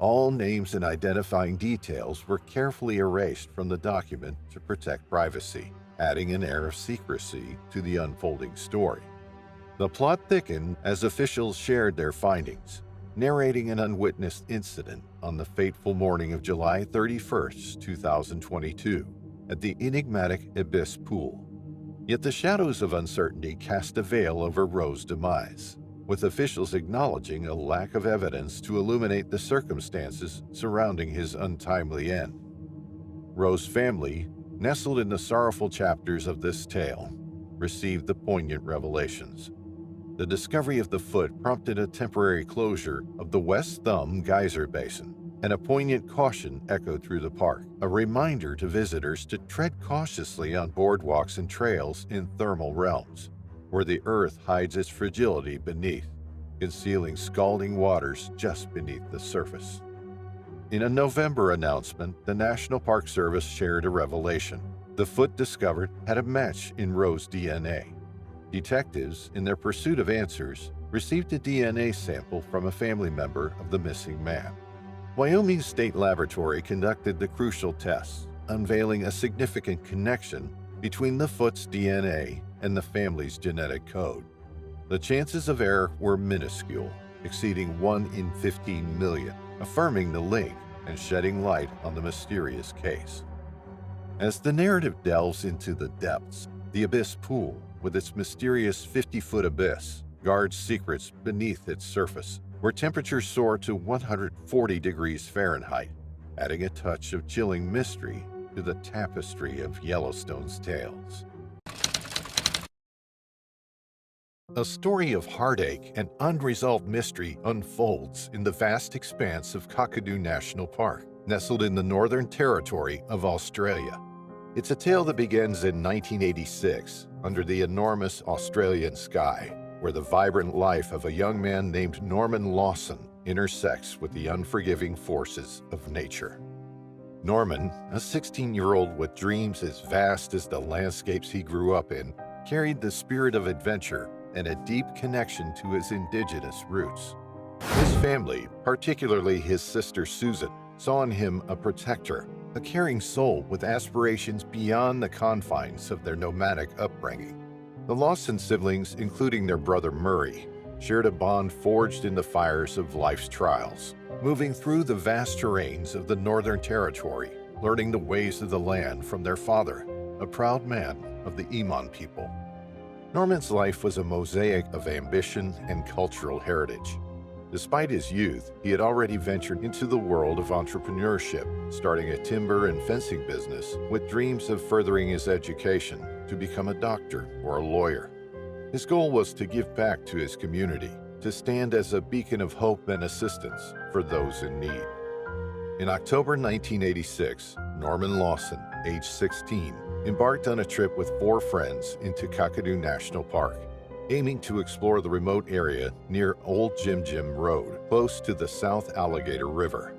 All names and identifying details were carefully erased from the document to protect privacy, adding an air of secrecy to the unfolding story. The plot thickened as officials shared their findings, narrating an unwitnessed incident on the fateful morning of July 31, 2022, at the enigmatic Abyss pool. Yet the shadows of uncertainty cast a veil over Ro's demise, with officials acknowledging a lack of evidence to illuminate the circumstances surrounding his untimely end. Ro's family, nestled in the sorrowful chapters of this tale, received the poignant revelations. The discovery of the foot prompted a temporary closure of the West Thumb Geyser Basin, and a poignant caution echoed through the park, a reminder to visitors to tread cautiously on boardwalks and trails in thermal realms, where the earth hides its fragility beneath, concealing scalding waters just beneath the surface. In a November announcement, the National Park Service shared a revelation. The foot discovered had a match in Ro's DNA. Detectives, in their pursuit of answers, received a DNA sample from a family member of the missing man. Wyoming State Laboratory conducted the crucial tests, unveiling a significant connection between the foot's DNA and the family's genetic code. The chances of error were minuscule, exceeding 1 in 15 million, affirming the link and shedding light on the mysterious case. As the narrative delves into the depths, the abyss pool, with its mysterious 50-foot abyss, guards secrets beneath its surface, where temperatures soar to 140 degrees Fahrenheit, adding a touch of chilling mystery to the tapestry of Yellowstone's tales. A story of heartache and unresolved mystery unfolds in the vast expanse of Kakadu National Park, nestled in the Northern Territory of Australia. It's a tale that begins in 1986 under the enormous Australian sky, where the vibrant life of a young man named Norman Lawson intersects with the unforgiving forces of nature. Norman, a 16-year-old with dreams as vast as the landscapes he grew up in, carried the spirit of adventure and a deep connection to his indigenous roots. His family, particularly his sister Susan, saw in him a protector, a caring soul with aspirations beyond the confines of their nomadic upbringing. The Lawson siblings, including their brother Murray, shared a bond forged in the fires of life's trials, moving through the vast terrains of the Northern Territory, learning the ways of the land from their father, a proud man of the Iman people. Norman's life was a mosaic of ambition and cultural heritage. Despite his youth, he had already ventured into the world of entrepreneurship, starting a timber and fencing business with dreams of furthering his education to become a doctor or a lawyer. His goal was to give back to his community, to stand as a beacon of hope and assistance for those in need. In October 1986, Norman Lawson, age 16, embarked on a trip with 4 friends into Kakadu National Park, aiming to explore the remote area near Old Jim Jim Road, close to the South Alligator River.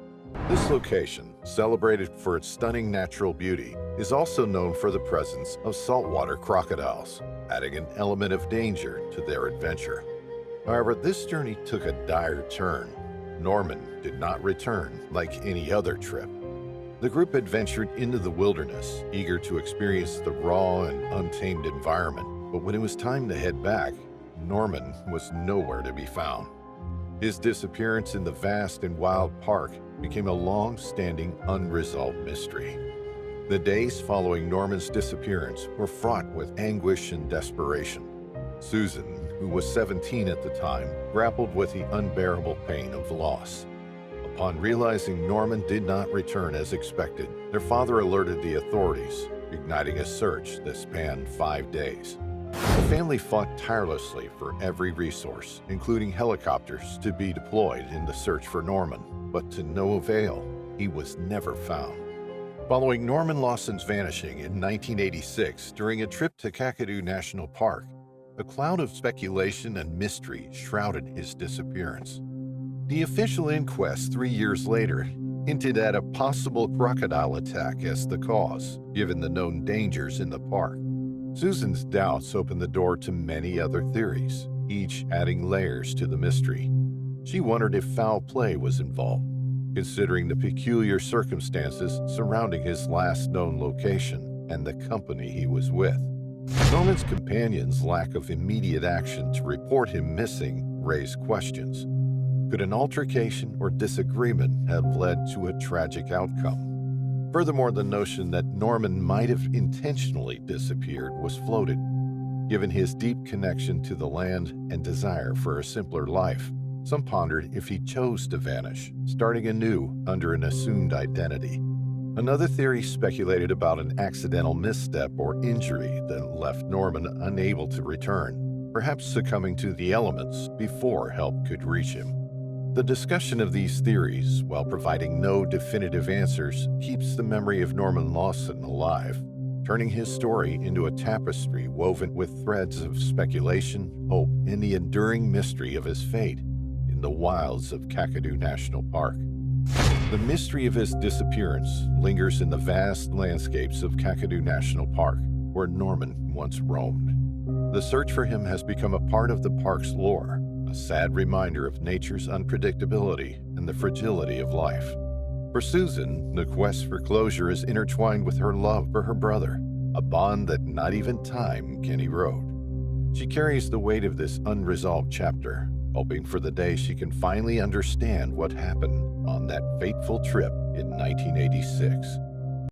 This location, celebrated for its stunning natural beauty, is also known for the presence of saltwater crocodiles, adding an element of danger to their adventure. However, this journey took a dire turn. Norman did not return like any other trip. The group adventured into the wilderness, eager to experience the raw and untamed environment. But when it was time to head back, Norman was nowhere to be found. His disappearance in the vast and wild park became a long-standing, unresolved mystery. The days following Norman's disappearance were fraught with anguish and desperation. Susan, who was 17 at the time, grappled with the unbearable pain of loss. Upon realizing Norman did not return as expected, their father alerted the authorities, igniting a search that spanned 5 days. The family fought tirelessly for every resource, including helicopters to be deployed in the search for Norman, but to no avail. He was never found. Following Norman Lawson's vanishing in 1986 during a trip to Kakadu National Park, a cloud of speculation and mystery shrouded his disappearance. The official inquest 3 years later hinted at a possible crocodile attack as the cause, given the known dangers in the park. Susan's doubts opened the door to many other theories, each adding layers to the mystery. She wondered if foul play was involved, considering the peculiar circumstances surrounding his last known location and the company he was with. Norman's companions' lack of immediate action to report him missing raised questions. Could an altercation or disagreement have led to a tragic outcome? Furthermore, the notion that Norman might have intentionally disappeared was floated. Given his deep connection to the land and desire for a simpler life, some pondered if he chose to vanish, starting anew under an assumed identity. Another theory speculated about an accidental misstep or injury that left Norman unable to return, perhaps succumbing to the elements before help could reach him. The discussion of these theories, while providing no definitive answers, keeps the memory of Norman Lawson alive, turning his story into a tapestry woven with threads of speculation, hope, and the enduring mystery of his fate in the wilds of Kakadu National Park. The mystery of his disappearance lingers in the vast landscapes of Kakadu National Park, where Norman once roamed. The search for him has become a part of the park's lore, a sad reminder of nature's unpredictability and the fragility of life. For Susan, the quest for closure is intertwined with her love for her brother. a bond that not even time can erode. She carries the weight of this unresolved chapter, hoping for the day she can finally understand what happened on that fateful trip in 1986.